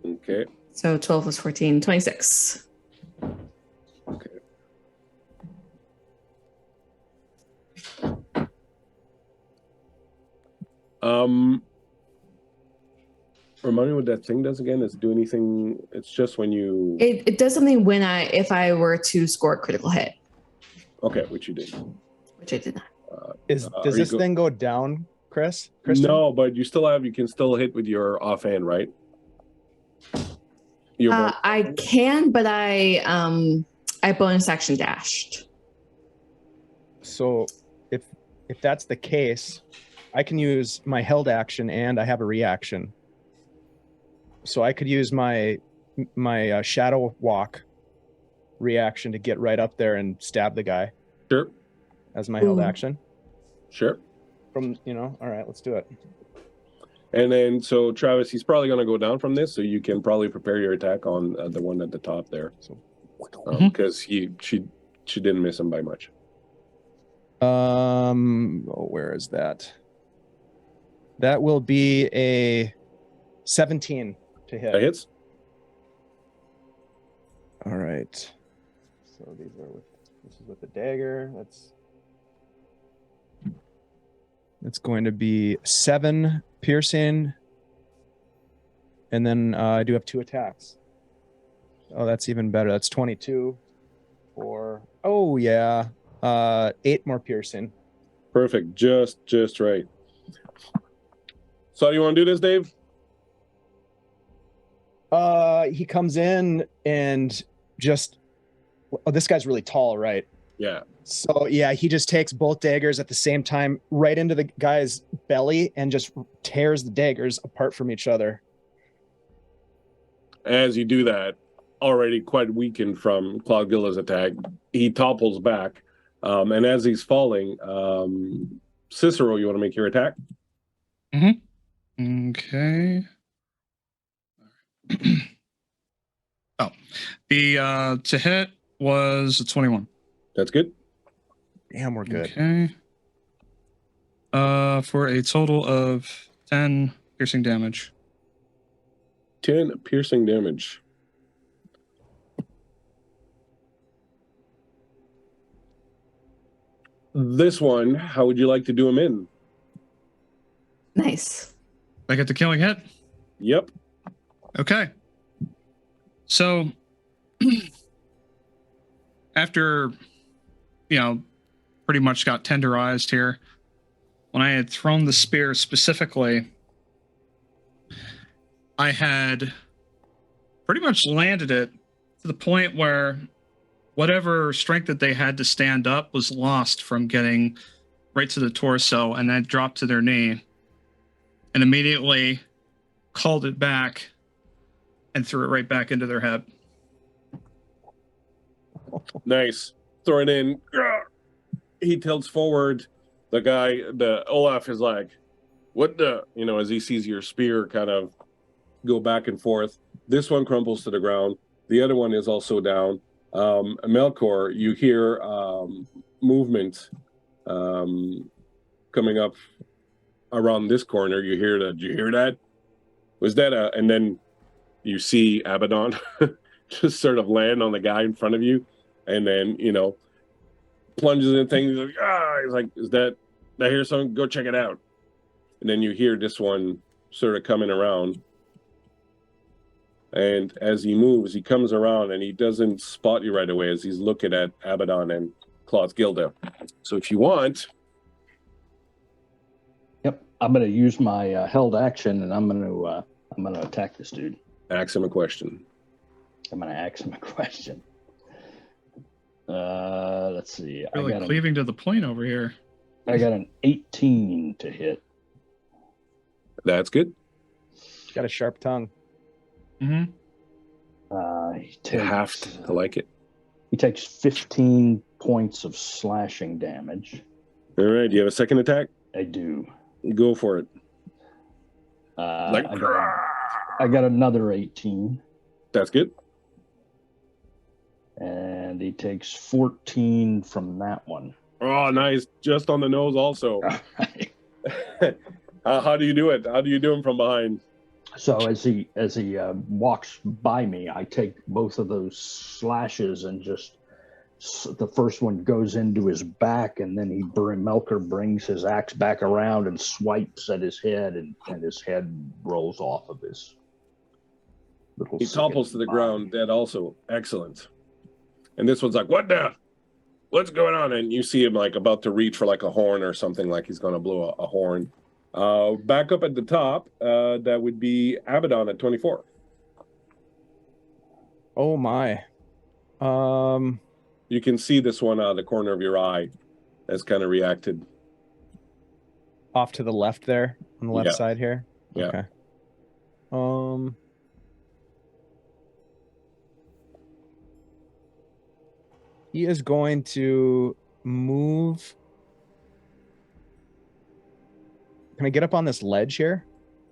Okay. So 12 plus 14, 26. Okay. Remind me what that thing does again. Does it do anything? It's just when you. It does something if I were to score a critical hit. Okay, which you did. Which I did not. Does this thing go down, Chris? Christian? No, but you can still hit with your offhand, right? I can, but I bonus action dashed. So if that's the case, I can use my held action and I have a reaction. So I could use my shadow walk reaction to get right up there and stab the guy. Sure. As my held action. Sure. All right, let's do it. And then, so Travis, he's probably going to go down from this, so you can probably prepare your attack on the one at the top there. So, because she didn't miss him by much. Where is that? That will be a 17 to hit. That hits. All right. So this is with the dagger. That's going to be 7 piercing. And then I do have 2 attacks. Oh, that's even better. That's 22 for 8 more piercing. Perfect. Just right. So, you want to do this, Dave? He comes in and just. Oh, this guy's really tall, right? Yeah. So yeah, he just takes both daggers at the same time right into the guy's belly and just tears the daggers apart from each other. As you do that, already quite weakened from Cloud Gilla's attack, he topples back. And as he's falling, Cicero, you want to make your attack? Okay. Oh, the to hit was a 21. That's good. Damn, we're good. Okay. For a total of 10 piercing damage. 10 piercing damage. This one, how would you like to do him in? Nice. I get the killing hit? Yep. Okay. So, after, pretty much got tenderized here, when I had thrown the spear specifically, I had pretty much landed it to the point where whatever strength that they had to stand up was lost from getting right to the torso, and then dropped to their knee and immediately called it back and threw it right back into their head. Nice. Throw it in. He tilts forward. The Olaf is like, what the, as he sees your spear kind of go back and forth. This one crumbles to the ground. The other one is also down. Melkor, you hear movement coming up around this corner. You hear that. Did you hear that? Was that and then you see Abaddon just sort of land on the guy in front of you, and then, plunges in things. He's like, is that I hear something? Go check it out. And then you hear this one sort of coming around. And as he moves, he comes around and he doesn't spot you right away as he's looking at Abaddon and Claude Gilda. So if you want... Yep, I'm going to use my held action, and I'm going to attack this dude. Ask him a question. I'm going to ask him a question. Let's see. Really cleaving to the point over here. I got an 18 to hit. That's good. Got a sharp tongue. Mm-hmm. I like it. He takes 15 points of slashing damage. All right. Do you have a second attack? I do. Go for it. I got another 18. That's good. And he takes 14 from that one. Oh, nice. Just on the nose also. How do you do it? How do you do him from behind? So as he walks by me, I take both of those slashes and just the first one goes into his back, and then Melkor brings his axe back around and swipes at his head, and his head rolls off of his little. He topples to the ground dead also. Excellent. And this one's like, what's going on? And you see him like about to reach for like a horn or something, like he's going to blow a horn. Back up at the top, that would be Abaddon at 24. Oh my. You can see this one out of the corner of your eye has kind of reacted. Off to the left there, on the left side here? Yeah. Okay. He is going to move. Can I get up on this ledge here?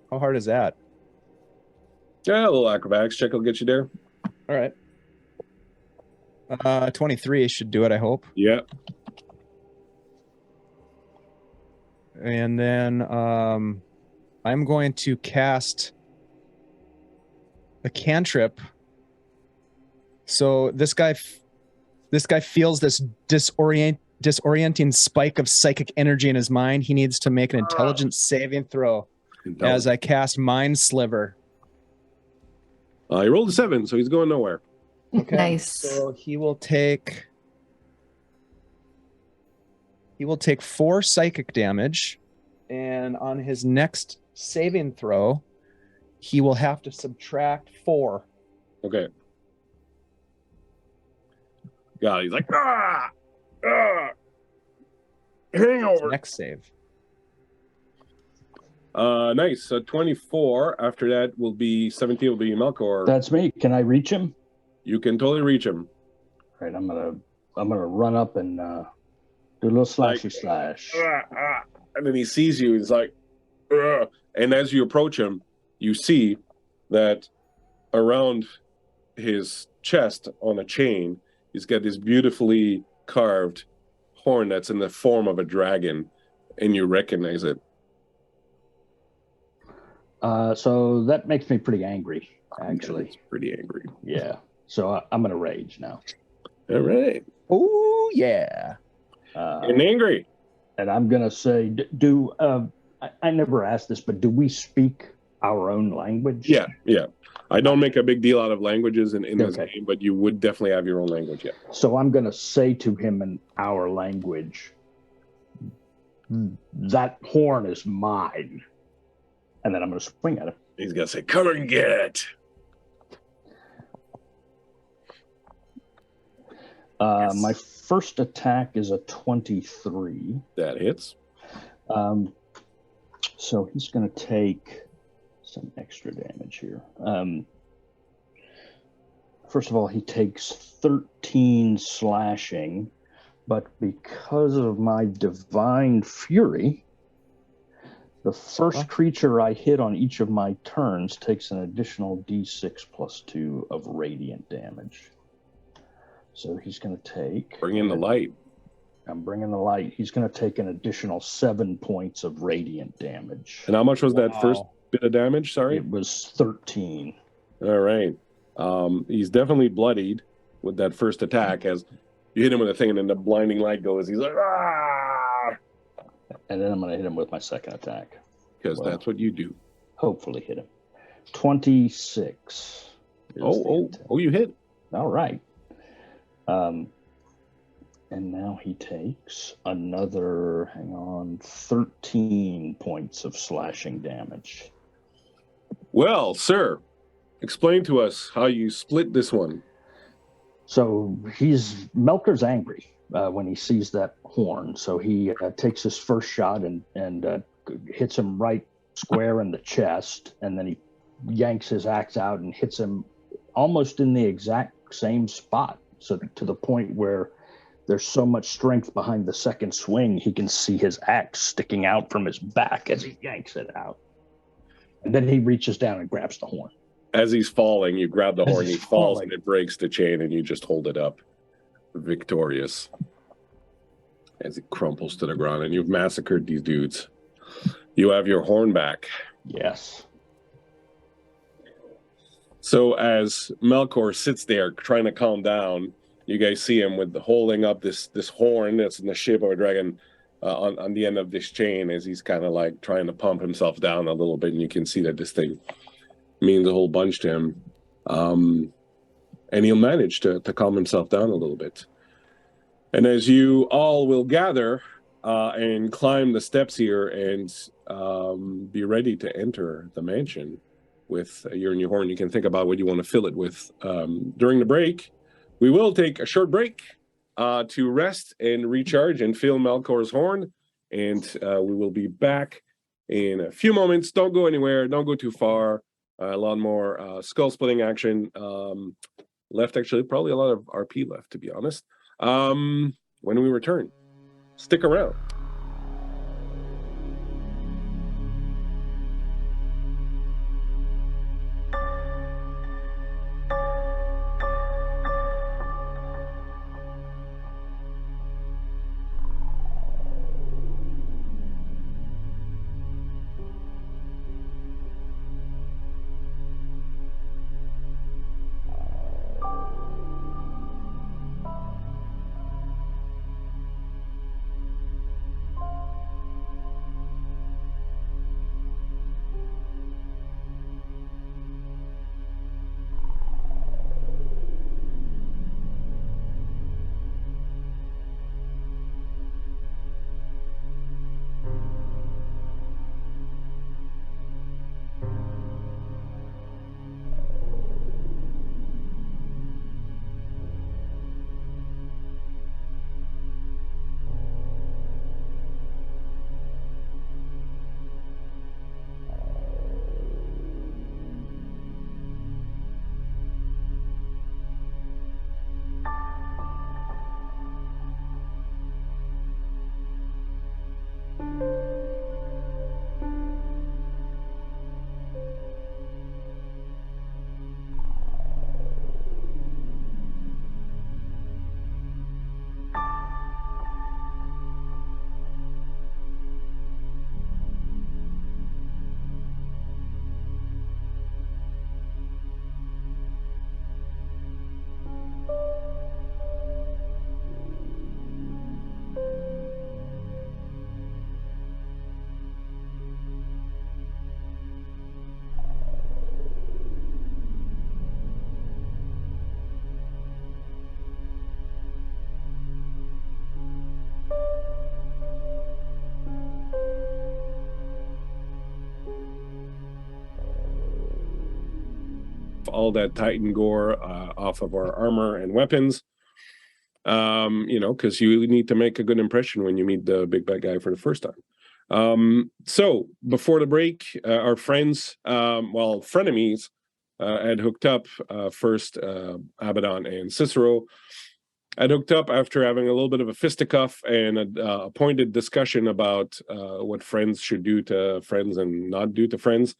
How hard is that? Yeah, a little acrobatics check will get you there. All right. 23 should do it, I hope. Yeah. And then I'm going to cast a cantrip. So this guy feels this disorienting spike of psychic energy in his mind. He needs to make an intelligence saving throw as I cast Mind Sliver. He rolled a 7, so he's going nowhere. Okay. Nice. So he will take he will take 4 psychic damage, and on his next saving throw, he will have to subtract 4. Okay. God, he's like, ah, hangover. Next save. Nice. So 24. After that will be 17. Will be Melkor. That's me. Can I reach him? You can totally reach him. All right, I'm gonna run up and do a little slashy slash. And then he sees you. He's like, and as you approach him, you see that around his chest on a chain, he's got this beautifully carved horn that's in the form of a dragon, and you recognize it. So that makes me pretty angry, actually. It's pretty angry. Yeah. So I'm gonna rage now. All right. Oh yeah. And angry. And I'm gonna say, I never asked this, but do we speak our own language? Yeah. I don't make a big deal out of languages in this game, but you would definitely have your own language, yeah. So I'm gonna say to him in our language, that horn is mine. And then I'm gonna swing at him. He's gonna say, come and get it. Yes. My first attack is a 23. That hits. So he's going to take some extra damage here. First of all, he takes 13 slashing, but because of my divine fury, the first creature I hit on each of my turns takes an additional d6 plus 2 of radiant damage. So he's going to take... Bring in the light. I'm bringing the light. He's going to take an additional 7 points of radiant damage. And how much was that first bit of damage? Sorry? It was 13. All right. He's definitely bloodied with that first attack as you hit him with a thing and then the blinding light goes. He's like, ah! And then I'm going to hit him with my second attack. Because that's what you do. Hopefully hit him. 26. You hit. All right. And now he takes another, 13 points of slashing damage. Well, sir, explain to us how you split this one. So Melkor's angry when he sees that horn. So he takes his first shot and hits him right square in the chest. And then he yanks his axe out and hits him almost in the exact same spot. So to the point where there's so much strength behind the second swing, he can see his axe sticking out from his back as he yanks it out. And then he reaches down and grabs the horn. As he's falling, you grab the horn, he falls, and it breaks the chain, and you just hold it up, victorious. As it crumples to the ground, and you've massacred these dudes. You have your horn back. Yes. So as Melkor sits there trying to calm down, you guys see him with holding up this horn that's in the shape of a dragon on the end of this chain as he's kind of like trying to pump himself down a little bit, and you can see that this thing means a whole bunch to him. And he'll manage to calm himself down a little bit. And as you all will gather and climb the steps here and be ready to enter the mansion with your new horn, you can think about what you want to fill it with. During the break, we will take a short break to rest and recharge and fill Melkor's horn. And we will be back in a few moments. Don't go anywhere. Don't go too far. A lot more skull-splitting action left, actually. Probably a lot of RP left, to be honest. When we return, stick around. all that Titan gore off of our armor and weapons. Because you need to make a good impression when you meet the big bad guy for the first time. So before the break, our friends, frenemies, had hooked up first. Abaddon and Cicero had hooked up after having a little bit of a fisticuff and a pointed discussion about what friends should do to friends and not do to friends.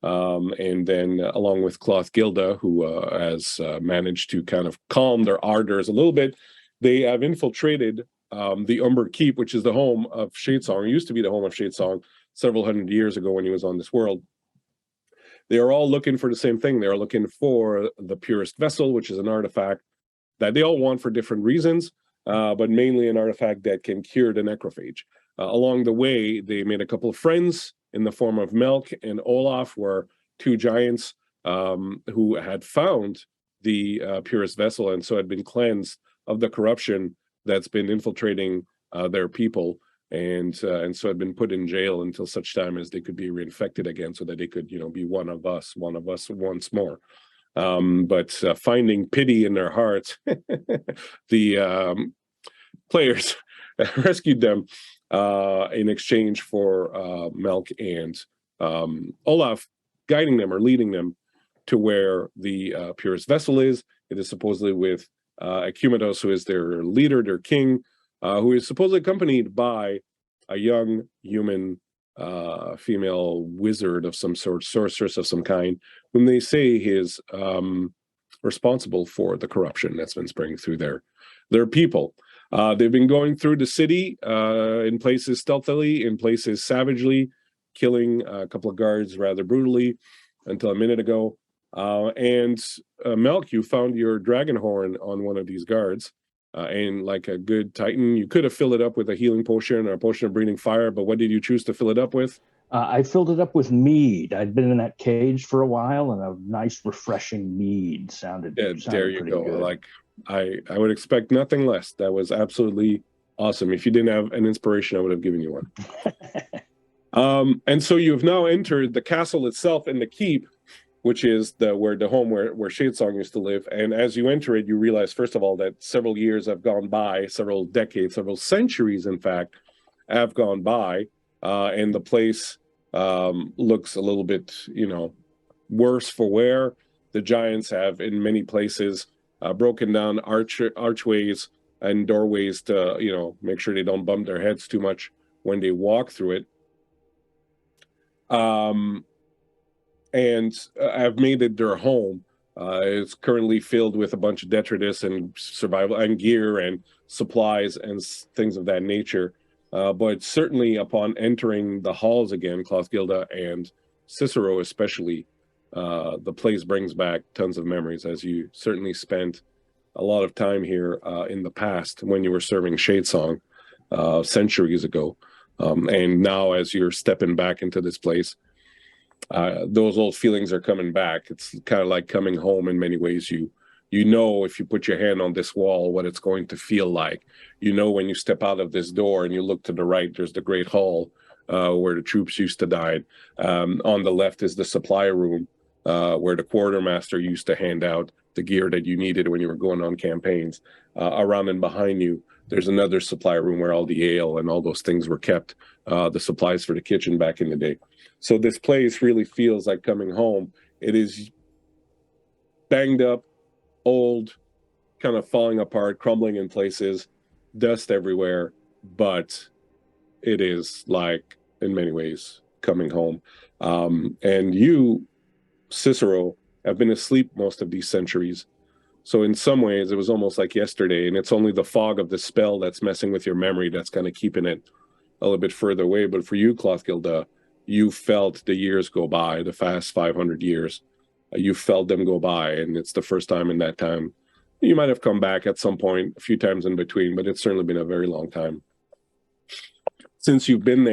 And then along with Cloth Gilda, who has managed to kind of calm their ardors a little bit, they have infiltrated the Umber Keep, which is the home of Shadesong, or used to be the home of Shadesong several hundred years ago when he was on this world. They are all looking for the same thing. They are looking for the purest vessel, which is an artifact that they all want for different reasons, but mainly an artifact that can cure the necrophage. Along the way, they made a couple of friends in the form of Melk and Olaf, were two giants who had found the purest vessel and so had been cleansed of the corruption that's been infiltrating their people, and so had been put in jail until such time as they could be reinfected again, so that they could, be one of us once more. But finding pity in their hearts, the players rescued them in exchange for Melk and Olaf guiding them or leading them to where the purest vessel is. It is supposedly with Akumatos, who is their leader, their king, who is supposedly accompanied by a young human female wizard of some sort, sorceress of some kind, whom they say is responsible for the corruption that's been spreading through their people. They've been going through the city in places stealthily, in places savagely, killing a couple of guards rather brutally until a minute ago. And Melk, you found your dragon horn on one of these guards. And like a good Titan, you could have filled it up with a healing potion or a potion of breathing fire, but what did you choose to fill it up with? I filled it up with mead. I'd been in that cage for a while, and a nice, refreshing mead sounded. There you go. Good. Like I would expect nothing less. That was absolutely awesome. If you didn't have an inspiration, I would have given you one. And so you have now entered the castle itself and the keep, which is the home where Shadesong used to live. And as you enter it, you realize, first of all, that several years have gone by, several decades, several centuries, in fact, have gone by. And the place looks a little bit, worse for wear. The giants have, in many places, broken down archways and doorways to, make sure they don't bump their heads too much when they walk through it. And have made it their home. It's currently filled with a bunch of detritus and survival and gear and supplies and things of that nature. But certainly upon entering the halls again, Cloth Gilda and Cicero especially, the place brings back tons of memories, as you certainly spent a lot of time here in the past when you were serving Shadesong centuries ago. And now as you're stepping back into this place, those old feelings are coming back. It's kind of like coming home in many ways. You know, if you put your hand on this wall, what it's going to feel like. When you step out of this door and you look to the right, there's the Great Hall where the troops used to dine. On the left is the supply room where the quartermaster used to hand out the gear that you needed when you were going on campaigns. Around and behind you, there's another supply room where all the ale and all those things were kept, the supplies for the kitchen back in the day. So this place really feels like coming home. It is banged up, old, kind of falling apart, crumbling in places, dust everywhere, but it is like, in many ways, coming home. And you, Cicero, have been asleep most of these centuries. So in some ways, it was almost like yesterday, and it's only the fog of the spell that's messing with your memory that's kind of keeping it a little bit further away. But for you, Cloth Gilda, you felt the years go by, the fast 500 years. You felt them go by, and it's the first time in that time. You might have come back at some point, a few times in between, but it's certainly been a very long time since you've been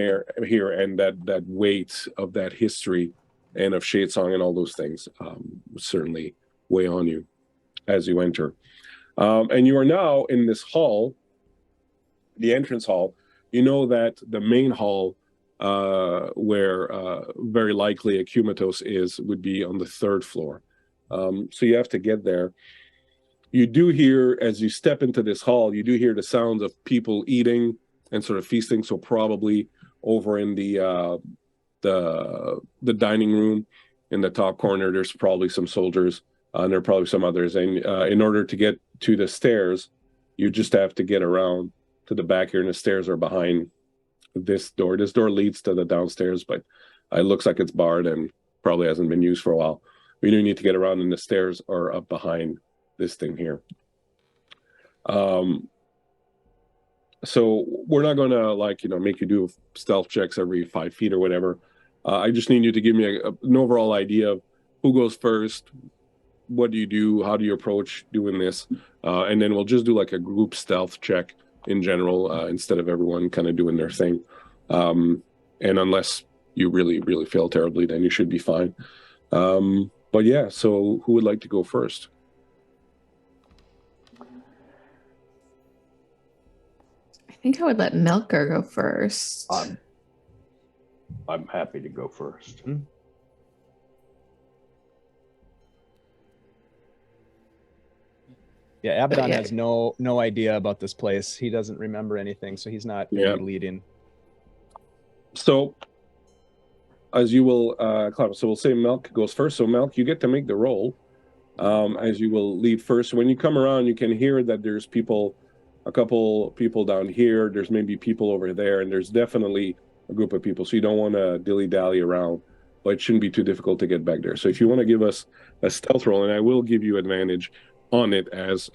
here, and that weight of that history and of Shadesong and all those things certainly weigh on you as you enter. And you are now in this hall, the entrance hall. You know that the main hall where very likely Akumatos would be on the third floor. So you have to get there. You do hear, as you step into this hall, you do hear the sounds of people eating and sort of feasting. So probably over in the dining room in the top corner, there's probably some soldiers, and there are probably some others. And in order to get to the stairs, you just have to get around to the back here, and the stairs are behind this door. This door leads to the downstairs, but it looks like it's barred and probably hasn't been used for a while. We do need to get around, and the stairs are up behind this thing here. So we're not going to make you do stealth checks every 5 feet or whatever. I just need you to give me an overall idea of who goes first, what do you do, how do you approach doing this, and then we'll just do like a group stealth check in general, instead of everyone kind of doing their thing. And unless you really, really fail terribly, then you should be fine. But yeah, so who would like to go first? I think I would let Melker go first. I'm happy to go first. Yeah, Abaddon has no idea about this place. He doesn't remember anything, so he's not really leading. So, as you will, so we'll say Melk goes first. So Melk, you get to make the roll, as you will lead first. When you come around, you can hear that there's a couple people down here. There's maybe people over there, and there's definitely a group of people. So you don't want to dilly-dally around, but it shouldn't be too difficult to get back there. So if you want to give us a stealth roll, and I will give you advantage on it, as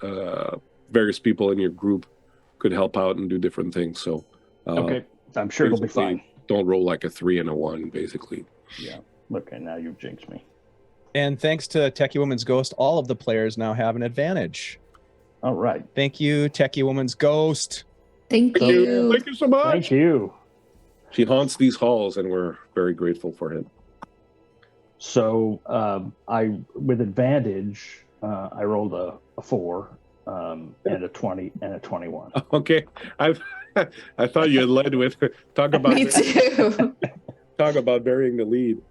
various people in your group could help out and do different things. So okay, I'm sure it'll be fine. Don't roll like a 3 and a 1, basically. Yeah. Okay, now you've jinxed me. And thanks to Techie Woman's Ghost, all of the players now have an advantage. All right. Thank you, Techie Woman's Ghost. Thank you. Thank you so much. Thank you. She haunts these halls, and we're very grateful for it. So I, with advantage, I rolled a 4 and a 20 and a 21. Okay, I thought you had led with talk about Me too. talk about burying the lead.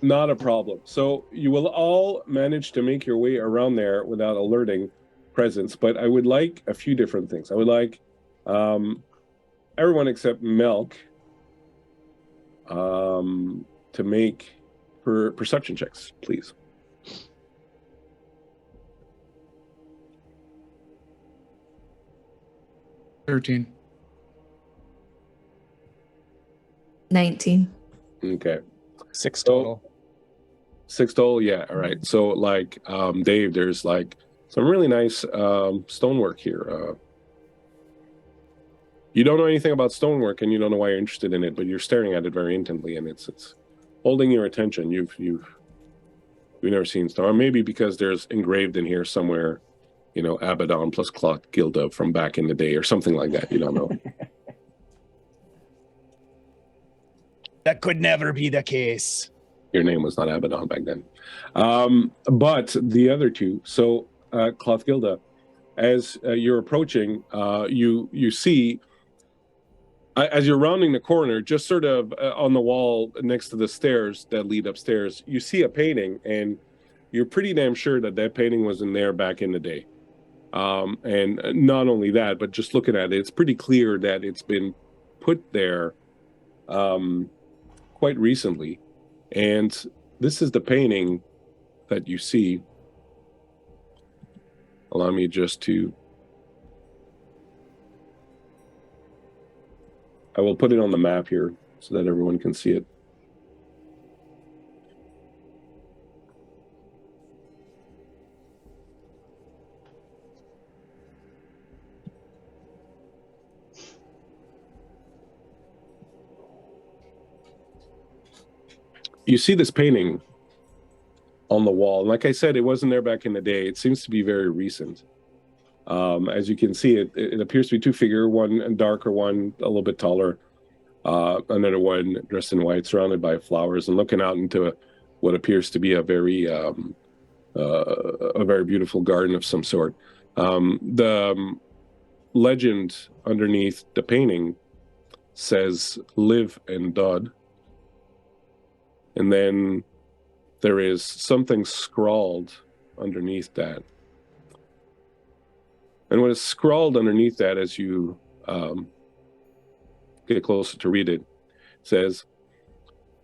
Not a problem. So you will all manage to make your way around there without alerting presence, but I would like a few different things. I would like everyone except Melk to make perception checks, please. $13. 19. Okay. 6 total. 6 total, yeah. All right. So like Dave, there's like some really nice stonework here. You don't know anything about stonework, and you don't know why you're interested in it, but you're staring at it very intently, and it's holding your attention. You've never seen stone, or maybe because there's engraved in here somewhere, Abaddon plus Cloth Gilda from back in the day, or something like that. You don't know. That could never be the case. Your name was not Abaddon back then. But the other two, so Cloth Gilda, as you're approaching, you see, as you're rounding the corner, just sort of on the wall next to the stairs that lead upstairs, you see a painting, and you're pretty damn sure that painting was in there back in the day. And not only that, but just looking at it, it's pretty clear that it's been put there quite recently. And this is the painting that you see. Allow me just to... I will put it on the map here so that everyone can see it. You see this painting on the wall. And like I said, it wasn't there back in the day. It seems to be very recent. As you can see, it appears to be two figures, one darker, one a little bit taller, another one dressed in white, surrounded by flowers, and looking out into what appears to be a very beautiful garden of some sort. The legend underneath the painting says "Live and Dod," and then there is something scrawled underneath that. And what is scrawled underneath that, as you get closer to read it, says,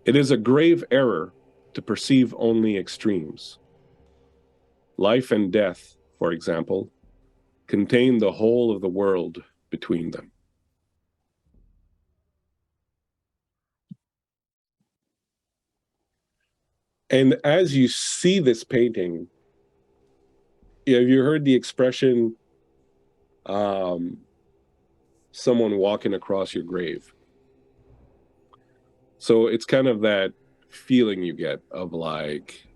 "It is a grave error to perceive only extremes. Life and death, for example, contain the whole of the world between them." And as you see this painting, have you heard the expression, someone walking across your grave? So it's kind of that feeling you get of like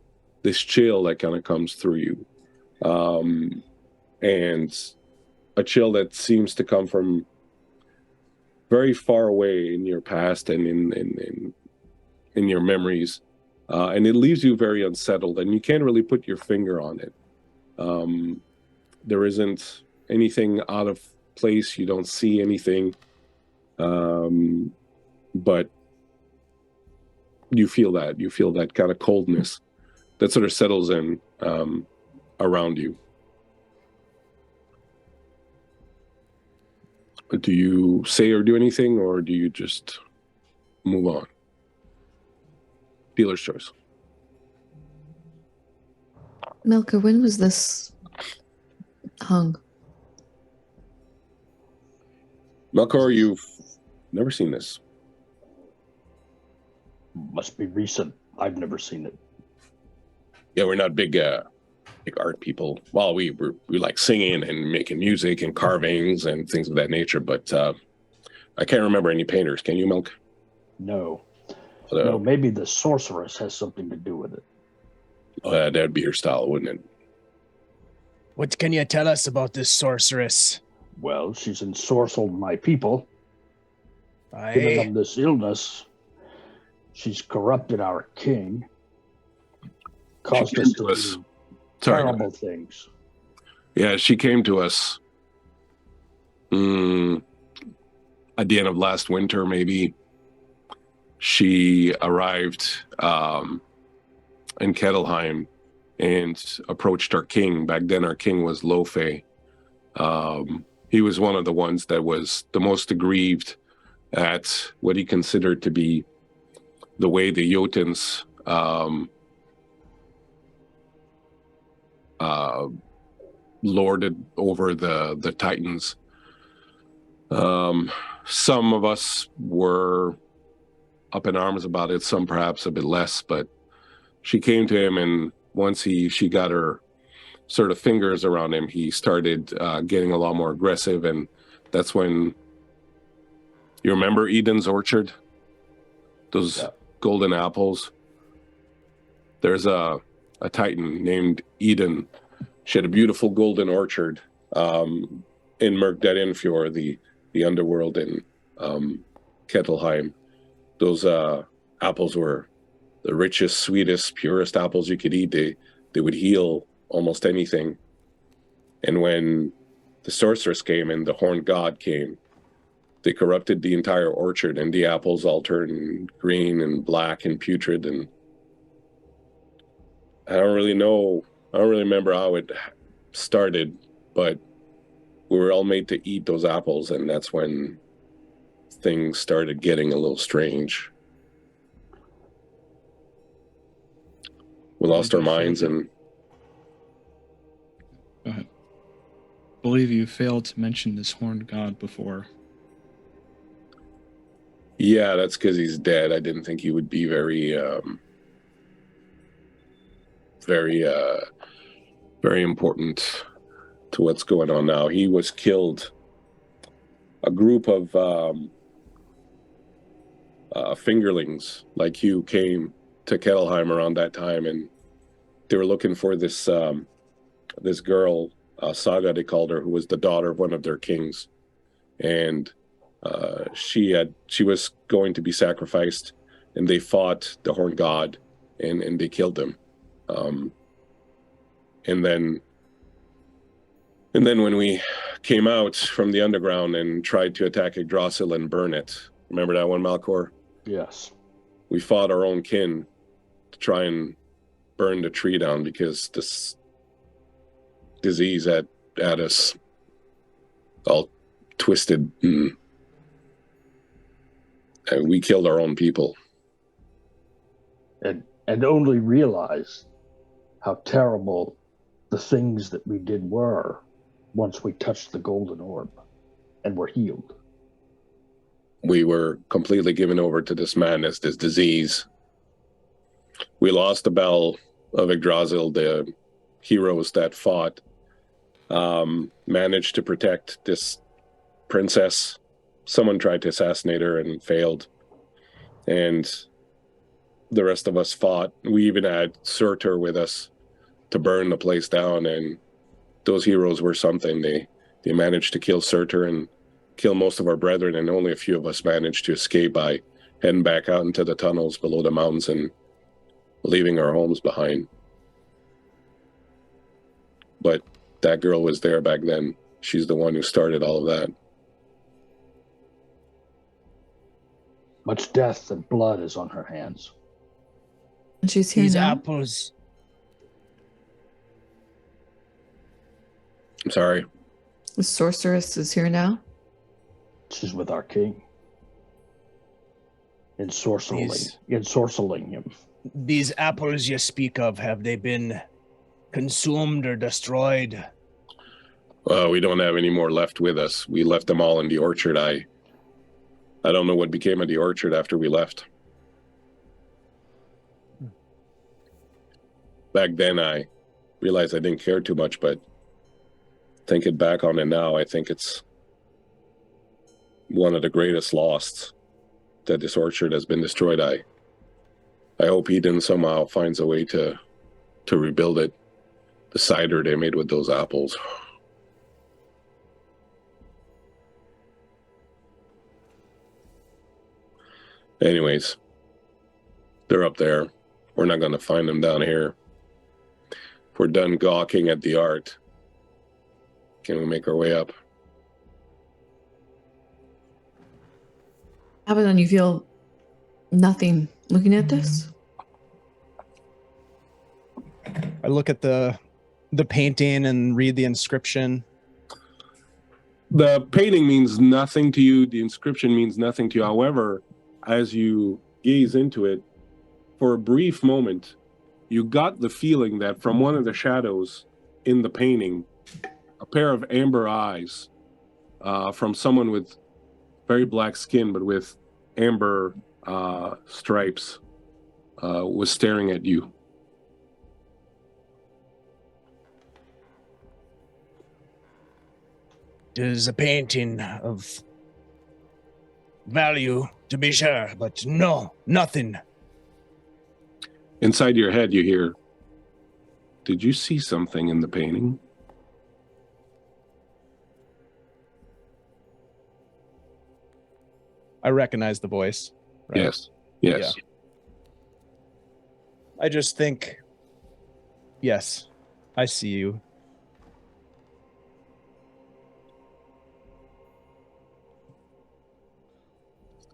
this chill that kind of comes through you. And a chill that seems to come from very far away in your past and in your memories. And it leaves you very unsettled, and you can't really put your finger on it. There isn't anything out of place. You don't see anything. But you feel that kind of coldness that sort of settles in around you. Do you say or do anything, or do you just move on? Dealer's choice. Melker, when was this hung? Melkor, you've never seen this. Must be recent. I've never seen it. Yeah, we're not big art people. Well, we like singing and making music and carvings and things of that nature, but I can't remember any painters. Can you, Milk? No. No, maybe the sorceress has something to do with it. That'd be her style, wouldn't it? What can you tell us about this sorceress? Well, she's ensorcelled my people, given them this illness. She's corrupted our king, caused us to do terrible things. Yeah, she came to us at the end of last winter, maybe. She arrived in Kettleheim and approached our king. Back then, our king was Lofe. He was one of the ones that was the most aggrieved at what he considered to be the way the Jotuns lorded over the Titans. Some of us were up in arms about it, some perhaps a bit less, but she came to him, and once she got her sort of fingers around him, he started getting a lot more aggressive, and that's when, you remember Eden's Orchard? Those golden apples? There's a Titan named Eden. She had a beautiful golden orchard in Mörkdad-Infjord, the underworld in Kettleheim. Those apples were the richest, sweetest, purest apples you could eat. They would heal almost anything. And when the sorceress came and the horned god came, they corrupted the entire orchard, and the apples all turned green and black and putrid. And I don't really remember how it started, but we were all made to eat those apples, and that's when things started getting a little strange. We lost our minds, and go ahead. I believe you failed to mention this horned god before. Yeah, that's because he's dead. I didn't think he would be very important to what's going on now. He was killed. A group of fingerlings like you came to Kettleheim around that time, and they were looking for this this girl, Saga they called her, who was the daughter of one of their kings, and she was going to be sacrificed, and they fought the horned god, and they killed him. And then when we came out from the underground and tried to attack Yggdrasil and burn it, remember that one, Malkor? Yes. We fought our own kin to try and burn the tree down because this disease had us all twisted, and we killed our own people. And only realized how terrible the things that we did were once we touched the golden orb and were healed. We were completely given over to this madness, this disease. We lost the Bell of Yggdrasil, the heroes that fought, managed to protect this princess. Someone tried to assassinate her and failed. And the rest of us fought. We even had Surtur with us to burn the place down, and those heroes were something. They managed to kill Surtur and kill most of our brethren, and only a few of us managed to escape by heading back out into the tunnels below the mountains and leaving our homes behind. But that girl was there back then. She's the one who started all of that. Much death and blood is on her hands. And she's here These now. apples. I'm sorry. The sorceress is here now. She's with our king. Ensorceling him. These apples you speak of, have they been consumed or destroyed? We don't have any more left with us. We left them all in the orchard. I don't know what became of the orchard after we left. Back then, I realized I didn't care too much, but thinking back on it now, I think it's one of the greatest losts that this orchard has been destroyed. I hope Eden somehow finds a way to rebuild it. The cider they made with those apples. Anyways, they're up there. We're not going to find them down here. If we're done gawking at the art, can we make our way up? Abaddon, you feel nothing looking at this? I look at the painting and read the inscription. The painting means nothing to you. The inscription means nothing to you. However, as you gaze into it, for a brief moment, you got the feeling that from one of the shadows in the painting, a pair of amber eyes from someone with very black skin, but with amber stripes, was staring at you. It is a painting of value, to be sure, but no, nothing. Inside your head, you hear, "Did you see something in the painting?" I recognize the voice. Right? Yes. Yes. Yeah. I just think, yes, I see you.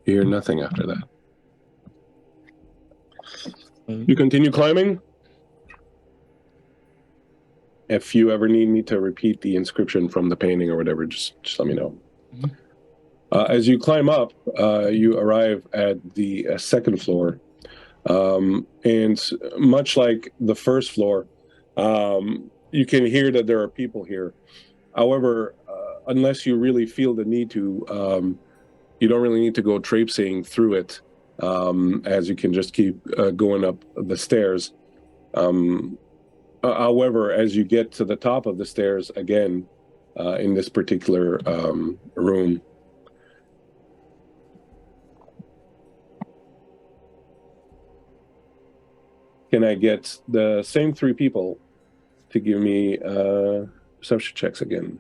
You hear nothing after that. You continue climbing. If you ever need me to repeat the inscription from the painting or whatever, just let me know. As you climb up, you arrive at the second floor. And much like the first floor, you can hear that there are people here. However, unless you really feel the need to, you don't really need to go traipsing through it, as you can just keep going up the stairs. However, as you get to the top of the stairs again, in this particular room, can I get the same three people to give me perception checks again?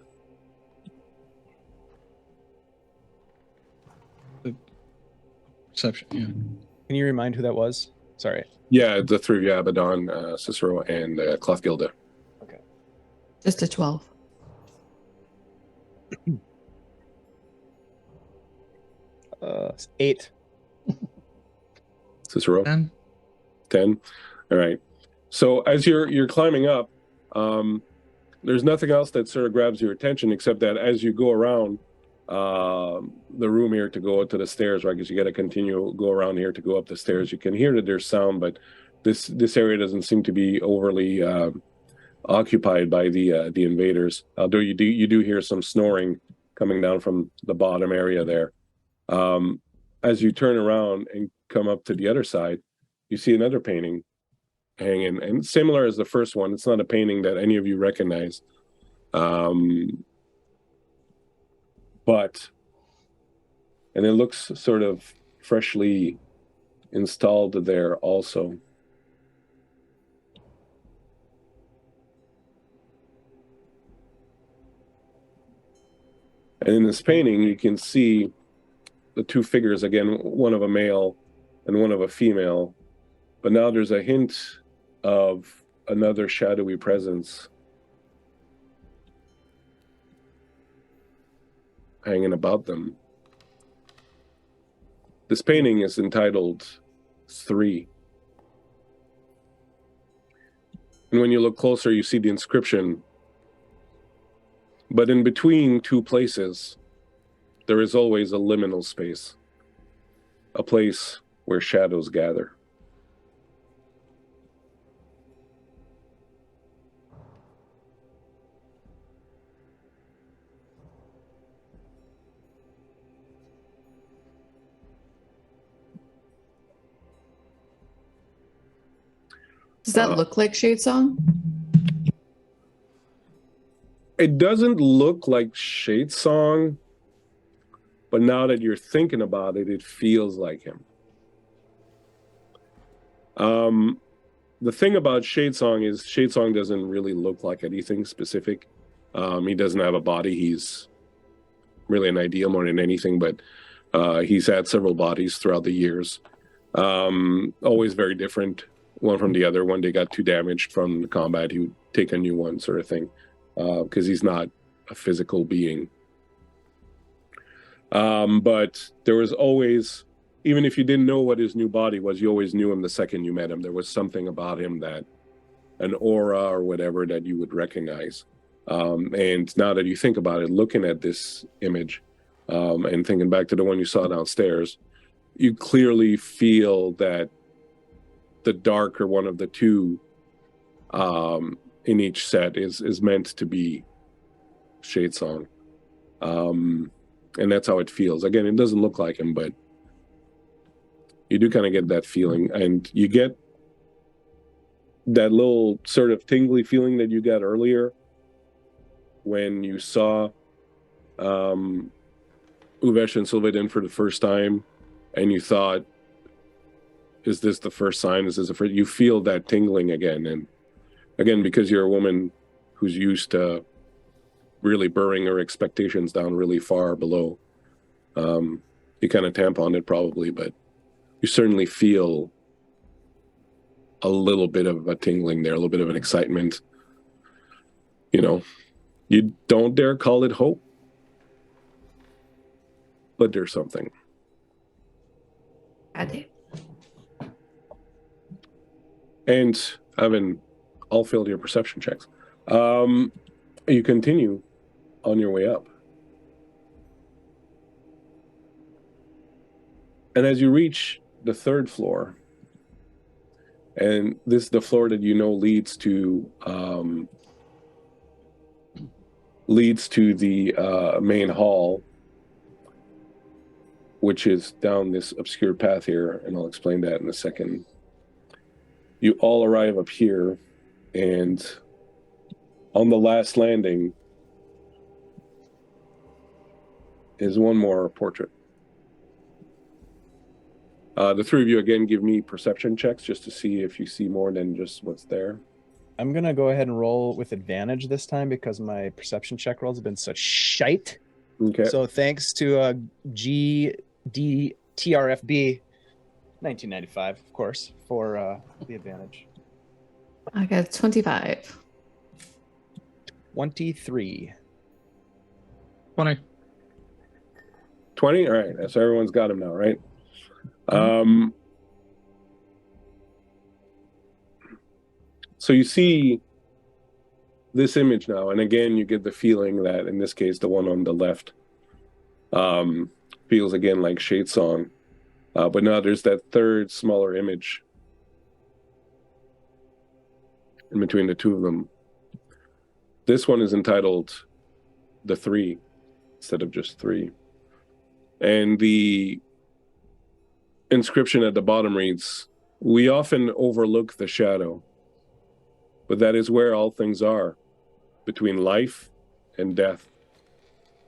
Perception, yeah. Can you remind who that was? Sorry. Yeah, the three of you, Abaddon, Cicero, and Clothgilda. Okay. Just a 12. 8. Cicero? 10. 10? All right. So as you're climbing up, there's nothing else that sort of grabs your attention except that as you go around the room here to go up to the stairs, right? Because you got to go around here to go up the stairs. You can hear that there's sound, but this area doesn't seem to be overly occupied by the invaders. Although you do hear some snoring coming down from the bottom area there. As you turn around and come up to the other side, you see another painting hanging, and similar as the first one. It's not a painting that any of you recognize, but and it looks sort of freshly installed there also. And in this painting, you can see the two figures, again, one of a male and one of a female. But now there's a hint of another shadowy presence hanging about them. This painting is entitled 3. And when you look closer, you see the inscription. But in between two places, there is always a liminal space, a place where shadows gather. Does that look like Shadesong? It doesn't look like Shadesong, but now that you're thinking about it, it feels like him. The thing about Shadesong is Shadesong doesn't really look like anything specific. He doesn't have a body. He's really an ideal more than anything, but he's had several bodies throughout the years. Always very different, one from the other. One day got too damaged from the combat, he would take a new one, sort of thing, because he's not a physical being. But there was always, even if you didn't know what his new body was, you always knew him the second you met him. There was something about him, that an aura or whatever, that you would recognize. And now that you think about it, looking at this image and thinking back to the one you saw downstairs, you clearly feel that the darker one of the two in each set is meant to be Shadesong. And that's how it feels. Again, it doesn't look like him, but you do kind of get that feeling, and you get that little sort of tingly feeling that you got earlier when you saw Uvesh and Sylvain for the first time, and you thought, is this the first sign? Is this the first? You feel that tingling again. And again, because you're a woman who's used to really burying her expectations down really far below, you kind of tampon it probably, but you certainly feel a little bit of a tingling there, a little bit of an excitement. You know, you don't dare call it hope, but there's something. I do. And having all failed your perception checks, you continue on your way up. And as you reach the 3rd floor, and this is the floor that you know leads to the main hall, which is down this obscure path here, and I'll explain that in a second. You all arrive up here, and on the last landing is one more portrait. The 3 of you, again, give me perception checks just to see if you see more than just what's there. I'm going to go ahead and roll with advantage this time because my perception check rolls have been such shite. Okay. So thanks to GDTRFB 1995, of course, for the advantage. I got 25. 23. 20. 20? All right. So everyone's got him now, right? So you see this image now, and again, you get the feeling that, in this case, the one on the left feels again like Shadesong. But now there's that third, smaller image in between the two of them. This one is entitled The Three instead of just three. And the inscription at the bottom reads, "We often overlook the shadow, but that is where all things are, between life and death.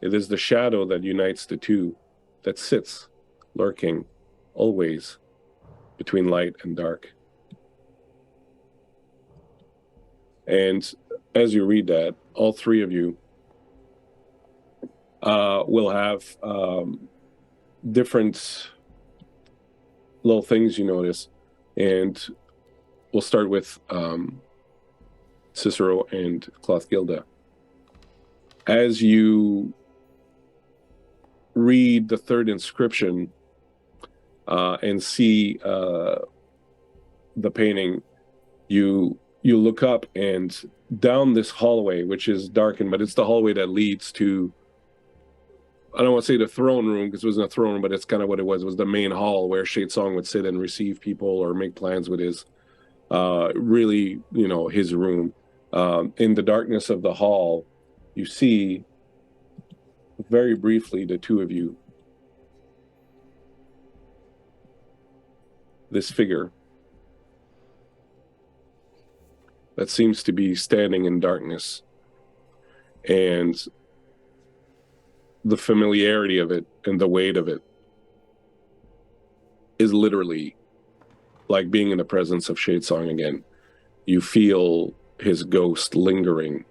It is the shadow that unites the two, that sits, lurking, always, between light and dark." And as you read that, all three of you will have different little things you notice. And we'll start with Cicero and Clothgilda. As you read the third inscription and see the painting, you look up, and down this hallway, which is darkened, but it's the hallway that leads to, I don't want to say the throne room, because it wasn't a throne room, but it's kind of what it was. It was the main hall where Shadesong would sit and receive people or make plans with his, really, his room. In the darkness of the hall, you see very briefly the two of you. This figure that seems to be standing in darkness, and the familiarity of it and the weight of it is literally like being in the presence of Shadesong again. You feel his ghost lingering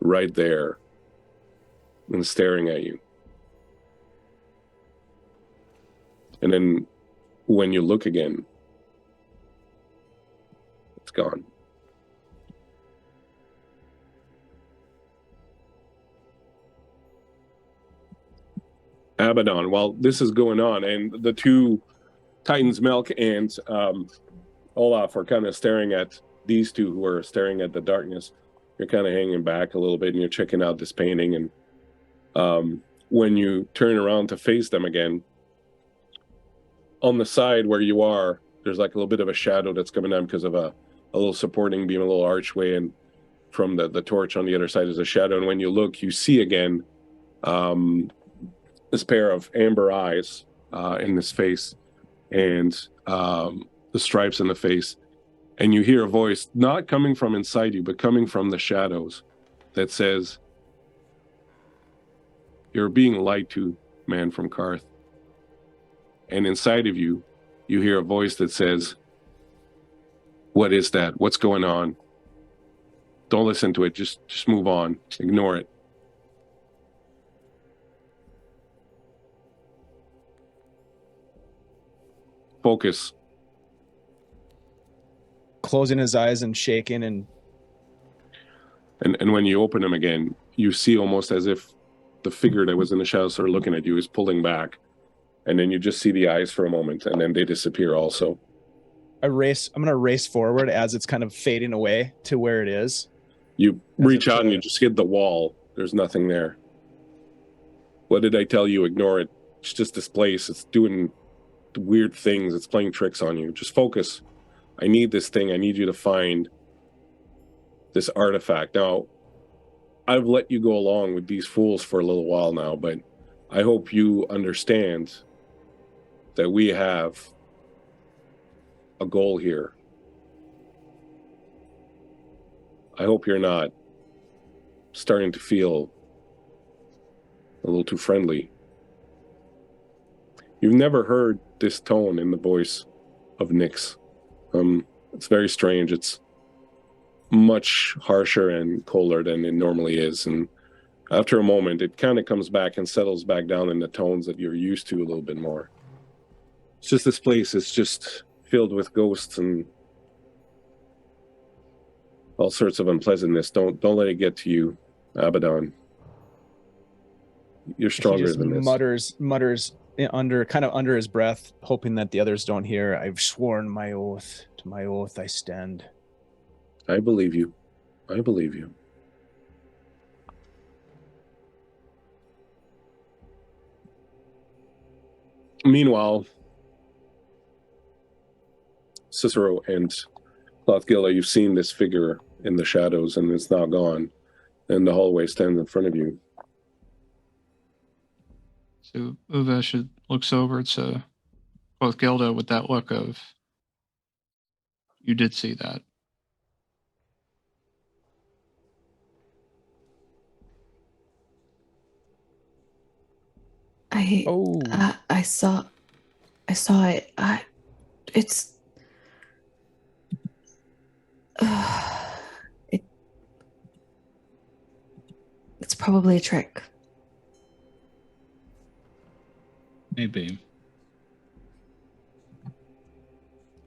right there and staring at you. And then when you look again, it's gone. Abaddon, while this is going on, and the two Titans, Melk and Olaf, are kind of staring at these two who are staring at the darkness, you're kind of hanging back a little bit and you're checking out this painting. And when you turn around to face them again, on the side where you are, there's like a little bit of a shadow that's coming down because of a little supporting beam, a little archway, and from the torch on the other side is a shadow. And when you look, you see again this pair of amber eyes in this face, and the stripes in the face. And you hear a voice, not coming from inside you, but coming from the shadows, that says, "You're being lied to, man from Karth." And inside of you, you hear a voice that says, "What is that? What's going on? Don't listen to it. Just move on. Ignore it." Focus. Closing his eyes and shaking, and when you open them again, you see almost as if the figure that was in the shadows sort of looking at you is pulling back, and then you just see the eyes for a moment, and then they disappear also. I'm gonna race forward as it's kind of fading away to where it is. You reach out and you just hit the wall. There's nothing there. What did I tell you? Ignore it. It's just this place. It's doing weird things. It's playing tricks on you. Just focus. I need this thing. I need you to find this artifact. Now, I've let you go along with these fools for a little while now, but I hope you understand that we have a goal here. I hope you're not starting to feel a little too friendly. You've never heard this tone in the voice of Nyx. It's very strange. It's much harsher and colder than it normally is. And after a moment, it kind of comes back and settles back down in the tones that you're used to a little bit more. It's just this place is just filled with ghosts and all sorts of unpleasantness. Don't let it get to you, Abaddon. You're stronger than this. Mutters under his breath, hoping that the others don't hear. "I've sworn my oath. To my oath I stand." I believe you. I believe you. Meanwhile, Cicero and Clothgilla, you've seen this figure in the shadows, and it's now gone. And the hallway stands in front of you. So Uvesh looks over to both Gilda with that look of, you did see that. I saw it. It's it's probably a trick. Maybe.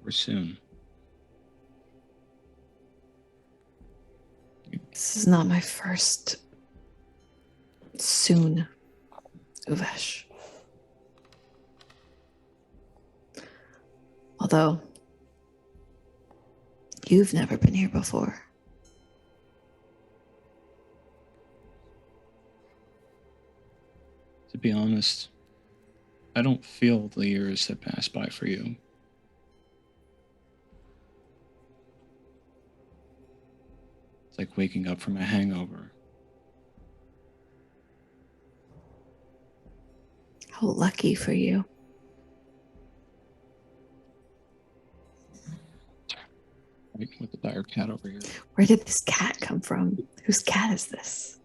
Or soon. This is not my first soon, Uvesh. Although, you've never been here before. To be honest, I don't feel the years that pass by for you. It's like waking up from a hangover. How lucky for you. Right, with the dire cat over here. Where did this cat come from? Whose cat is this?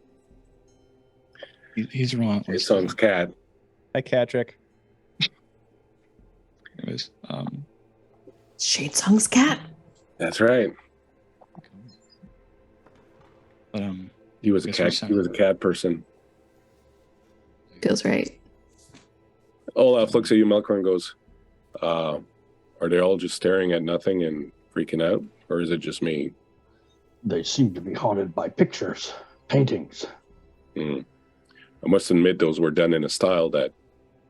He's wrong. Shadesong's cat. Hi, Catrick. Anyways, Shadesong's cat? That's right. but He was a cat. He was a cat person. Feels right. Olaf looks at you, Melkor, and goes, "Are they all just staring at nothing and freaking out, or is it just me?" They seem to be haunted by pictures, paintings. I must admit, those were done in a style that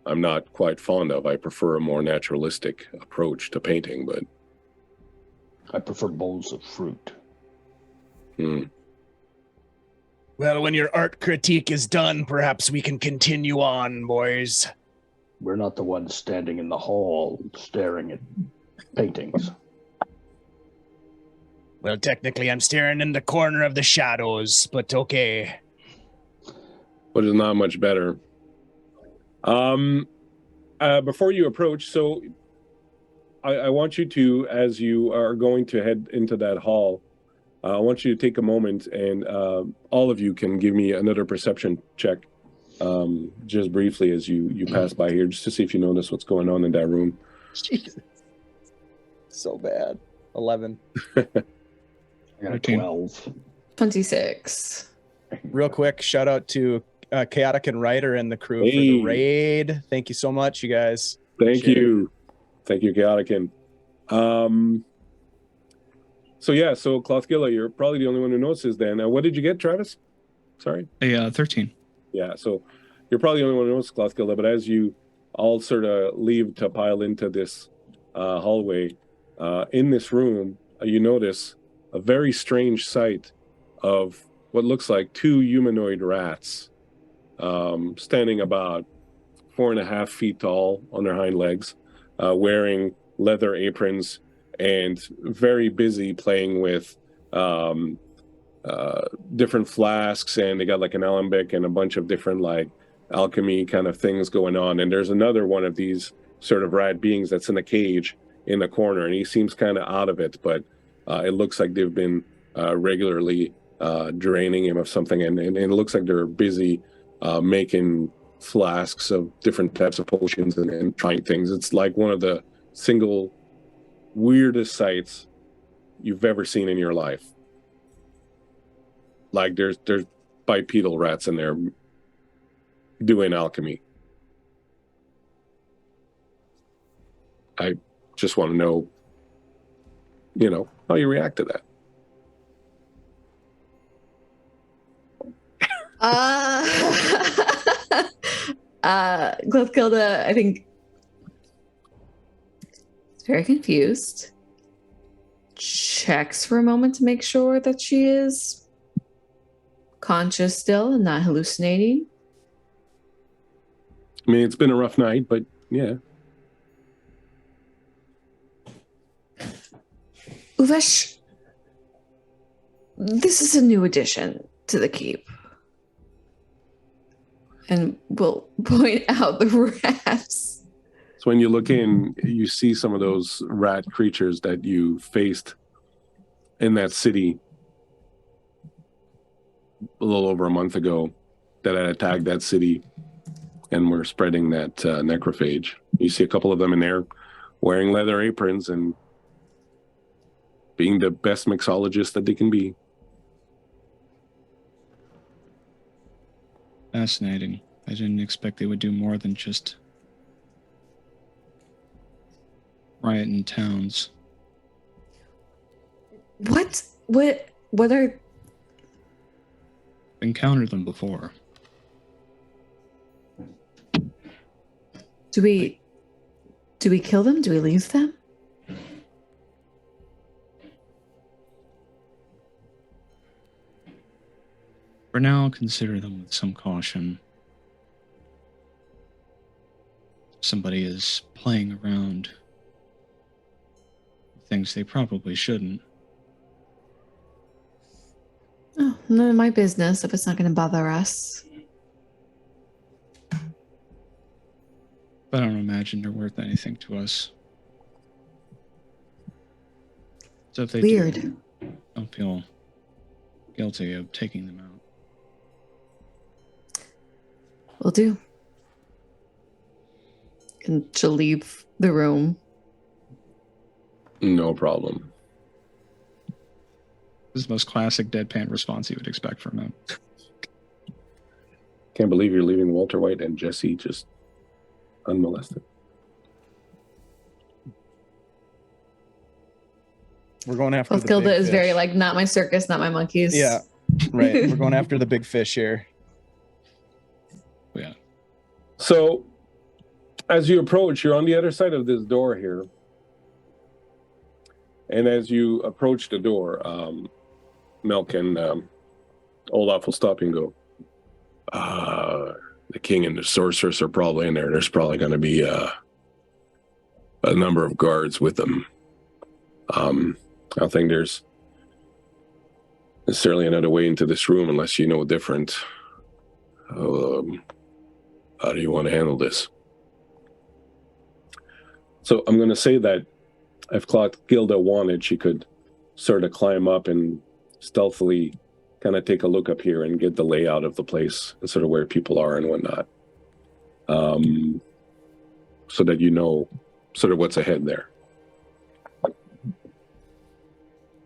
I'm not quite fond of. I prefer a more naturalistic approach to painting, but I prefer bowls of fruit. Well, when your art critique is done, perhaps we can continue on, boys. We're not the ones standing in the hall staring at paintings. Well, technically, I'm staring in the corner of the shadows, but okay. But it's not much better. Before you approach, so I want you to, as you are going to head into that hall, I want you to take a moment, and all of you can give me another perception check, just briefly as you pass by here, just to see if you notice what's going on in that room. Jesus. So bad. 11. I got a 12. 26. Real quick, shout out to Chaotic and Ryder and the crew for the raid. Thank you so much, you guys. Thank you. Thank you, Chaotic. So Clothgilla, you're probably the only one who notices then. What did you get, Travis? Sorry? A 13. Yeah, so you're probably the only one who notices Clothgilla, but as you all sort of leave to pile into this hallway, in this room, you notice a very strange sight of what looks like two humanoid rats standing about 4.5 feet tall on their hind legs, wearing leather aprons and very busy playing with different flasks, and they got like an alembic and a bunch of different like alchemy kind of things going on. And there's another one of these sort of rat beings that's in a cage in the corner, and he seems kind of out of it, but it looks like they've been regularly draining him of something, and it looks like they're busy making flasks of different types of potions and trying things. It's like one of the single weirdest sights you've ever seen in your life. Like there's bipedal rats in there doing alchemy. I just want to know, how you react to that. Glyphgilda, I think, is very confused. checks for a moment to make sure that she is conscious still and not hallucinating. I mean, it's been a rough night, but yeah. Uvesh, this is a new addition to the keep. And we'll point out the rats. So when you look in, you see some of those rat creatures that you faced in that city a little over a month ago that had attacked that city and were spreading that necrophage. You see a couple of them in there wearing leather aprons and being the best mixologists that they can be. Fascinating. I didn't expect they would do more than just riot in towns. What are... Encountered them before. Do we kill them? Do we leave them? For now, consider them with some caution. Somebody is playing around with things they probably shouldn't. Oh, none of my business if it's not going to bother us. But I don't imagine they're worth anything to us. So if they do, don't feel guilty of taking them out. Will do. And she'll leave the room. No problem. This is the most classic deadpan response you would expect from him. Can't believe you're leaving Walter White and Jesse just unmolested. We're going after the Gilda big is very fish. like, not my circus, not my monkeys. Yeah, right. We're going after the big fish here. Yeah. So, as you approach, you're on the other side of this door here. And as you approach the door, Milk and Olaf will stop you and go, the king and the sorceress are probably in there. There's probably going to be a number of guards with them. I don't think there's necessarily another way into this room unless you know different. How do you want to handle this? So I'm going to say that if Gilda wanted, she could sort of climb up and stealthily kind of take a look up here and get the layout of the place and sort of where people are and whatnot. So that you know sort of what's ahead there.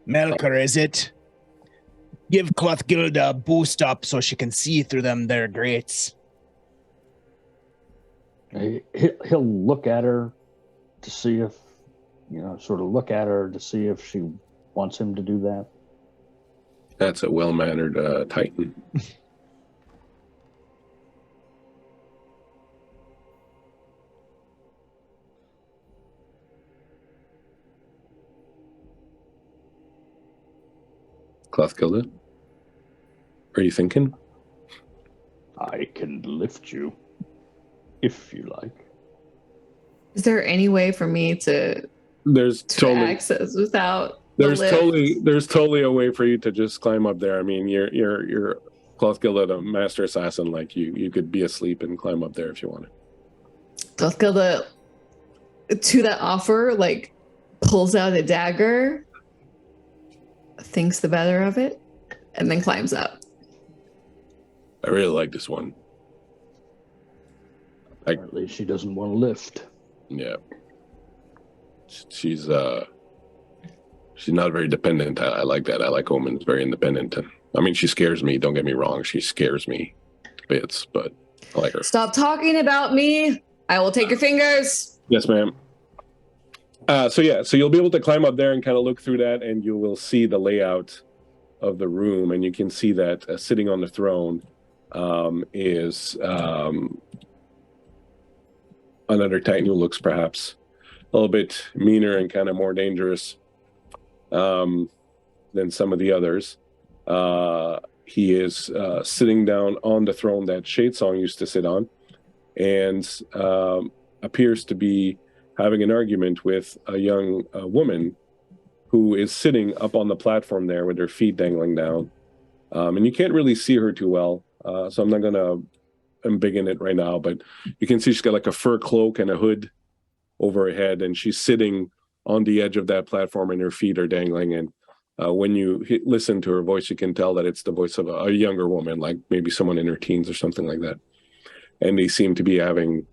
Melker, is it? Give Clothgilda a boost up so she can see through them their grates. He'll look at her to see if, sort of look at her to see if she wants him to do that. That's a well-mannered Titan. Clothgilda? Are you thinking? I can lift you, if you like. Is there any way for me to access without there's totally a way for you to just climb up there. I mean, you're Clothgilda, the master assassin. Like you could be asleep and climb up there if you wanted. Clothgilda, to that offer, like pulls out a dagger, thinks the better of it, and then climbs up. I really like this one. Apparently she doesn't want to lift. Yeah. She's not very dependent. I like that. I like Omen's very independent. And I mean, she scares me. Don't get me wrong. She scares me bits, but I like her. Stop talking about me. I will take your fingers. Yes, ma'am. So you'll be able to climb up there and kind of look through that, and you will see the layout of the room, and you can see that sitting on the throne is another Titan who looks perhaps a little bit meaner and kind of more dangerous. than some of the others. He is sitting down on the throne that Shadesong used to sit on, and appears to be having an argument with a young woman who is sitting up on the platform there with her feet dangling down. And you can't really see her too well, so I'm not going to embiggen it right now, but you can see she's got like a fur cloak and a hood over her head, and she's sitting on the edge of that platform and her feet are dangling. And when you listen to her voice, you can tell that it's the voice of a younger woman, like maybe someone in her teens or something like that. And they seem to be having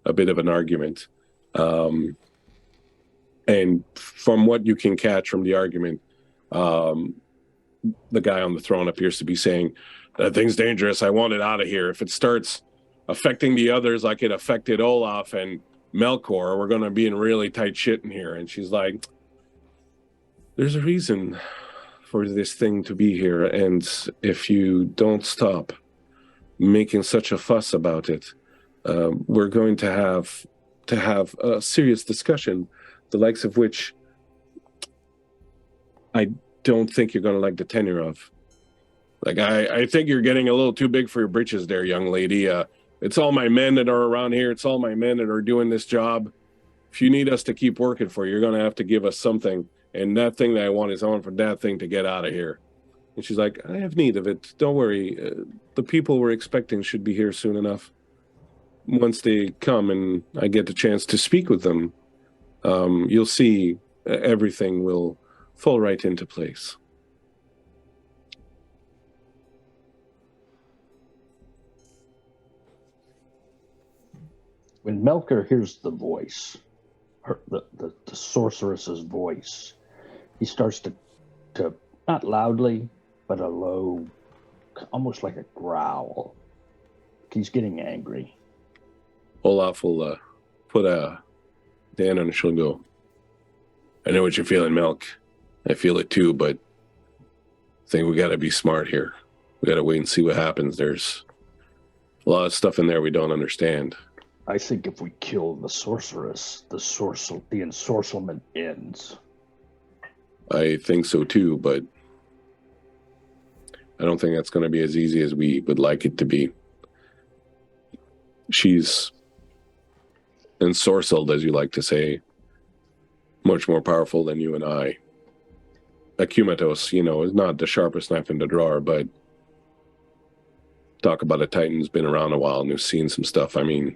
a bit of an argument. And from what you can catch from the argument, the guy on the throne appears to be saying, that thing's dangerous. I want it out of here. If it starts affecting the others like it affected Olaf and Melkor, we're going to be in really tight shit in here. And she's like, there's a reason for this thing to be here. And if you don't stop making such a fuss about it, we're going to have a serious discussion, the likes of which I don't think you're going to like the tenure of. Like, I think you're getting a little too big for your britches there, young lady. It's all my men that are around here. It's all my men that are doing this job. If you need us to keep working for you, you're going to have to give us something. And that thing that I want is I want for that thing to get out of here. And she's like, I have need of it. Don't worry. The people we're expecting should be here soon enough. Once they come and I get the chance to speak with them, you'll see everything will fall right into place. When Melkor hears the voice, the sorceress's voice, he starts to not loudly, but a low, almost like a growl. He's getting angry. Olaf will put a hand on his shoulder and go, I know what you're feeling, Melk. I feel it too, but I think we got to be smart here. We got to wait and see what happens. There's a lot of stuff in there we don't understand. I think if we kill the sorceress, the ensorcelment ends. I think so too, but I don't think that's going to be as easy as we would like it to be. She's ensorcelled, as you like to say, much more powerful than you and I. Akumatos, is not the sharpest knife in the drawer, but talk about a Titan who's been around a while and who's seen some stuff. I mean,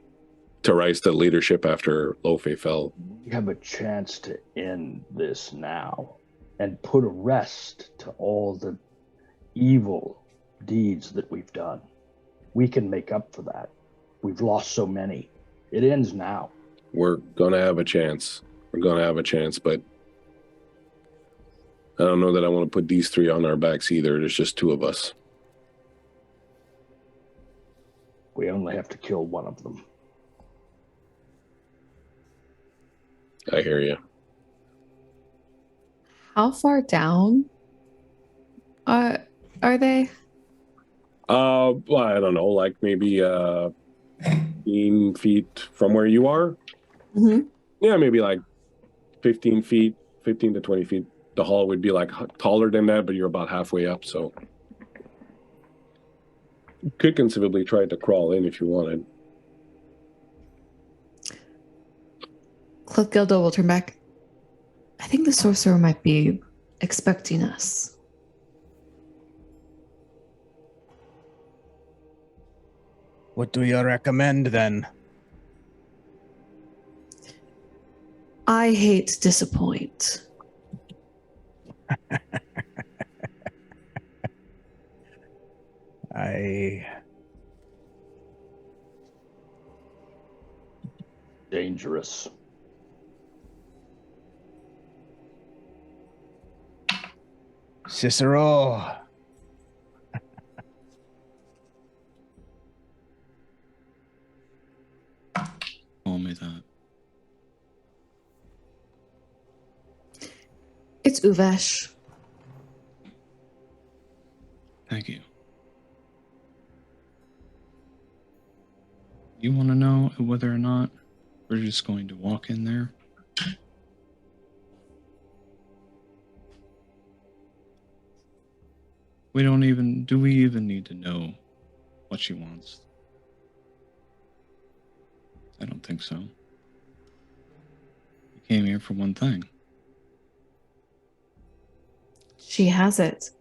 to rise to leadership after Lofe fell. We have a chance to end this now and put a rest to all the evil deeds that we've done. We can make up for that. We've lost so many. It ends now. We're going to have a chance. But I don't know that I want to put these three on our backs either. There's just two of us. We only have to kill one of them. I hear you. How far down are they? Well, I don't know, like maybe 15 feet from where you are. Mm-hmm. Yeah, maybe like 15 feet, 15 to 20 feet. The hall would be like taller than that, but you're about halfway up, so you could conceivably try to crawl in if you wanted. Clothgilda will turn back. I think the sorcerer might be expecting us. What do you recommend then? I hate to disappoint. Dangerous. Cicero. Call me that. It's Uvesh. Thank you. You want to know whether or not we're just going to walk in there? Do we even need to know what she wants? I don't think so. We came here for one thing. She has it.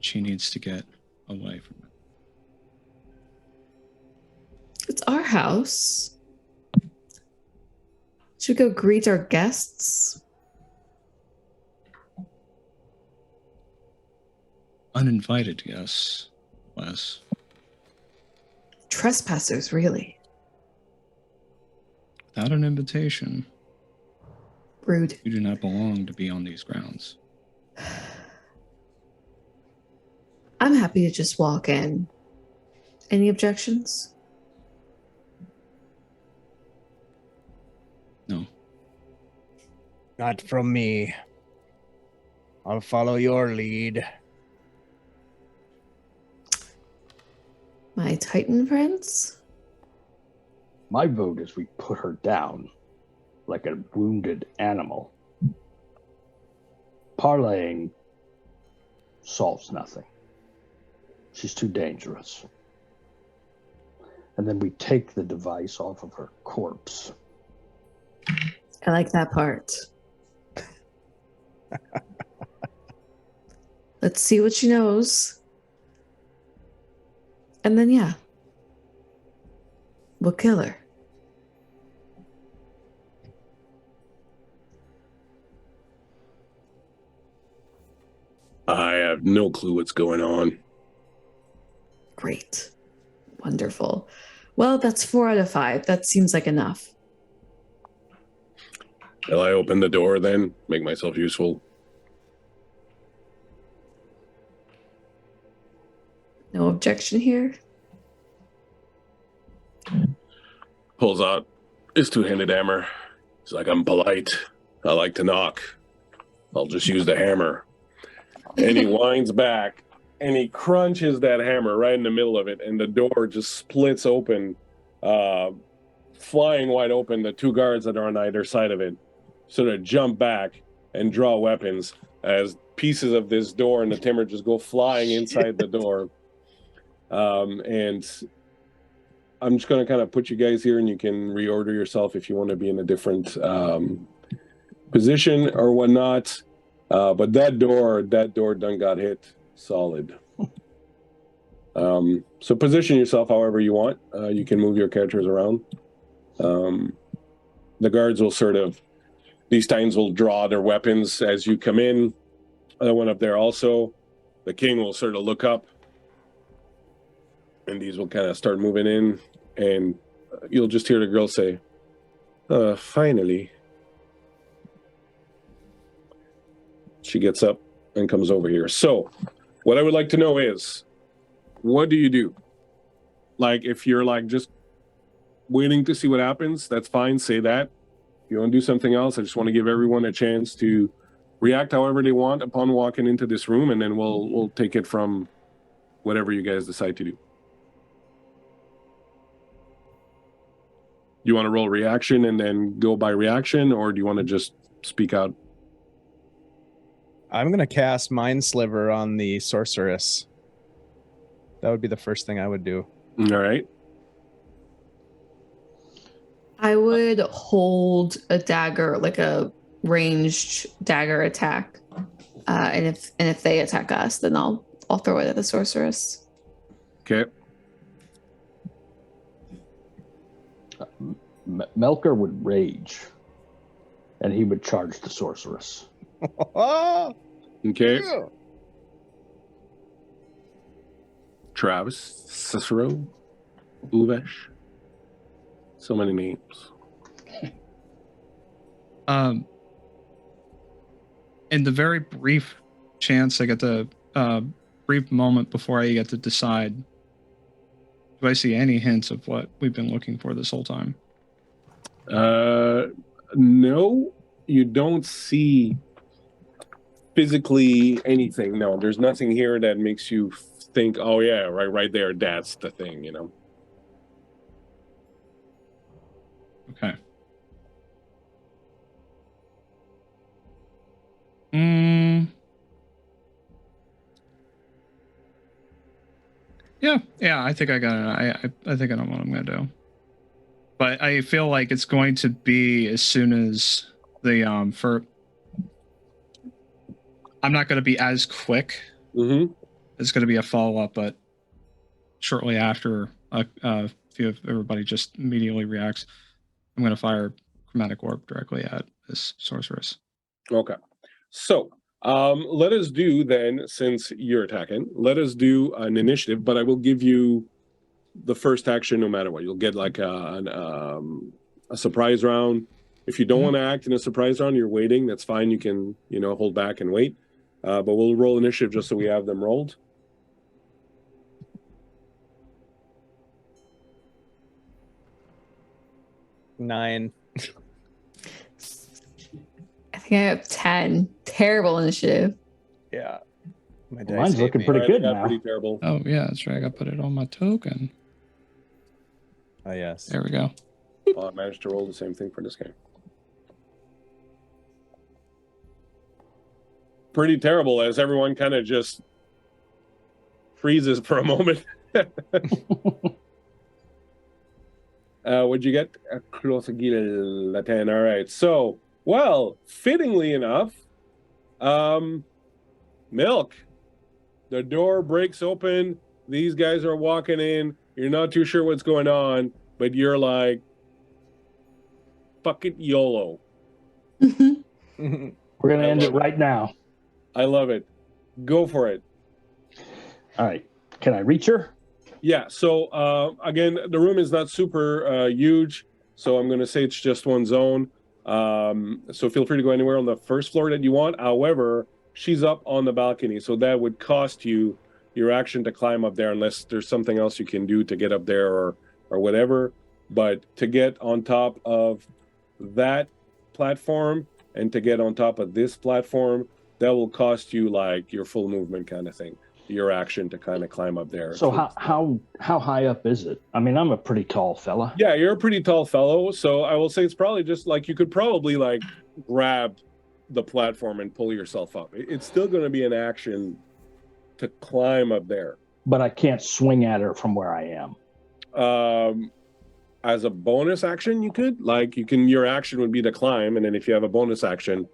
She needs to get away from it. It's our house. Should we go greet our guests? Uninvited guests, Wes. Trespassers, really. Without an invitation, Rude. you do not belong to be on these grounds. I'm happy to just walk in. Any objections? No. Not from me. I'll follow your lead. My Titan friends? My vote is we put her down like a wounded animal. Parlaying solves nothing. She's too dangerous. And then we take the device off of her corpse. I like that part. Let's see what she knows. And then, yeah, we'll kill her. I have no clue what's going on. Great. Wonderful. Well, that's 4 out of 5. That seems like enough. Will I open the door then? Make myself useful? No objection here? Pulls out his two-handed hammer. He's like, I'm polite. I like to knock. I'll just use the hammer. And he winds back and he crunches that hammer right in the middle of it, and the door just splits open, flying wide open. The 2 guards that are on either side of it sort of jump back and draw weapons as pieces of this door and the timber just go flying inside the door. And I'm just going to kind of put you guys here, and you can reorder yourself if you want to be in a different position or whatnot. But that door done got hit solid. So position yourself however you want. You can move your characters around. The guards will these Titans will draw their weapons as you come in. Other one up there also. The king will sort of look up, and these will kind of start moving in, and you'll just hear the girl say, finally. She gets up and comes over here. So what I would like to know is, what do you do? Like, if you're like just waiting to see what happens, that's fine. Say that. If you want to do something else, I just want to give everyone a chance to react however they want upon walking into this room, and then we'll take it from whatever you guys decide to do. You want to roll reaction and then go by reaction, or do you want to just speak out? I'm going to cast Mind Sliver on the sorceress. That would be the first thing I would do. All right. I would hold a dagger, like a ranged dagger attack. And if they attack us, then I'll throw it at the sorceress. Okay. Melker would rage, and he would charge the sorceress. Okay. Travis, Cicero, Uvesh. So many names. In the very brief chance I get the brief moment before I get to decide, do I see any hints of what we've been looking for this whole time? No, you don't see physically anything. No, there's nothing here that makes you think, oh yeah, right there, that's the thing, you know. Okay. Yeah, I think I got it. I think I know what I'm gonna do. But I feel like it's going to be as soon as the I'm not going to be as quick. Mm-hmm. It's going to be a follow up, but shortly after, if everybody just immediately reacts, I'm going to fire Chromatic Orb directly at this sorceress. Okay. So let us do then, since you're attacking, let us do an initiative, but I will give you the first action no matter what. You'll get like a surprise round. If you don't want to act in a surprise round, you're waiting. That's fine. You can, hold back and wait. But we'll roll initiative just so we have them rolled. Nine. I think I have 10. Terrible initiative. Yeah. My dice Mine's hate looking me. pretty Right, good I got now. pretty terrible. Oh yeah, that's right. I got to put it on my token. Oh yes. There we go. I managed to roll the same thing for this game. Pretty terrible, as everyone kind of just freezes for a moment. What'd you get? A 10. All right. So, well, fittingly enough, Milk, the door breaks open. These guys are walking in. You're not too sure what's going on, but you're like, fuck it, YOLO. We're going to end it right now. I love it. Go for it. All right. Can I reach her? Yeah. So, again, the room is not super huge. So I'm going to say it's just one zone. So feel free to go anywhere on the first floor that you want. However, she's up on the balcony. So that would cost you your action to climb up there unless there's something else you can do to get up there or whatever. But to get on top of that platform and to get on top of this platform, that will cost you like your full movement kind of thing, your action to kind of climb up there. So how high up is it? I mean, I'm a pretty tall fella. Yeah, you're a pretty tall fellow. So I will say it's probably just like you could probably like grab the platform and pull yourself up. It's still going to be an action to climb up there. But I can't swing at her from where I am. As a bonus action, you could your action would be to climb, and then if you have a bonus action,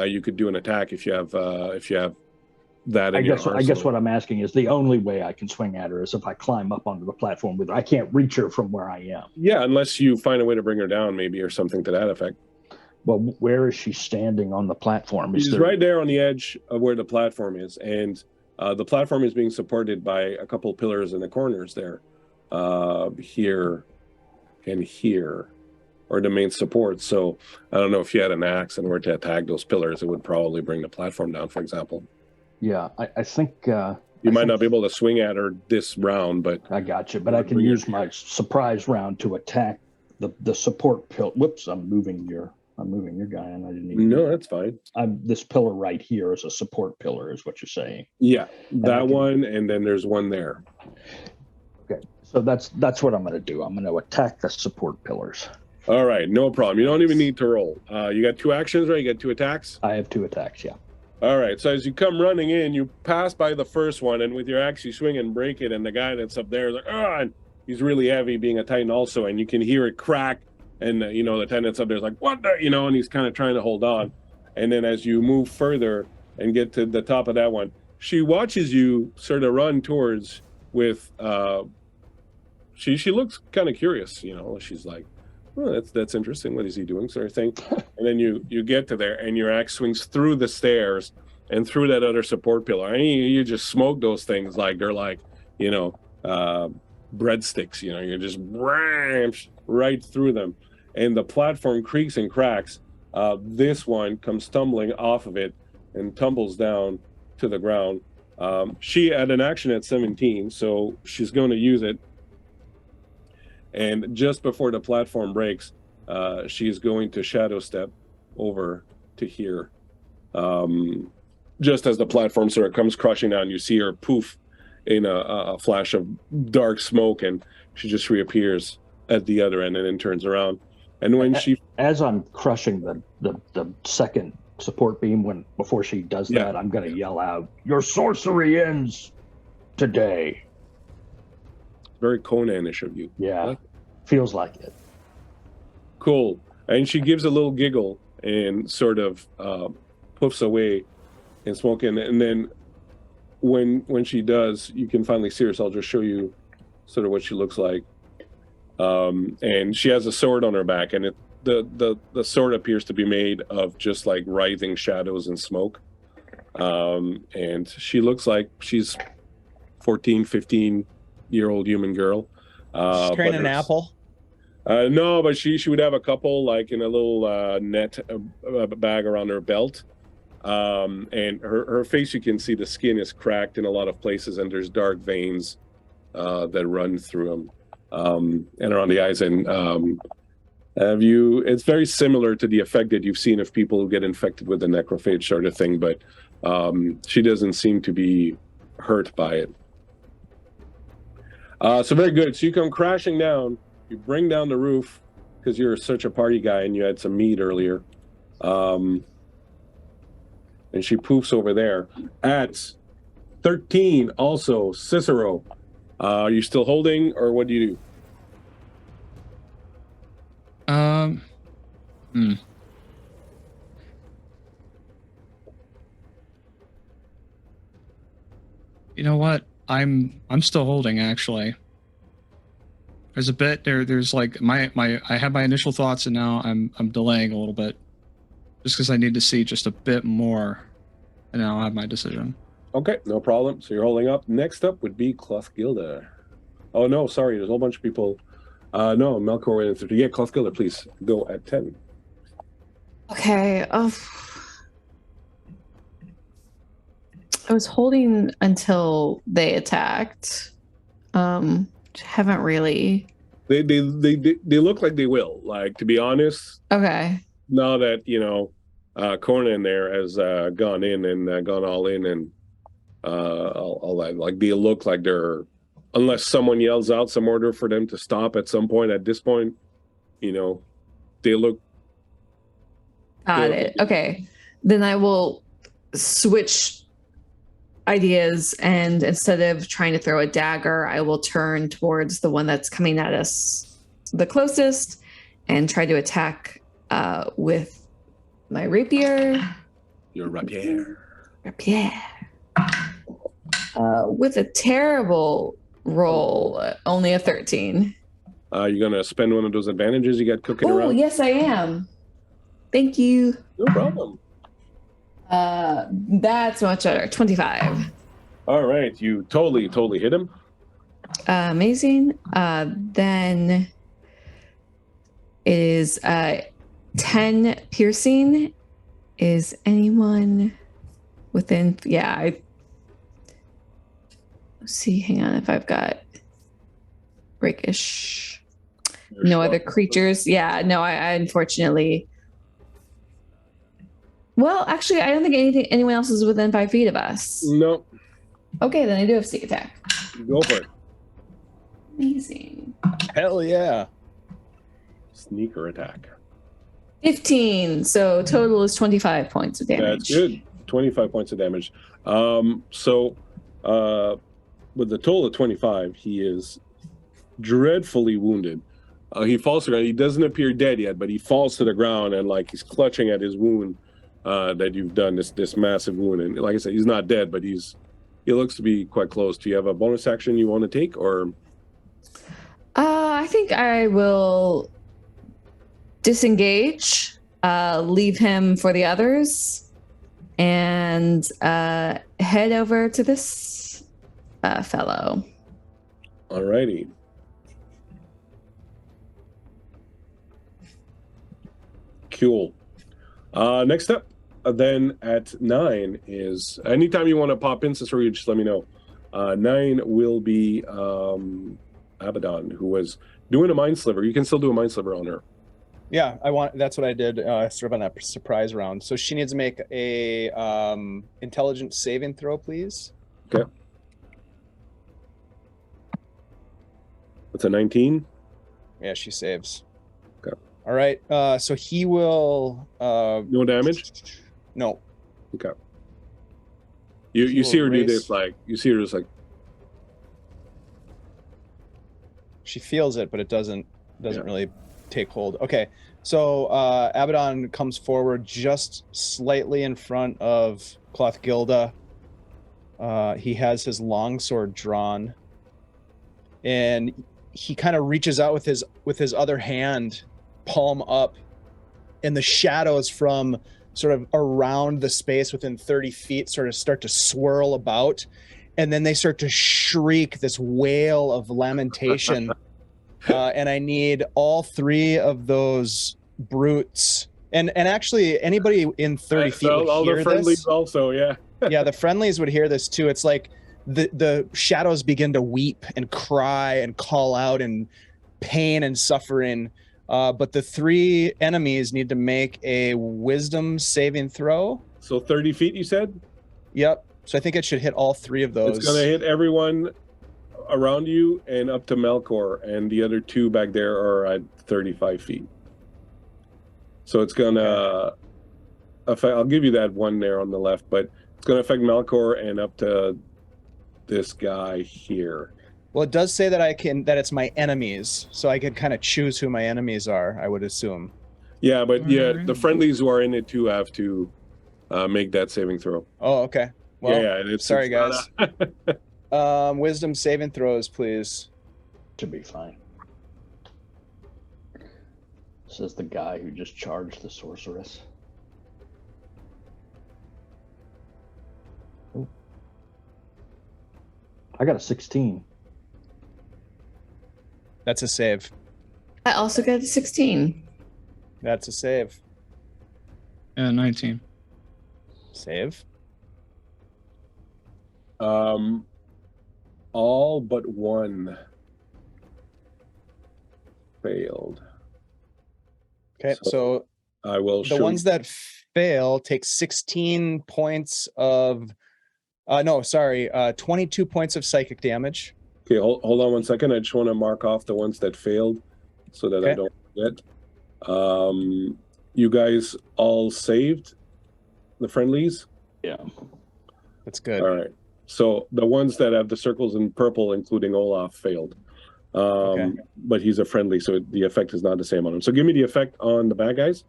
you could do an attack if you have that. I guess what I'm asking is the only way I can swing at her is if I climb up onto the platform with her. I can't reach her from where I am. Yeah, unless you find a way to bring her down, maybe, or something to that effect. Well, where is she standing on the platform? She's right there on the edge of where the platform is, and the platform is being supported by a couple pillars in the corners there, here and here, or the main support. So I don't know if you had an axe and were to attack those pillars, it would probably bring the platform down, for example. Yeah, I think you might not be able to swing at her this round, but I got you. But I can use my surprise round to attack the support pillar. Whoops! I'm moving your guy, and I didn't even. No, that's fine. This pillar right here is a support pillar, is what you're saying. Yeah, that one, and then there's one there. Okay, so that's what I'm going to do. I'm going to attack the support pillars. All right, no problem. You don't even need to roll. You got 2 actions, right? You got 2 attacks? I have 2 attacks, yeah. All right, so as you come running in, you pass by the first one, and with your axe, you swing and break it, and the guy that's up there is like, oh, and he's really heavy, being a Titan also, and you can hear it crack, and, the Titan that's up there is like, what the, and he's kind of trying to hold on. And then as you move further and get to the top of that one, she watches you sort of run towards with, she looks kind of curious, she's like, oh, that's interesting. What is he doing, sort of thing? And then you get to there, and your axe swings through the stairs and through that other support pillar. I mean, you just smoke those things like they're like, breadsticks. You're just right through them, and the platform creaks and cracks. This one comes tumbling off of it and tumbles down to the ground. She had an action at 17, so she's going to use it. And just before the platform breaks, she's going to shadow step over to here. Just as the platform sort of comes crushing down, you see her poof in a flash of dark smoke, and she just reappears at the other end and then turns around. And when as I'm crushing the second support beam, before she does that, I'm going to yell out, "Your sorcery ends today." Very Conan-ish of you. Yeah, Like, feels like it. cool. And she gives a little giggle and sort of puffs away and smoking. And then when she does, you can finally see her. So I'll just show you sort of what she looks like. And she has a sword on her back, and the sword appears to be made of just like writhing shadows and smoke. And she looks like she's 14, 15-year-old human girl. She's carrying an apple. No, but she would have a couple like in a little net bag around her belt. And her face, you can see the skin is cracked in a lot of places, and there's dark veins that run through them and around the eyes. And it's very similar to the effect that you've seen of people who get infected with the necrophage sort of thing, but she doesn't seem to be hurt by it. So very good. So you come crashing down, you bring down the roof because you're such a party guy and you had some meat earlier. And she poofs over there. At 13, also, Cicero. Are you still holding, or what do you do? You know what? I'm still holding, actually. There's a bit there's like I had my initial thoughts, and now I'm delaying a little bit. Just because I need to see just a bit more, and then I'll have my decision. Okay, no problem. So you're holding up. Next up would be Clothgilda. Oh no, sorry, there's a whole bunch of people. No, Melkor went into 3. Yeah, Clothgilda, please go at 10. Okay. I was holding until they attacked. Haven't really. They look like they will. Like, to be honest. Okay. Now that Conan there has gone in and gone all in and all that, like they look like they're, unless someone yells out some order for them to stop at some point. At this point, they look. Got it. Okay, then I will switch ideas, and instead of trying to throw a dagger, I will turn towards the one that's coming at us the closest and try to attack with my rapier. Your rapier. Rapier. With a terrible roll, only a 13. You're gonna spend one of those advantages you got cooking around? Oh, yes, I am. Thank you. No problem. That's much better. 25. All right, you totally hit him. Amazing. Then it is 10 piercing. Is anyone within? Yeah, let's see. Hang on, if I've got rakish. No other creatures. Yeah, no. I unfortunately. Well, actually, I don't think anyone else is within 5 feet of us. No. Okay, then I do have sneak attack. Go for it. Amazing. Hell yeah. Sneaker attack. 15. So total is 25 points of damage. That's good. 25 points of damage. So with the total of 25, he is dreadfully wounded. He falls to the ground. He doesn't appear dead yet, but he falls to the ground and like he's clutching at his wound that you've done, this massive wound. And like I said, he's not dead, but he looks to be quite close. Do you have a bonus action you want to take, or? I think I will disengage, leave him for the others, and head over to this fellow. Alrighty. Cool. Next up, then at 9 is, anytime you want to pop in, Cicero, you just let me know. 9 will be Abaddon, who was doing a mind sliver. You can still do a mind sliver on her. Yeah, that's what I did sort of on that surprise round. So she needs to make a intelligence saving throw, please. Okay. It's a 19. Yeah, she saves. Okay. All right. So he will. No damage? No. Okay. You see her do this, like, you see her just like. She feels it, but it doesn't really take hold. Okay, so Abaddon comes forward just slightly in front of Clothgilda. He has his longsword drawn, and he kind of reaches out with his other hand, palm up, and the shadows from sort of around the space within 30 feet sort of start to swirl about, and then they start to shriek this wail of lamentation. And I need all 3 of those brutes, and actually anybody in 30 feet would all hear the friendlies this. also, yeah. Yeah, the friendlies would hear this too. It's like the shadows begin to weep and cry and call out in pain and suffering. But the 3 enemies need to make a wisdom saving throw. So 30 feet, you said? Yep. So I think it should hit all 3 of those. It's going to hit everyone around you and up to Melkor, and the other 2 back there are at 35 feet. So it's going to affect, I'll give you that one there on the left, but it's going to affect Melkor and up to this guy here. Well, it does say that that it's my enemies, so I could kind of choose who my enemies are, I would assume. Yeah, but the friendlies who are in it too have to make that saving throw. Oh, okay. Well, it's sorry, guys. Wisdom saving throws, please. Should be fine. Says the guy who just charged the sorceress. Ooh. I got a 16. That's a save. I also got a 16. That's a save. 19. Save. All but one failed. Okay, so I will the ones that fail take 16 points of 22 points of psychic damage. Okay, hold on one second. I just want to mark off the ones that failed so that I don't forget. You guys all saved the friendlies? Yeah. That's good. All right. So the ones that have the circles in purple, including Olaf, failed. But he's a friendly, so the effect is not the same on him. So give me the effect on the bad guys.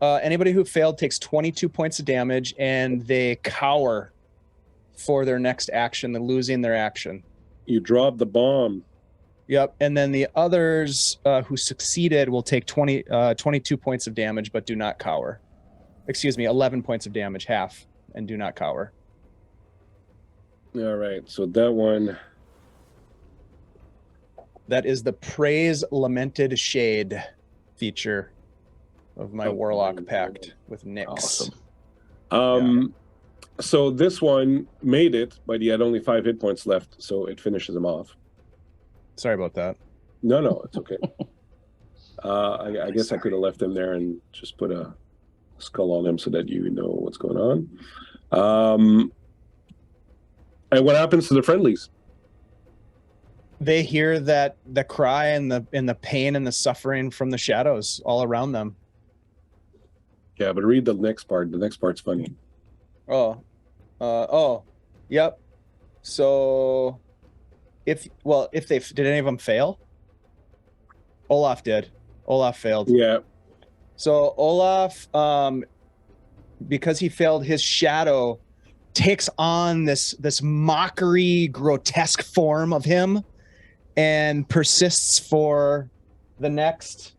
Anybody who failed takes 22 points of damage, and they cower for their next action, they're losing their action. You drop the bomb. Yep, and then the others who succeeded will take 22 points of damage, but do not cower. Excuse me, 11 points of damage, half, and do not cower. All right, so that one. That is the Praise Lamented Shade feature of my Warlock Pact with Nyx. Awesome. So this one made it, but he had only 5 hit points left, so it finishes him off. Sorry about that. No, it's okay. I guess I could have left him there and just put a skull on him so that you know what's going on. And what happens to the friendlies? They hear the cry and the pain and the suffering from the shadows all around them. Yeah, but read the next part. The next part's funny. Yep. So, did any of them fail? Olaf did. Olaf failed. Yeah. So Olaf, because he failed, his shadow takes on this mockery, grotesque form of him, and persists for the next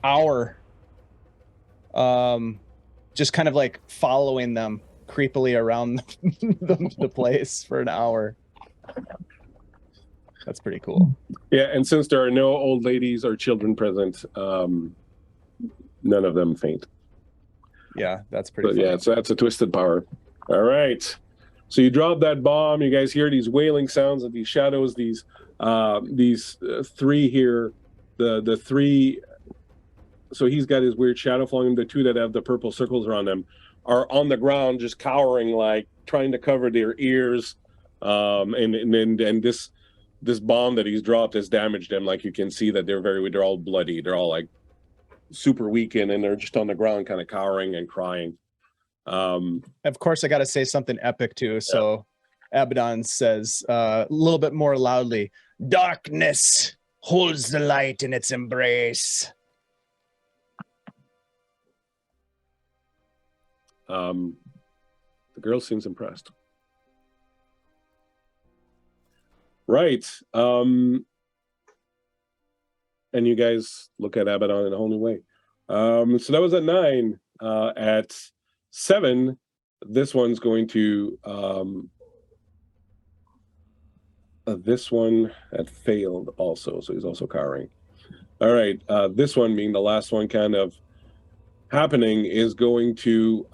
hour. Just kind of like following them creepily around the place for an hour. That's pretty cool. Yeah, and since there are no old ladies or children present, none of them faint. Yeah, that's pretty funny. Yeah, so that's a twisted power. All right. So you drop that bomb. You guys hear these wailing sounds of these shadows. These three here, the three. So he's got his weird shadow following him. The two that have the purple circles around them are on the ground, just cowering, like trying to cover their ears. And this bomb that he's dropped has damaged them. Like you can see that they're all bloody. They're all like super weakened, and they're just on the ground, kind of cowering and crying. Of course, I got to say something epic too. So Abaddon says a little bit more loudly, "Darkness holds the light in its embrace." The girl seems impressed. Right. And you guys look at Abaddon in a whole new way. So that was at 9. At 7, this one's going to this one had failed also, so he's also cowering. All right, this one being the last one kind of happening is going to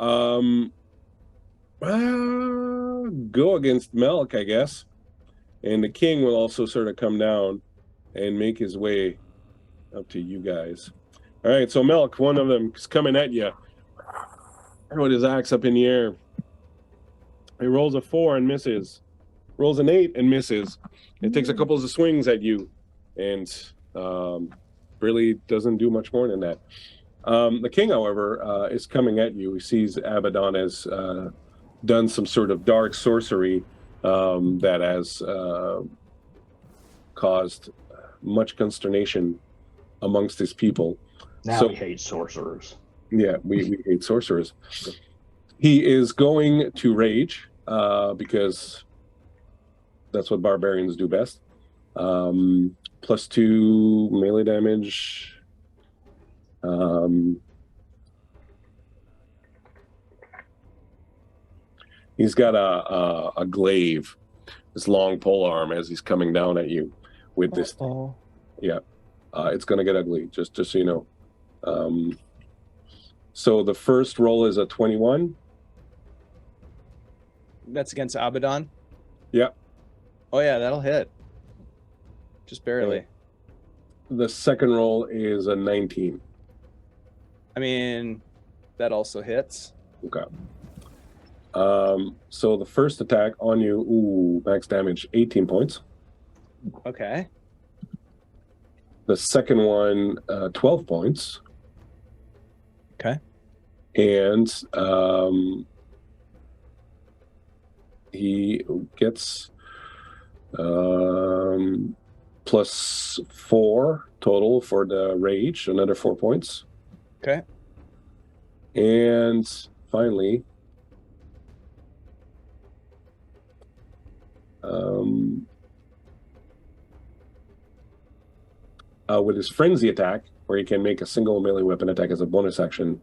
go against Melk, I guess. And the king will also sort of come down and make his way up to you guys. All right, so Melk, one of them is coming at you with his axe up in the air. He rolls a 4 and misses. Rolls an 8 and misses. It takes a couple of swings at you and really doesn't do much more than that. The king, however, is coming at you. He sees Abaddon has done some sort of dark sorcery that has caused much consternation amongst his people. Now we hate sorcerers. Yeah, we hate sorcerers. He is going to rage because that's what barbarians do best. +2 melee damage. He's got a glaive, this long pole arm as he's coming down at you with this. Yeah, it's gonna get ugly. Just so you know. So the first roll is a 21. That's against Abaddon? Yeah. Oh yeah, that'll hit. Just barely. Okay. The second roll is a 19. I mean, that also hits. Okay. So the first attack on you, max damage, 18 points. Okay. The second one, 12 points. Okay. And he gets +4 total for the rage, another 4 points. Okay. And finally, with his frenzy attack, where he can make a single melee weapon attack as a bonus action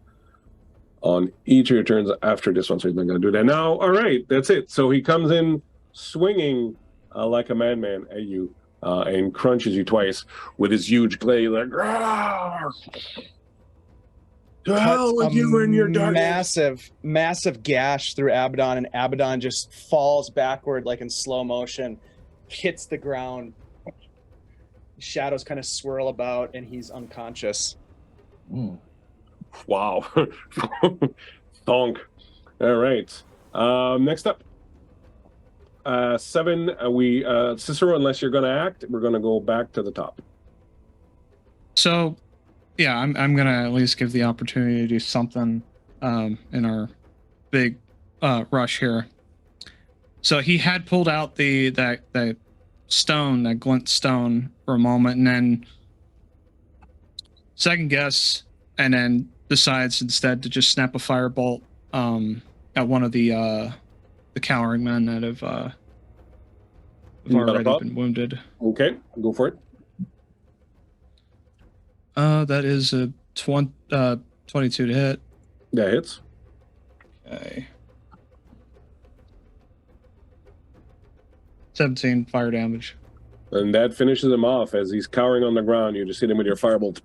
on each of your turns after this one. So he's not going to do that now. All right, that's it. So he comes in swinging like a madman at you and crunches you twice with his huge glaive, like, "Rawr! To hell with you and your darkness." Massive gash through Abaddon, and Abaddon just falls backward like in slow motion, hits the ground. Shadows kind of swirl about, and he's unconscious. Wow. Thonk. All right. Next up. 7. Cicero, unless you're going to act, we're going to go back to the top. So, yeah, I'm going to at least give the opportunity to do something in our big rush here. So he had pulled out that stone, that glint stone, for a moment, and then second guess, and then decides instead to just snap a firebolt at one of the cowering men that have already been wounded. Okay, go for it. That is a 22 to hit. That hits. Okay. 17 fire damage. And that finishes him off as he's cowering on the ground. You just hit him with your firebolt.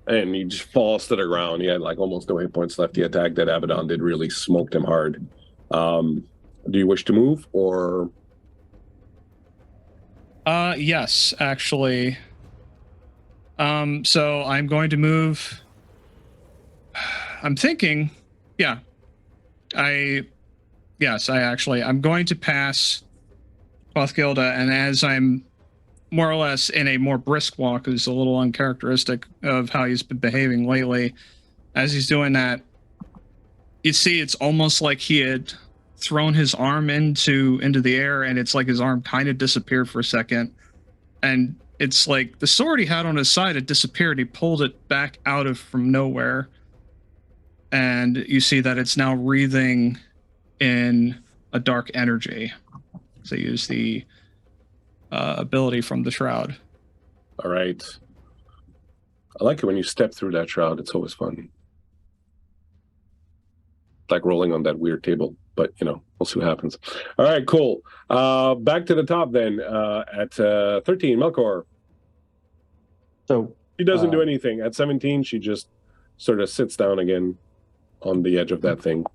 And he just falls to the ground. He had like almost no hit points left. The attack that Abaddon did really smoked him hard. Do you wish to move or? Yes, actually. So I'm going to move. I'm thinking, I'm going to pass Bothgilda, and as I'm more or less in a more brisk walk, is a little uncharacteristic of how he's been behaving lately. As he's doing that, you see it's almost like he had thrown his arm into the air, and it's like his arm kind of disappeared for a second, and it's like the sword he had on his side had disappeared. He pulled it back out of from nowhere, and you see that it's now wreathing in a dark energy. So use the ability from the shroud. All right. I like it when you step through that shroud. It's always fun. Like rolling on that weird table, but we'll see what happens. All right, cool. Back to the top then. At 13, Melkor. So She doesn't do anything. At 17, she just sort of sits down again on the edge of that thing.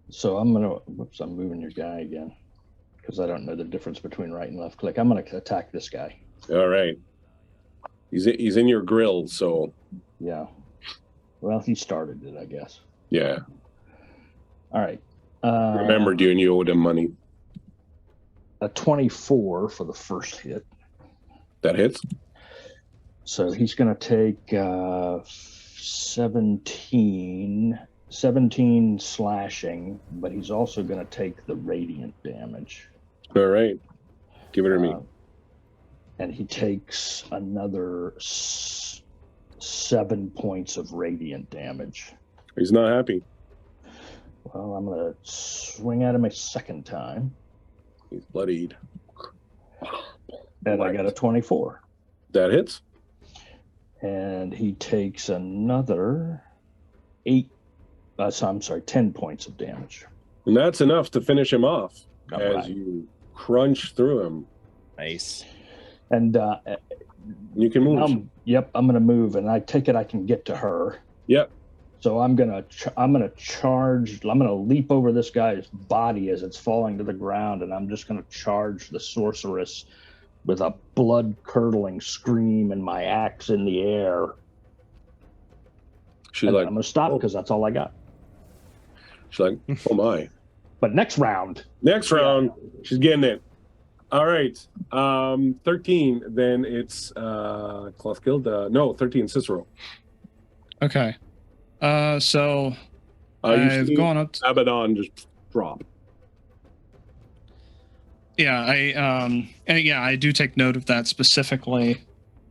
So I'm moving your guy again because I don't know the difference between right and left click. I'm gonna attack this guy. All right. He's in your grill, so Yeah. Well, he started it, I guess. yeah. All right. Remembered you and you owed him money. A 24 for the first hit. That hits. So he's going to take 17 slashing, but he's also going to take the radiant damage. All right. Give it to me. And he takes another 7 points of radiant damage. He's not happy. Well, I'm going to swing at him a second time. He's bloodied. And I got a 24. That hits. And he takes another 10 points of damage. And that's enough to finish him off All as right. you crunch through him. Nice. And You can move. I'm going to move, and I take it I can get to her. Yep. So I'm gonna charge. I'm gonna leap over this guy's body as it's falling to the ground, and I'm just gonna charge the sorceress with a blood-curdling scream and my axe in the air. She's And like, I'm gonna stop because that's all I got. she's like, oh my. But next round. Next round, she's getting it. All right. 13, then it's Clothguild. No, 13, Cicero. Okay. So You I've see gone up to, Abaddon just drop. yeah, I do take note of that specifically.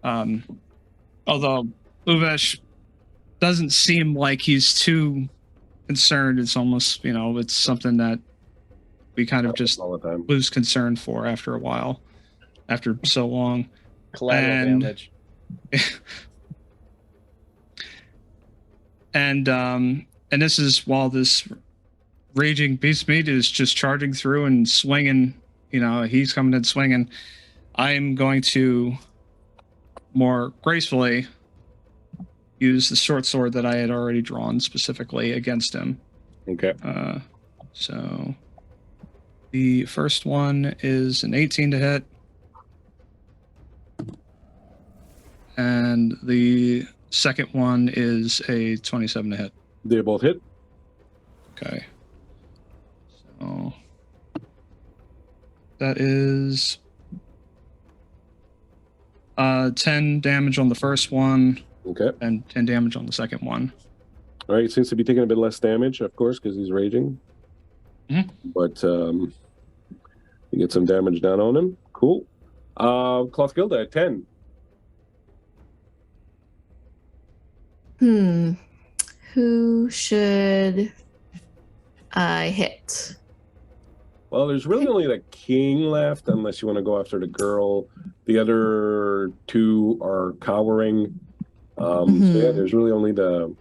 Although Uvesh doesn't seem like he's too concerned. It's almost, it's something that we kind of just all the time. lose concern for after a while, after so long. Collateral damage. And this is while this raging beast meat is just charging through and swinging. He's coming in swinging. I'm going to more gracefully use the short sword that I had already drawn specifically against him. Okay. So the first one is an 18 to hit, and the second one is a 27 to hit. They both hit. Okay. So that is 10 damage on the first one Okay. and 10 damage on the second one. All right. Seems to be taking a bit less damage, of course, because he's raging. Mhm. But you get some damage down on him. Cool. Clothguild at 10. Who should I hit? Well, there's really only the king left, unless you want to go after the girl. The other two are cowering. So yeah, there's really only the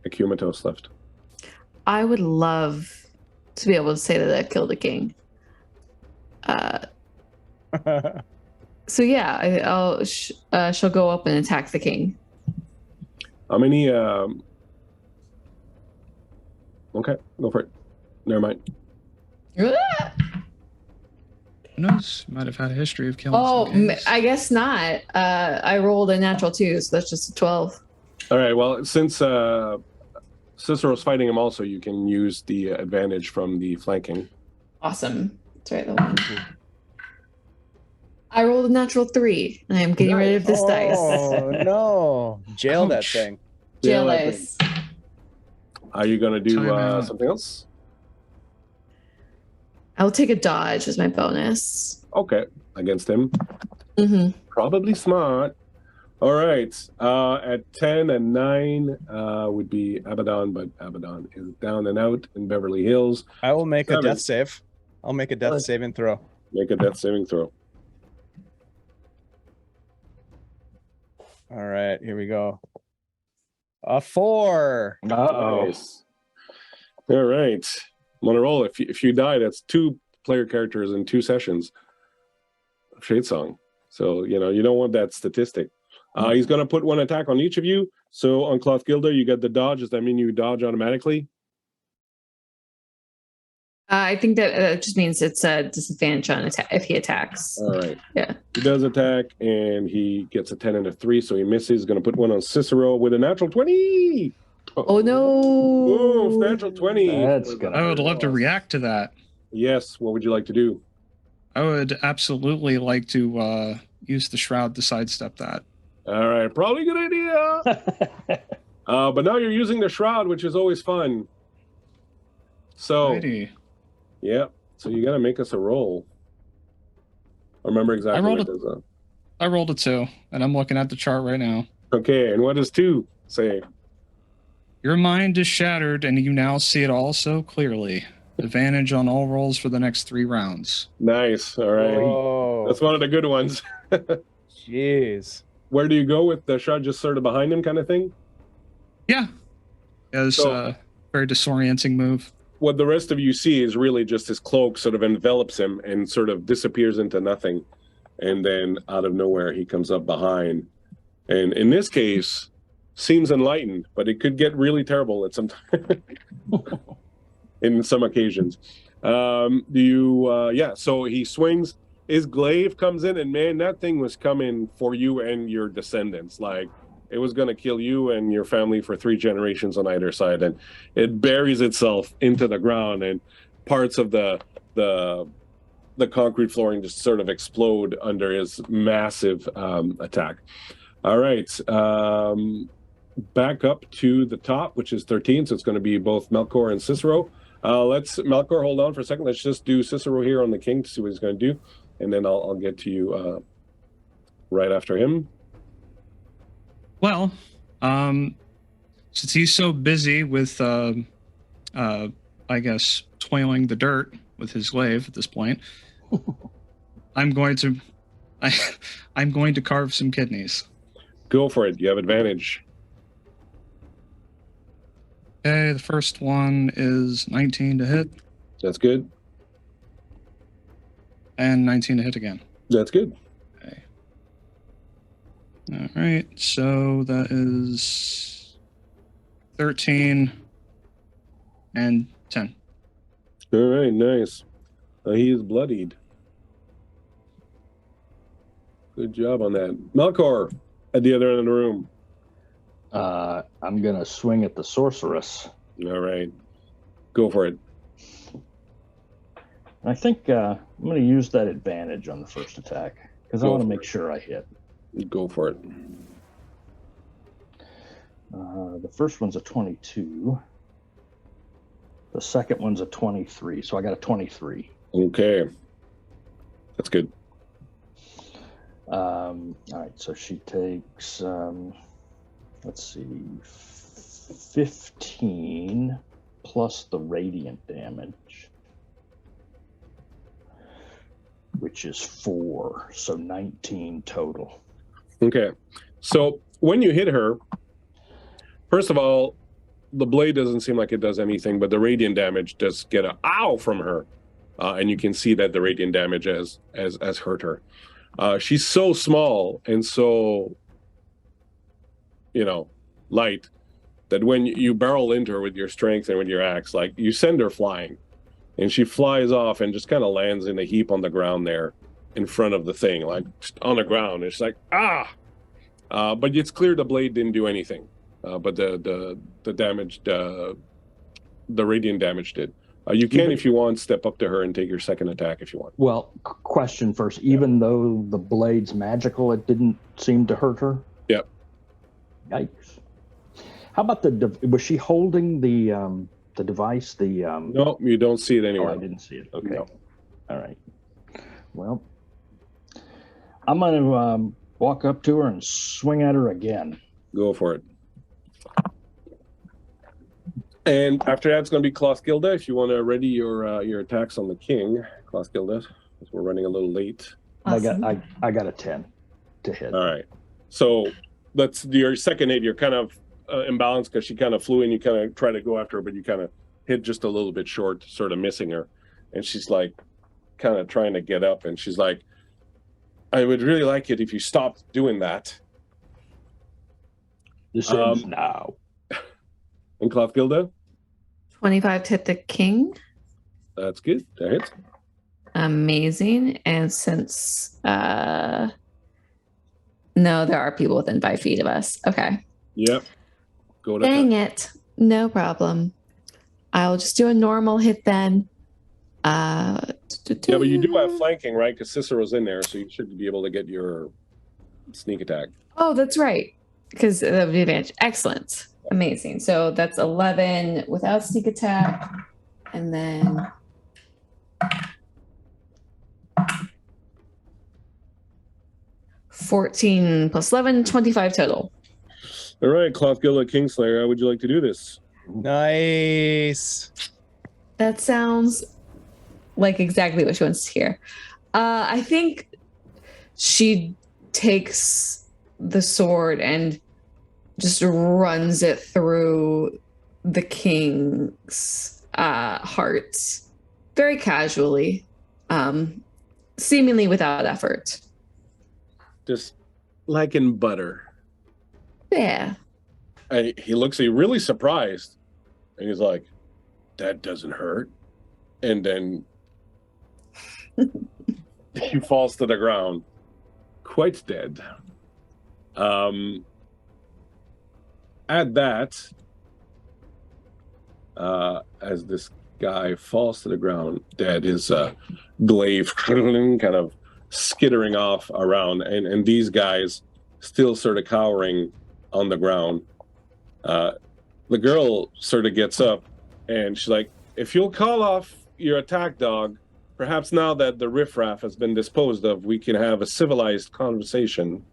Acumatos left. I would love to be able to say that I killed a king. So yeah, she'll go up and attack the king. How many? Okay, go for it. Never mind. Who knows? Might have had a history of killing. Oh, some kings. I guess not. I rolled a natural 2, so that's just a 12. All right. Well, since Cicero's fighting him, also you can use the advantage from the flanking. Awesome. That's right, the one. I rolled a natural 3, and I'm getting rid of this dice. Oh no! Jail that Ouch. thing. Jail Yeah, dice. Are you gonna do Time out. something else? I'll take a dodge as my bonus. Okay, against him. Mm-hmm. Probably smart. All right. At 10 and 9 would be Abaddon, but Abaddon is down and out in Beverly Hills. I will make a 7. death save. I'll make a death saving throw. Make a death saving throw. All right, here we go. A 4. Uh-oh. Nice. All right. I'm on a roll. If you die, that's 2 player characters in 2 sessions of Shadesong. So, you don't want that statistic. He's going to put 1 attack on each of you. So on Cloth Gilda, you get the dodge. Does that mean you dodge automatically? I think that just means it's a disadvantage on attack if he attacks. All right. Yeah. He does attack, and he gets a 10 and a 3, so he misses. He's going to put 1 on Cicero with a natural 20. Oh, no. Oh, natural 20. That's gonna I would hurt. love to react to that. Yes. What would you like to do? I would absolutely like to use the shroud to sidestep that. All right. Probably a good idea. But now you're using the shroud, which is always fun. So, Alrighty. yeah. So you got to make us a roll. I remember exactly I rolled what a- it is. I rolled a 2, and I'm looking at the chart right now. Okay. And what does 2 say? Your mind is shattered, and you now see it all so clearly. Advantage on all rolls for the next 3 rounds. Nice. All right. Oh, That's one of the good ones. jeez. Where do you go with the shroud? Just sort of behind him kind of thing? Yeah. It's So- a very disorienting move. What the rest of you see is really just his cloak sort of envelops him and sort of disappears into nothing. And then out of nowhere, he comes up behind. And in this case, seems enlightened, but it could get really terrible at some time. In some occasions. So he swings. His glaive comes in, and man, that thing was coming for you and your descendants. Like, it was going to kill you and your family for 3 generations on either side, and it buries itself into the ground, and parts of the concrete flooring just sort of explode under his massive attack. All right, back up to the top, which is 13. So it's going to be both Melkor and Cicero. Let's Melkor hold on for a second. Let's just do Cicero here on the king to see what he's going to do, and then I'll get to you right after him. Well, since he's so busy with, I guess, toiling the dirt with his glaive at this point, I'm going to carve some kidneys. Go for it. You have advantage. Okay, the first one is 19 to hit, That's good. and 19 to hit again. That's good. Okay. All right, so that is 13 and 10. All right, nice. He is bloodied. Good job on that. Melkor at the other end of the room. I'm going to swing at the sorceress. All right. Go for it. I think I'm going to use that advantage on the first attack because I Go want to for make it. sure I hit. Go for it. The first one's a 22. The second one's a 23. So I got a 23. Okay. That's good. All right. So she takes, let's see, 15 plus the radiant damage, which is 4. So 19 total. Okay. So when you hit her, first of all, the blade doesn't seem like it does anything, but the radiant damage does get a ow from her. And you can see that the radiant damage has hurt her. She's so small and so, light that when you barrel into her with your strength and with your axe, like you send her flying, and she flies off and just kind of lands in a heap on the ground there in front of the thing, like just on the ground. It's like, but it's clear the blade didn't do anything. But the damage, the radiant damage did. You can, if you want, step up to her and take your second attack if you want. Well, question first. Even though the blade's magical, it didn't seem to hurt her? Yep. Yikes. How about was she holding the device? No, you don't see it Oh, anywhere. I didn't see it. Okay. No. All right. Well, I'm going to walk up to her and swing at her again. Go for it. And after that, it's going to be Klothgilda. If you want to ready your attacks on the king, Klothgilda, because we're running a little late. Awesome. I got a 10 to hit. All right. So that's your second hit. You're kind of imbalanced because she kind of flew in. You kind of try to go after her, but you kind of hit just a little bit short, sort of missing her. And she's like kind of trying to get up. And she's like, I would really like it if you stopped doing that. This ends now. And Klothgilda? 25 to hit the king. That's good. That hits. Amazing. And since no, there are people within 5 feet of us. Okay. Yep. Go to Dang it. No problem. I'll just do a normal hit then. Yeah, but you do have flanking, right? Because Cicero's in there, so you should be able to get your sneak attack. Oh, that's right. Because of the advantage. Excellent. Amazing. So that's 11 without sneak attack. And then 14 plus 11, 25 total. All right, Klothgilda Kingslayer, how would you like to do this? Nice. That sounds like exactly what she wants to hear. I think she takes the sword and just runs it through the king's heart very casually, seemingly without effort. Just like in butter. Yeah. He looks really surprised, and he's like, that doesn't hurt. And then he falls to the ground, quite dead. At that, as this guy falls to the ground dead, his glaive kind of skittering off around, and these guys still sort of cowering on the ground. The girl sort of gets up, and she's like, if you'll call off your attack dog, perhaps now that the riffraff has been disposed of, we can have a civilized conversation.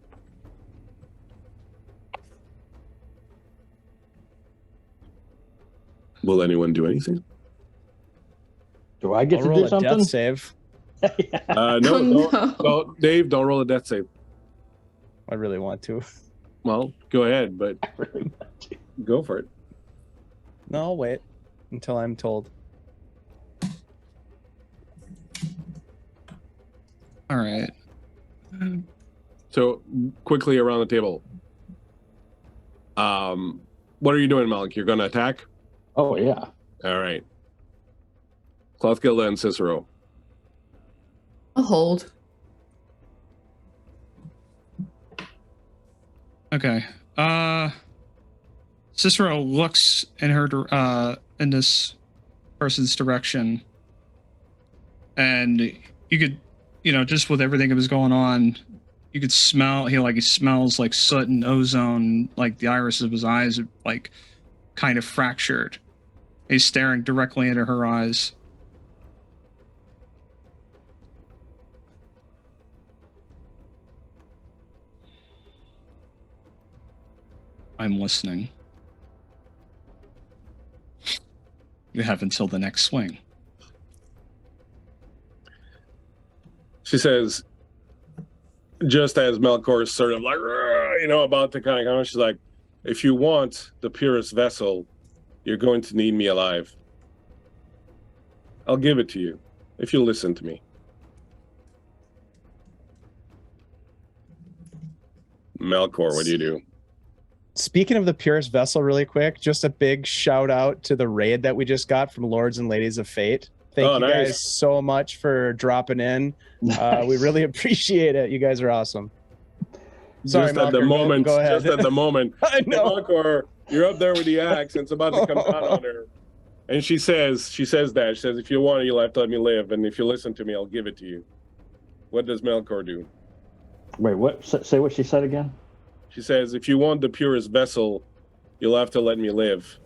Will anyone do anything? Do I get I'll to roll do a something? death save. No, Dave, don't roll a death save. I really want to. Well, go ahead, but go for it. No, I'll wait until I'm told. All right. So quickly around the table. What are you doing, Malik? You're going to attack? Oh, yeah. All right. Klothgilda and Cicero. I'll hold. Okay. Cicero looks in her in this person's direction, and you could, just with everything that was going on, you could smell. He smells like soot and ozone. Like the iris of his eyes are like kind of fractured. He's staring directly into her eyes. I'm listening. You have until the next swing. She says, just as Melkor's sort of like, about to kind of come, she's like, if you want the purest vessel, you're going to need me alive. I'll give it to you, if you'll listen to me. Melkor, what do you do? Speaking of the purest vessel, really quick, just a big shout out to the raid that we just got from Lords and Ladies of Fate. Thank you guys so much for dropping in. We really appreciate it. You guys are awesome. Sorry, just at the moment, go ahead. Just at the moment. I know. Melkor, you're up there with the axe, and it's about to come down on her. And she says, if you want it, you'll have to let me live, and if you listen to me, I'll give it to you. What does Melkor do? Wait, what? Say what she said again? She says, if you want the purest vessel, you'll have to let me live.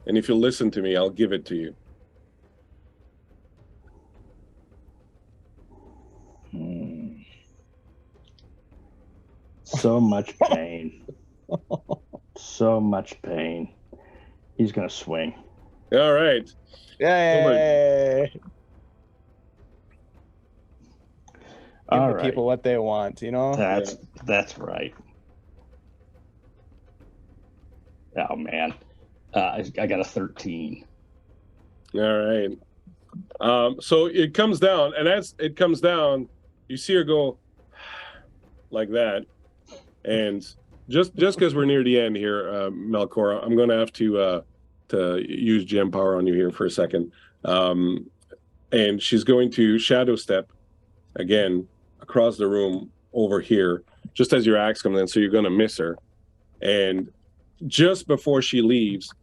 And if you listen to me, I'll give it to you. So much pain. So much pain. He's going to swing. All right. Yay! Give All the right. people what they want, you know? That's right. Oh, man. I got a 13. All right. So it comes down, and as it comes down, you see her go like that. And just because we're near the end here, Melkor, I'm going to have to use gem power on you here for a second. And she's going to shadow step again across the room over here, just as your axe comes in, so you're going to miss her. And just before she leaves,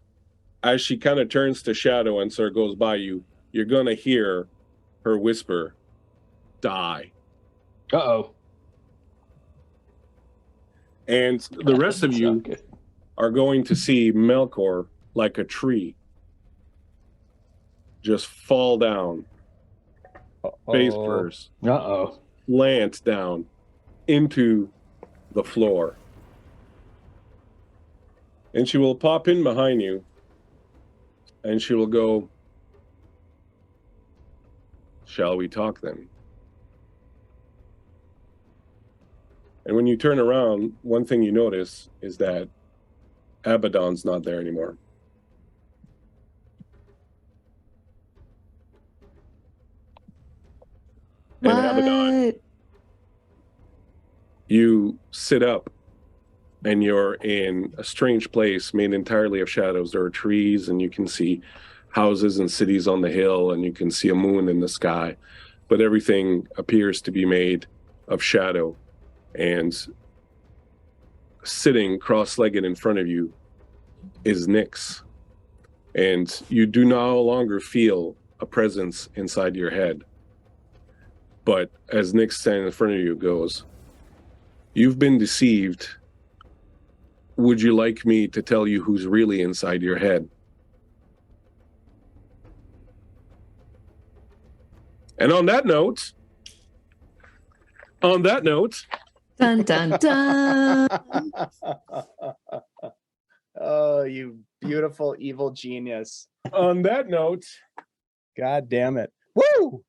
as she kind of turns to shadow and sort of goes by you, you're going to hear her whisper, "Die." Uh-oh. And the rest of you Okay. are going to see Melkor, like a tree, just fall down, face first, Uh-oh. slant down into the floor. And she will pop in behind you, and she will go, "Shall we talk then?" And when you turn around, one thing you notice is that Abaddon's not there anymore. What? And Abaddon, you sit up, and you're in a strange place made entirely of shadows. There are trees, and you can see houses and cities on the hill, and you can see a moon in the sky. But everything appears to be made of shadow. And sitting cross-legged in front of you is Nyx. And you do no longer feel a presence inside your head. But as Nyx standing in front of you goes, "You've been deceived. Would you like me to tell you who's really inside your head?" And on that note, Dun dun dun. Oh, you beautiful evil genius. on that note, God damn it. Woo!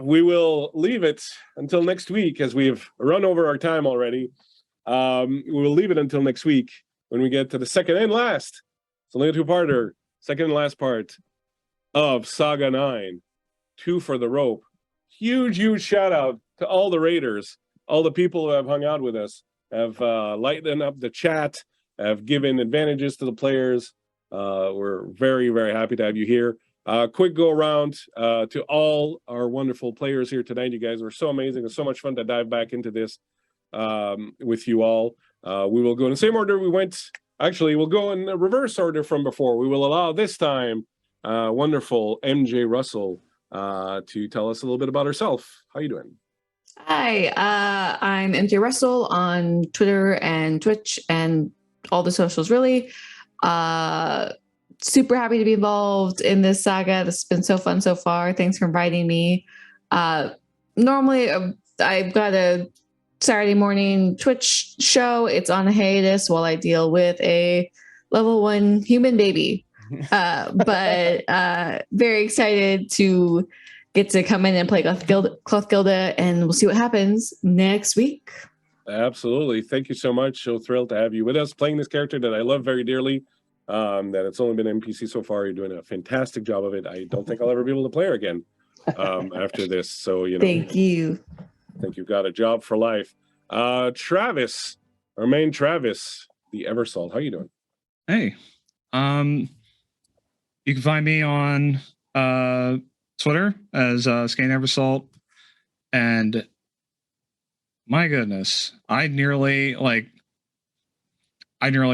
we will leave it until next week, as we've run over our time already. We will leave it until next week when we get to the second and last. It's only a two-parter, second and last part of Saga 9, 2 for the Rope. Huge shout out to all the raiders, all the people who have hung out with us, have lightened up the chat, have given advantages to the players. We're very happy to have you here. Quick go around to all our wonderful players here tonight. You guys were so amazing. It's so much fun to dive back into this with you all. We will go in the same order we went. Actually, we'll go in the reverse order from before. We will allow this time wonderful MJ Russell to tell us a little bit about herself. How you doing? Hi, I'm MJ Russell on Twitter and Twitch and all the socials, really. Super happy to be involved in this saga. This has been so fun so far. Thanks for inviting me. Normally, I've got a Saturday morning Twitch show. It's on a hiatus while I deal with a level 1 human baby. But very excited to get to come in and play Cloth Gilda, and we'll see what happens next week. Absolutely. Thank you so much. So thrilled to have you with us playing this character that I love very dearly. That it's only been NPC so far. You're doing a fantastic job of it. I don't think I'll ever be able to play her again after this. So, you know, Thank you. I think you've got a job for life. Travis, our main Travis, the Eversalt. How you doing? Hey, you can find me on Twitter as Scan Eversalt, and my goodness, I nearly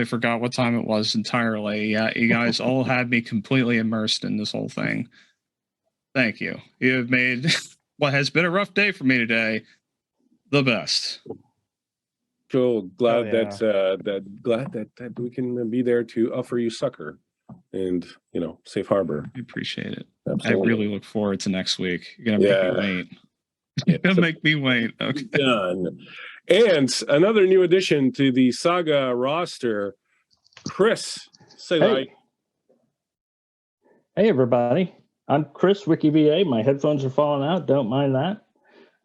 forgot what time it was entirely. Yeah, you guys all had me completely immersed in this whole thing. Thank you. You have made what has been a rough day for me today the best. Cool. Glad yeah. that we can be there to offer you succor and, you know, safe harbor. I appreciate it. Absolutely. I really look forward to next week. You're gonna make me wait. Yeah, Don't so make me wait. Okay. done. And another new addition to the Saga roster, Chris. Say hi. Hey, everybody. I'm Chris, WikiVA. My headphones are falling out. Don't mind that.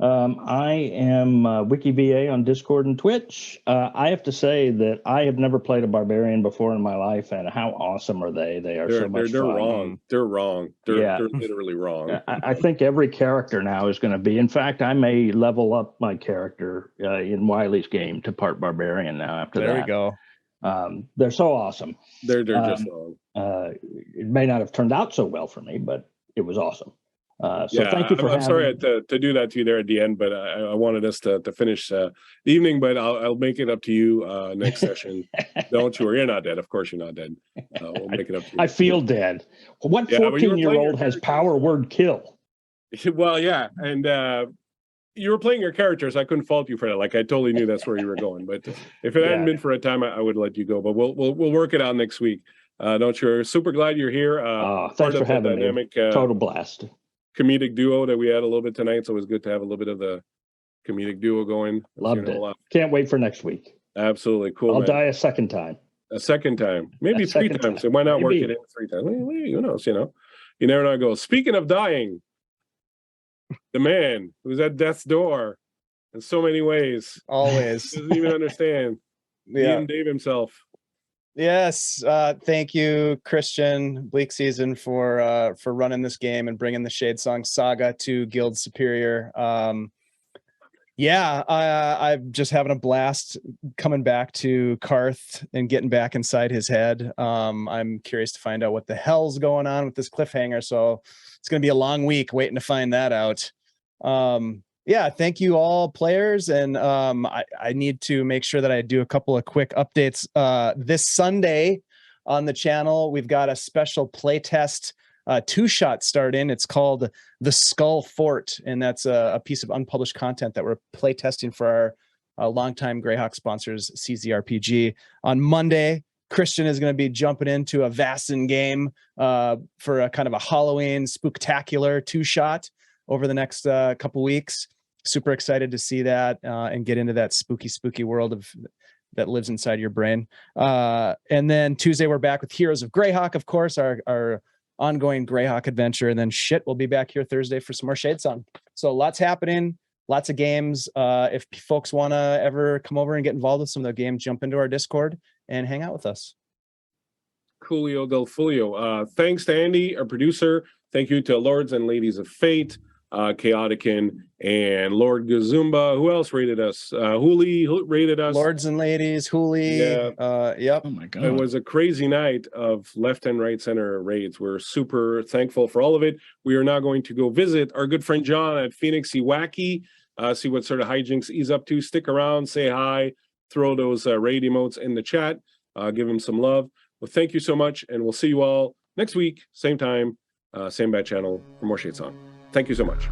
I am WikiVA on Discord and Twitch. I have to say that I have never played a barbarian before in my life, and how awesome are they? They are so much They're fun. wrong. They're wrong. They're Yeah. literally wrong. I think every character now is going to be. In fact, I may level up my character in Wiley's game to part barbarian now. After There that, we go. they're so awesome. They're just wrong. It may not have turned out so well for me, but it was awesome. So thank you for I'm having sorry me. to do that to you there at the end, but I wanted us to finish the evening, but I'll make it up to you next session. Don't you worry, you're not dead. Of course you're not dead. We'll make it up to you. I feel dead. What Yeah, but you were playing 14-year-old your has character. power word kill? Well, yeah, and you were playing your characters. I couldn't fault you for that. Like I totally knew that's where you were going. But if it hadn't been for a time, I would let you go. But we'll work it out next week. Don't you? Super glad you're here. Thanks for having me. Dynamic, Total blast. Comedic duo that we had a little bit tonight. So it was good to have a little bit of the comedic duo going. Loved it. Can't wait for next week. Absolutely cool. I'll man. die a second time. A second time, maybe three second times. time. Why not work Maybe. it in 3 times? Who knows? You never know. Go. Speaking of dying, the man who's at death's door in so many ways. Always. Doesn't even understand. Yeah. Dave himself. Yes. Thank you, Christian, Bleakseason, for running this game and bringing the Shadesong Saga to Guild Superior. I'm just having a blast coming back to Karth and getting back inside his head. I'm curious to find out what the hell's going on with this cliffhanger. So it's going to be a long week waiting to find that out. Thank you all players. And I need to make sure that I do a couple of quick updates. This Sunday on the channel, we've got a special playtest 2-shot start in. It's called The Skull Fort, and that's a piece of unpublished content that we're play testing for our longtime Greyhawk sponsors, CZRPG. On Monday, Christian is going to be jumping into a Vastin game for a kind of a Halloween spooktacular 2-shot over the next couple weeks. Super excited to see that and get into that spooky world that lives inside your brain. And then Tuesday, we're back with Heroes of Greyhawk, of course, our ongoing Greyhawk adventure. And then we'll be back here Thursday for some more Shadesong. So lots happening, lots of games. If folks want to ever come over and get involved with some of the games, jump into our Discord and hang out with us. Coolio del Folio. Thanks to Andy, our producer. Thank you to Lords and Ladies of Fate, Chaotican, and Lord Gazumba. Who else rated us? Hooli rated us. Lords and Ladies, Hooli. Yeah. Yep. Oh my god. It was a crazy night of left and right center raids. We're super thankful for all of it. We are now going to go visit our good friend John at Phoenix Wacky, see what sort of hijinks he's up to. Stick around, say hi, throw those raid emotes in the chat, give him some love. Well, thank you so much, and we'll see you all next week, same time, same bad channel for more Shadesong. Thank you so much.